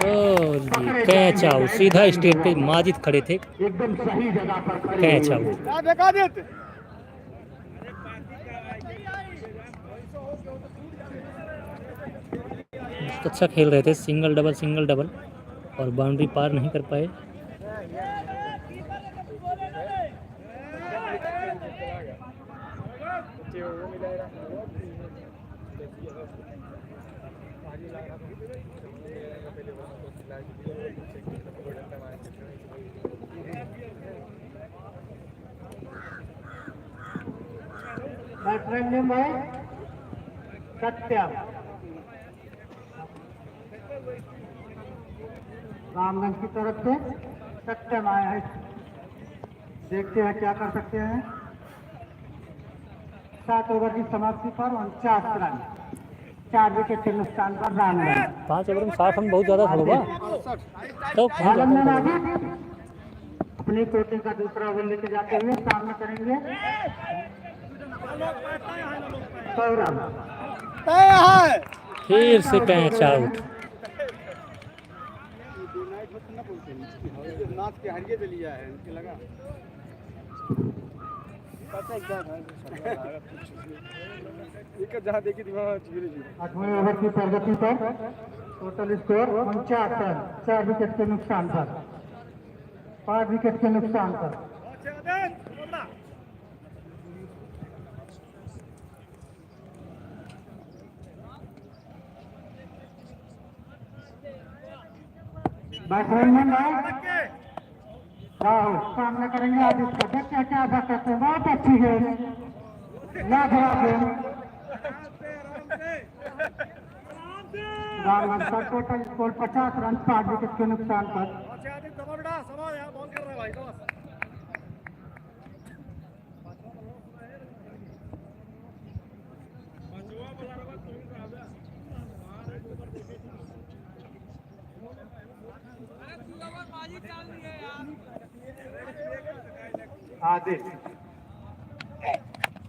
और कैच आउट, सीधा स्टेट पे माजिद खड़े थे, एकदम सही जगह पर खड़े कैच हुए। आउट। क्या देखा देते अच्छा खेल रहे थे, सिंगल डबल और बाउंड्री पार नहीं कर पाए। बैट्समैन नेम है सत्यम, रामगंज की तरफ से सत्यम आया है। देखते हैं क्या कर सकते हैं। 7 ओवर की समाप्ति पर 49 रन, 4 विकेट के नुकसान पर रामगंज। 5 ओवर में 60 रन बहुत ज्यादा था बाबा, तो रामगंज नाजिद अपनी कोटे का दूसरा ओवर लेके जाते हुए सामना करेंगे सौरभ। फिर से कैच आउट। नाच के हरिये से लिया है इनके लगा पता एकदम जहाँ देखी थी वहाँ 8वें ओवर की प्रगति पर टोटल स्कोर 49 रन, 4 विकेट के नुकसान पर, 5 विकेट के नुकसान पर। बैट्समैन राहुल सामना करेंगे आज इसका। देखते हैं क्या कर सकते हैं। बहुत अच्छी गेंद, लाजवाब गेंद। रामगंज का टोटल स्कोर 50 रन, 5 विकेट के नुकसान पर। आदिल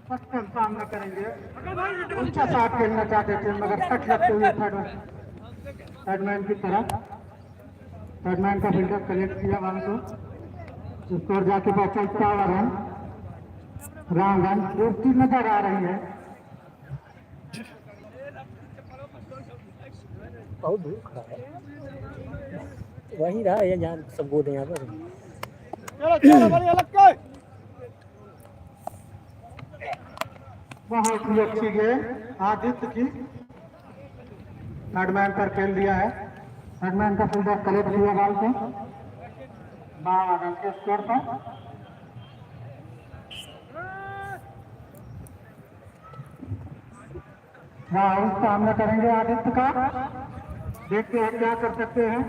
सत्यम सामना करेंगे। ऊंचा शॉट खेलना चाहते थे मगर कट लगते हुए थर्डमैन की तरफ। थर्डमैन का फील्डर कलेक्ट किया बॉल को। स्कोर जाके पहुंचा 51 रन। रामगंज डूबती नजर आ रही है। बहुत दूर खड़ा है, वहीं रहा है जहाँ सब गोद है यहाँ पर। चलो बढ़िया लग के बहुत ही अच्छी गेंद आदित्य की, थर्डमैन पर खेल दिया है। हेडमैन का फील्डर कलेक्ट किया बॉल को 12 रन के स्कोर पर। राहुल सामना करेंगे आदित्य का, देखते हैं क्या कर सकते हैं।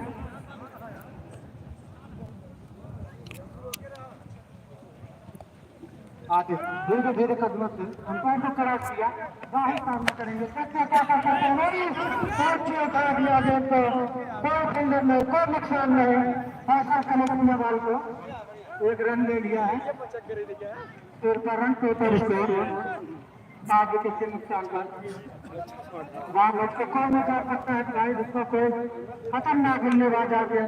आदित्य धीरे धीरे कदमों से अंपायर को खड़ा किया, राहुल सामना करेंगे, क्या कर सकते हैं। उठा दिया गेंद को, कोई फील्डर नहीं, कोई नुकसान नहीं, ऐसा कलेक्ट किया बॉल को, 1 रन ले लिया है। 13 रन टोटल स्कोर, 7 विकेट के नुकसान पर। वहां को कौन नहीं कर सकता है भाई, जिसको कोई खतरनाक बल्लेबाज आ गया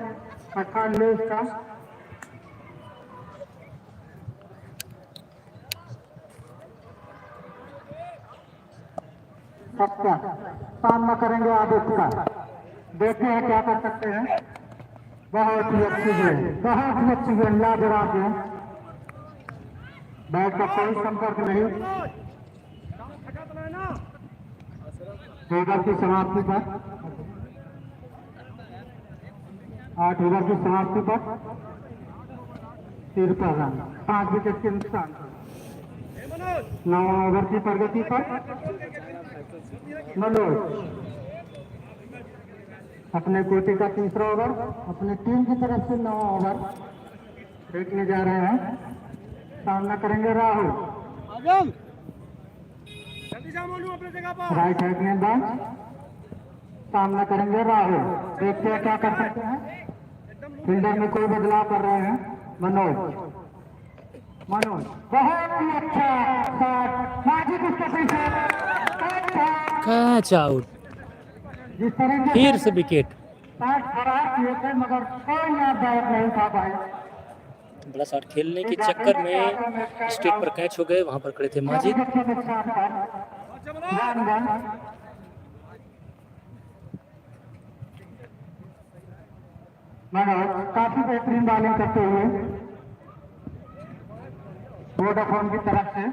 पठान ले इसका। सत्या सामना करेंगे आदित्य का, देखते हैं क्या कर सकते हैं। बहुत ही अच्छी गेंद, बहुत ही अच्छी गेंद, लाजवाब गेंद, बैट का कोई संपर्क नहीं। ओवर की समाप्ति पर 8 ओवर की समाप्ति पर 13 रन, 5 विकेट के नुकसान। 9 ओवर की प्रगति पर मनोज अपने कोटे का तीसरा ओवर अपने टीम की तरफ से 9 ओवर फेंकने जा रहे हैं। सामना करेंगे राहुल, राइट हैंड गेंदबाज, सामना करेंगे राहुल, देखते हैं क्या कर सकते हैं। फील्डर में कोई बदलाव कर रहे हैं मनोज, बहुत ही अच्छा शॉट, माजिद उसके पीछे कैच आउट, जिस तरह फिर से विकेट। शॉट खराब किए थे मगर कोई याददाश्त नहीं था भाई। बड़ा शॉट खेलने के चक्कर में स्टेट पर कैच हो गए, वहां पर खड़े थे माजिद। मनोज काफी बेहतरीन बॉलिंग करते हुए वोडाफोन की तरफ से,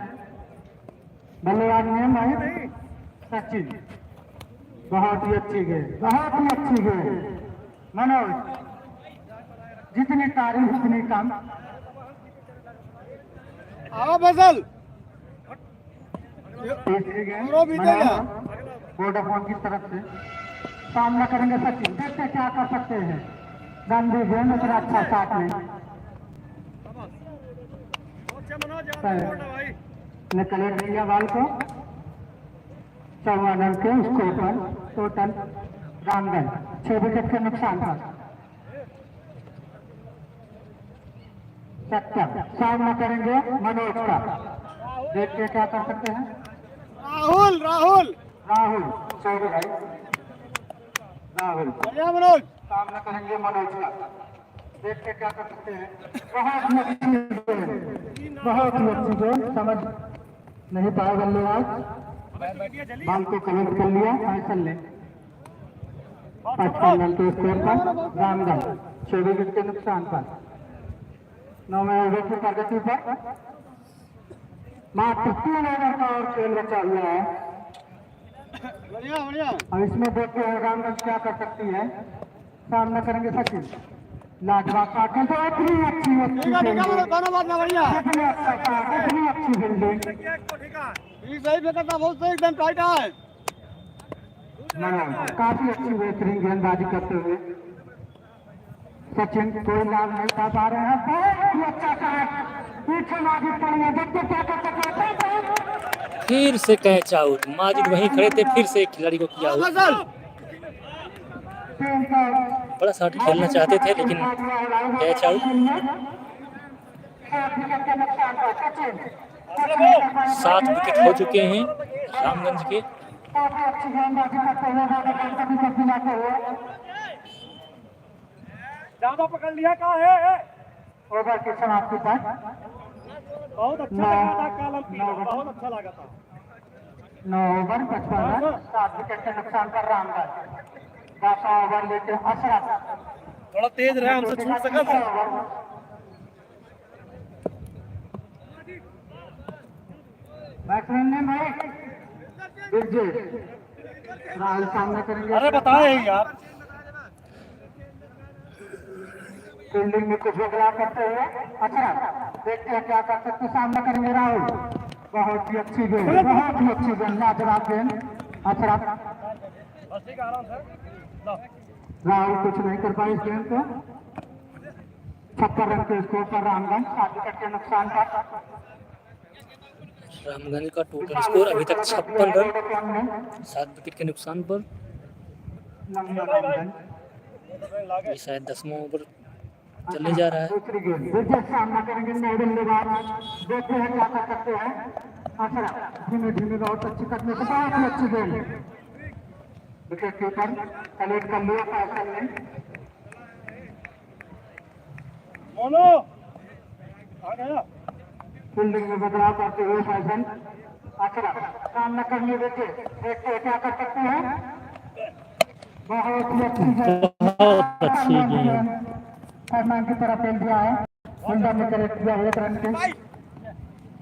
बल्लेबाज ने भाई सचिन, बहुत ही अच्छी गेंद, बहुत ही अच्छी गेंद। मनोज जितनी तारीफ उतनी कम। आओ फैसल, तीसरी गेंद वोडाफोन की तरफ से, सामना करेंगे सचिन, देखते क्या कर सकते हैं। गंदी गेंद, उतना अच्छा शॉट नहीं, ने कलेक्ट किया बॉल को। 14 रन के स्कोर पर टोटल रामगंज, 6 विकेट के नुकसान पर। सत्यम सामना करेंगे मनोज का, देखते क्या कर सकते हैं। राहुल सॉरी भाई, राहुल बढ़िया मनोज, सामना करेंगे मनोज का, देखते क्या कर सकते हैं। बहुत ही अच्छी गेंद, बहुत ही अच्छी गेंद, समझ नहीं पाया बल्लेबाज, बॉल को कलेक्ट कर लिया फैसल ने। 55 रन के स्कोर पर रामगंज, 6 विकेट के नुकसान पर। 9वें ओवर की प्रगति पर मात्र 3 ओवर का और खेल बचा हुआ है। बढ़िया अब इसमें देखते हैं रामगंज क्या कर सकती है। सामना करेंगे सचिन, लाजवाब शॉट, तो इतनी अच्छी बढ़िया, इतनी अच्छा शॉट, इतनी अच्छी फील्डिंग। सही फेंका था, बहुत सही, एकदम टाइट है। काफी अच्छी बेहतरीन गेंदबाजी करते हुए सचिन कोई लाभ नहीं पा पा रहे हैं। बहुत ही अच्छा शॉट, पीछे माजिद पड़ी है, देखते क्या कर सकते हैं। फिर से कैच आउट, माजिद वहीं खड़े थे, फिर से एक खिलाड़ी को किया आउट। बड़ा शॉट खेलना चाहते थे लेकिन कैच आउट। 7 विकेट हो चुके हैं रामगंज के। ज्यादा पकड़ लिया का है, ओवर की समाप्ति पर बहुत अच्छा लगा था कालम, बहुत अच्छा लगा था। 9 ओवर 55 रन, 7 विकेट के नुकसान पर रामगंज। 10 ओवर लेके अशरफ, थोड़ा तेज रहा, हमसे छूट सका था। बैट्समैन ने भाई राहुल सामना करेंगे। अरे बताए यार, फील्डिंग में कुछ बदलाव करते हुए अच्छा देखते हैं क्या कर सकते सामना करेंगे राहुल। बहुत ही अच्छी गेंद, बहुत ही अच्छी गेंद, लाजवाब गेंद। अच्छा राहुल कुछ नहीं कर पाए इस गेंद को। 56 रन के स्कोर पर रामगंज 7 विकेट के नुकसान पर। रामगंज का टोटल स्कोर अभी तक 56 रन 7 विकेट के नुकसान पर। ये शायद 10वां ओवर चलने जा रहा है। दूसरी गेंद फिर सामना करेंगे नए बल्लेबाज, देखते हैं क्या कर सकते हैं। अच्छा धीमे धीमे बहुत अच्छी करने से बहुत ही अच्छी गेंद, विकेट कीपर कलेक्ट कर लिया फैसल ने। मोनो आ गया फील्डिंग में बदलाव करते हुए फैसल। अच्छा सामना करने देखिए, देखते हैं क्या कर सकते हैं। बहुत ही अच्छी गेंद, बहुत अच्छी गेंद, फरमान की तरफ फेंक दिया है। फील्डर ने करेक्ट किया 1 रन के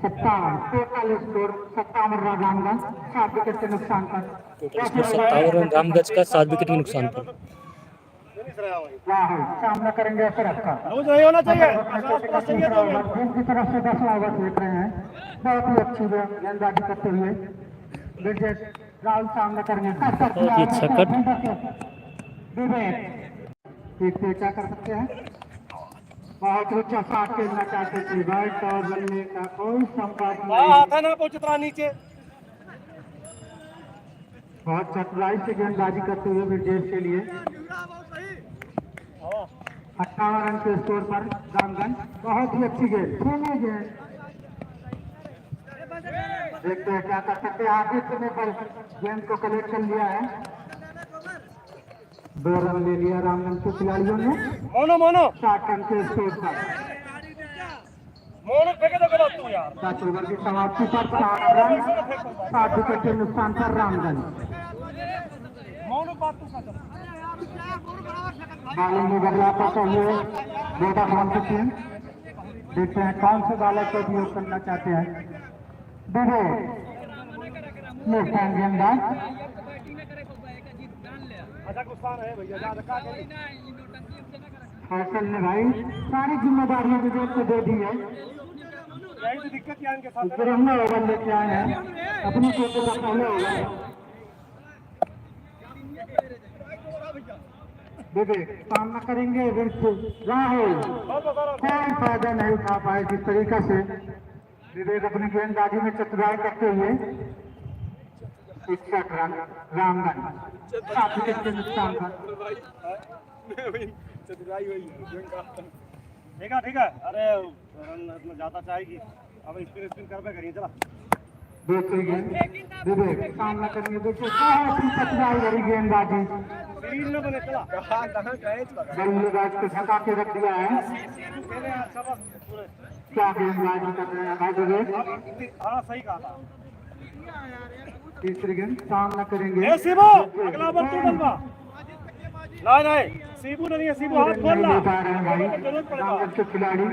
57 total score 57 run Ramganj 7 wicket के नुकसान पर। टोटल स्कोर 57 रन रामगंज का 7 विकेट के नुकसान पर। राहुल सामना करेंगे अशरफ का। रोज नहीं होना चाहिए की तरफ से 10वां ओवर देख रहे हैं। बहुत ही अच्छी गेंदबाजी करते हुए ब्रिजेश राहुल सामना करेंगे। बहुत ही अच्छा कट। देखते हैं क्या कर सकते हैं। बहुत ऊंचा शॉट खेलना चाहते थे, बैट और बल्ले का कोई संपर्क नहीं। आता ना पहुंचता नीचे। बहुत चतुराई से गेंदबाजी करते हुए ब्रिजेश के लिए 58 रन के स्कोर पर रामगंज। बहुत ही अच्छी गेंद, धीमी गेंद, देखते हैं क्या कर सकते हैं। आदित्य ने पर गेंद को कलेक्ट कर लिया है। 2 रन ले लिया रामगंज के खिलाड़ियों ने। मोनो मोनो 60 रन के स्कोर पर। मोनो फेंके तो गलत तू यार। 7 ओवर की समाप्ति पर 60 रन 7 विकेट के नुकसान पर रामगंज। मोनो बात तू कर। बॉलिंग में बदलाव करते हुए वोडाफोन की टीम, देखते हैं कौन से बॉलर का उपयोग करना चाहते हैं। दुबे लेफ्ट हैंड गेंदबाज। अच्छा गुस्सा है भैया ज्यादा का करी। फैसल ने भाई सारी जिम्मेदारियां विवेक को दे दी है। यही तो दिक्कत है इनके साथ। फिर हमने ओवर लेके आए हैं, अपनी कोटे का पहले होगा। विवेक सामना करेंगे राहुल, कोई फायदा नहीं उठा पाए। जिस तरीके से विवेक अपनी गेंदबाजी में चतुराई करते हुए 61 रन रामगंज 7 विकेट के नुकसान पर। ठीक है अरे रन ज्यादा चाहेगी अब स्पिन कर करिए चला। दूसरी गेंद विवेक सामना करेंगे, देखिए बहुत ही चतुराई भरी गेंदबाजी, बने चला बल्लेबाज को झका के रख दिया है। क्या गेंदबाजी कर रहे हैं भाई विवेक। हाँ सही कहा था। तीसरी गेंद सामना करेंगे। ए शिबू अगला बॉल तू डलवा। नहीं शिबू नहीं है, शिबू हाथ खोल नहीं ले पा रहे हैं भाई रामगंज के खिलाड़ी।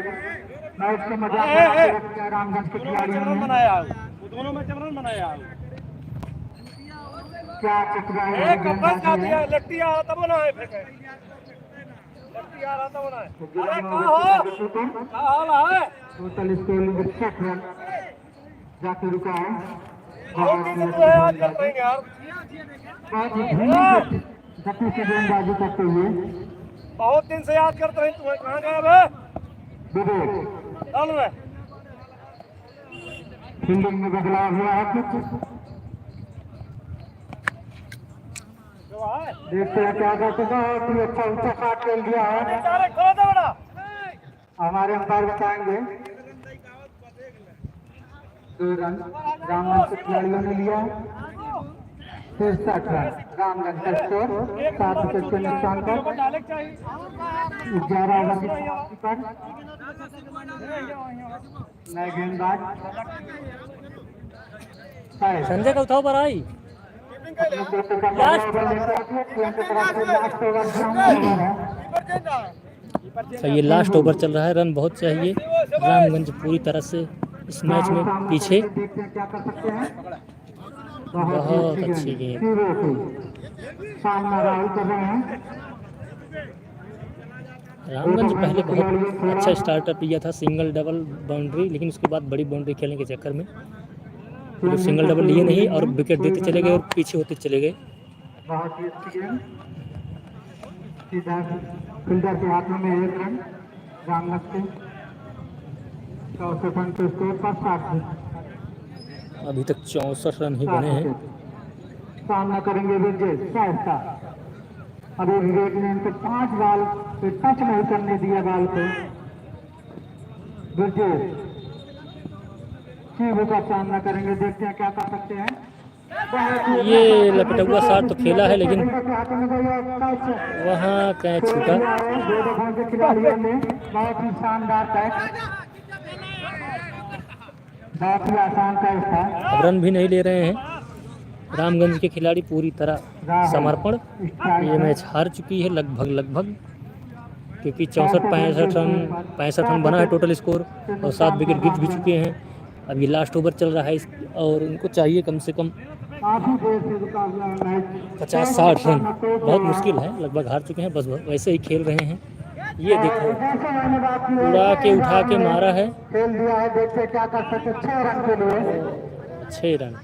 मैच के मजा रामगंज के खिलाड़ियों ने बनाया, दोनों में रन बनाया। क्या चतुराई भरी एक बस का गेंदबाजी दिया है। लट्टी आ तब ना है फेंके। लट्टी आ रहा तब ना है। अरे का हाल है। टोटल स्कोर 61 रन जाके रुका है। बहुत दिन से आज कर रहे हैं यार। बहुत ही धीमी गति से गेंदबाजी करते हुए बहुत दिन से याद करते हैं। तुम्हें कहाँ गया है विवेक। चल रहे फील्डिंग में बदलाव हुआ है कुछ, देखते हैं क्या करते हैं। बहुत ही अच्छा ऊंचा शॉट खेल दिया है। खोलो तो बड़ा हमारे अंपायर बताएंगे। 2 रन रामगंज के खिलाड़ियों ने लिया। 63 रन रामगंज का स्कोर 7 विकेट के नुकसान पर। 11 ओवर की समाप्ति पर नए गेंदबाज संजय का उठाओ पर आई। अच्छा ये लास्ट ओवर चल रहा है, रन बहुत चाहिए। रामगंज पूरी तरह से इस मैच में पीछे। बहुत अच्छी गेंद। सामना राहुल कर रहे हैं। रामगंज पहले बहुत अच्छा स्टार्टअप लिया था, सिंगल डबल बाउंड्री, लेकिन उसके बाद बड़ी बाउंड्री खेलने के चक्कर में वो सिंगल डबल लिए नहीं और विकेट देते चले गए और पीछे होते चले गए। बहुत ही अच्छी गेंद, सीधा फील्डर के हाथों में 1 रन। रामगंज के 64 रन के स्कोर पर 60। अभी तक 64 रन ही बने हैं। सामना करेंगे विजय शायस्ता। अभी विवेक ने इनको 5 बॉल पे टच नहीं करने दिया बॉल पे। विजय शिव का सामना करेंगे, देखते हैं क्या कर सकते हैं। ये लपटा शॉट तो खेला है, लेकिन वहाँ कैच छूटा। दो दफों के खिलाड़ियों ने बहुत ही शानदार कैच, बहुत ही आसान कैच था। अब रन भी नहीं ले रहे हैं रामगंज के खिलाड़ी, पूरी तरह समर्पण। ये मैच हार चुकी है लगभग, क्योंकि 64-65 रन बना है टोटल स्कोर और 7 विकेट गिर भी चुके हैं। अब ये लास्ट ओवर चल रहा है और उनको चाहिए कम से कम 50-60 रन। बहुत मुश्किल है, लगभग हार चुके हैं, बस वैसे ही खेल रहे हैं। ये देखो उठा के मारा है, खेल दिया है, देखते क्या कर सकते। 6 रन के लिए 6 रन।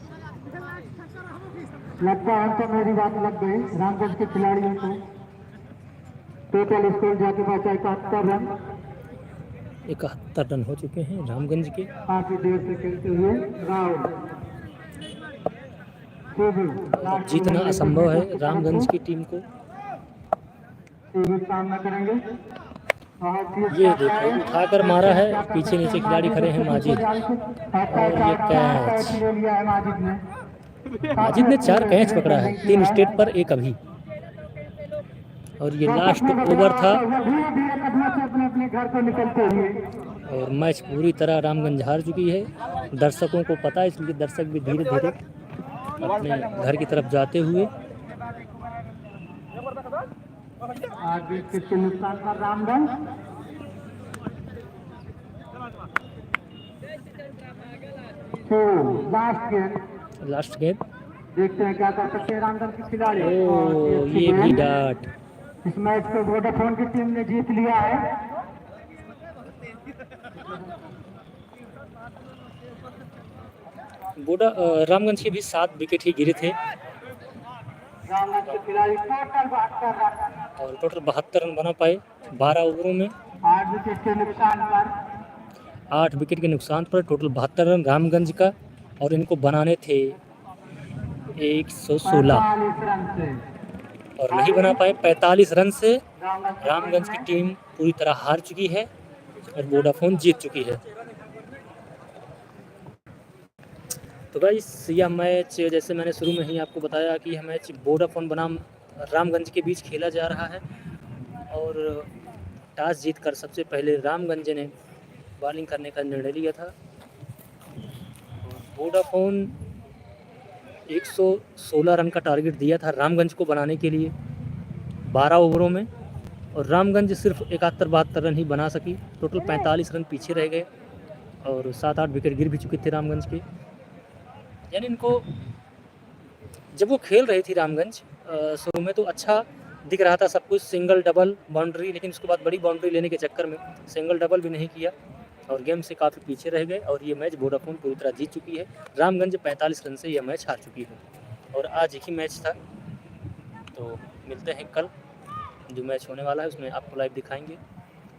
लगता है तो मेरी बात लग गई रामगंज के खिलाड़ियों को। टोटल स्कोर जाके पहुंचा 71 रन। 71 रन हो चुके हैं रामगंज के। काफी देर से खेलते हुए राहुल जीतना असंभव है रामगंज की टीम को। सामना करेंगे। ये देखो उठाकर मारा है, पीछे नीचे खिलाड़ी खड़े हैं माजिद, और ये कैच। माजिद ने 4 कैच पकड़ा है, 3 स्टेट पर 1 अभी। और ये लास्ट ओवर था अपने घर को निकलते हुए। और मैच पूरी तरह रामगंज हार चुकी है। दर्शकों को पता है, इसलिए दर्शक भी धीरे धीरे अपने घर की तरफ जाते हुए। आज विकेट के नुकसान पर रामगंज। लास्ट गेंद, देखते हैं क्या कर सकते हैं रामगंज के खिलाड़ी। ओ ये भी डाट। इस मैच को वोडाफोन की टीम ने जीत लिया है। रामगंज के भी 7 विकेट ही गिरे थे रामगंज के खिलाड़ी टोटल 72 रन और टोटल 72 रन बना पाए 12 ओवरों में। 8 विकेट के नुकसान पर 8 विकेट के नुकसान पर टोटल 72 रन रामगंज का, और इनको बनाने थे 116 रन से। और नहीं बना पाए 45 रन से। रामगंज की टीम पूरी तरह हार चुकी है और वोडाफोन जीत चुकी है। तो गाइस यह मैच, जैसे मैंने शुरू में ही आपको बताया कि यह मैच वोडाफोन बनाम रामगंज के बीच खेला जा रहा है। और टॉस जीतकर सबसे पहले रामगंज ने बॉलिंग करने का निर्णय लिया था। वोडाफोन 116 रन का टारगेट दिया था रामगंज को बनाने के लिए 12 ओवरों में, और रामगंज सिर्फ 71-72 रन ही बना सकी। टोटल 45 रन पीछे रह गए और 7-8 विकेट गिर भी चुके थे रामगंज के। यानी इनको जब वो खेल रही थी रामगंज शुरू में तो अच्छा दिख रहा था सब कुछ, सिंगल डबल बाउंड्री, लेकिन उसके बाद बड़ी बाउंड्री लेने के चक्कर में सिंगल डबल भी नहीं किया और गेम से काफ़ी पीछे रह गए। और ये मैच वोडाफोन पूरी तरह जीत चुकी है। रामगंज 45 रन से यह मैच हार चुकी है और आज एक ही मैच था। तो मिलते हैं कल, जो मैच होने वाला है उसमें आपको लाइव दिखाएंगे।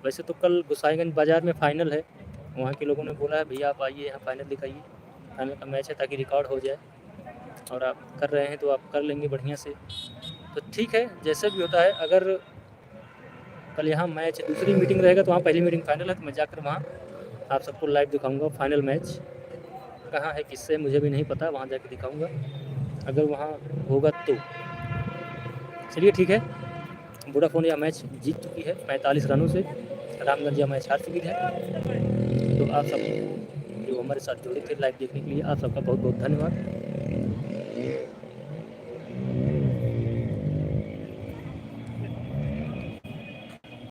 वैसे तो कल गोसाईगंज बाज़ार में फ़ाइनल है, वहाँ के लोगों ने बोला है भैया आप आइए यहाँ फ़ाइनल दिखाइए। फाइनल का मैच है ताकि रिकॉर्ड हो जाए, और आप कर रहे हैं तो आप कर लेंगे बढ़िया से। तो ठीक है, जैसे भी होता है, अगर कल यहाँ मैच दूसरी मीटिंग रहेगा तो वहाँ पहली मीटिंग फाइनल है, तो मैं जाकर वहाँ आप सबको लाइव दिखाऊंगा। फाइनल मैच कहाँ है किससे मुझे भी नहीं पता, वहाँ जाकर दिखाऊंगा अगर वहाँ होगा तो। चलिए ठीक है, वोडाफोन यह मैच जीत चुकी है 45 रनों से, रामगंज यह मैच हार चुकी है। तो आप सब जो हमारे साथ जुड़े थे लाइव देखने के लिए, आप सबका बहुत बहुत धन्यवाद।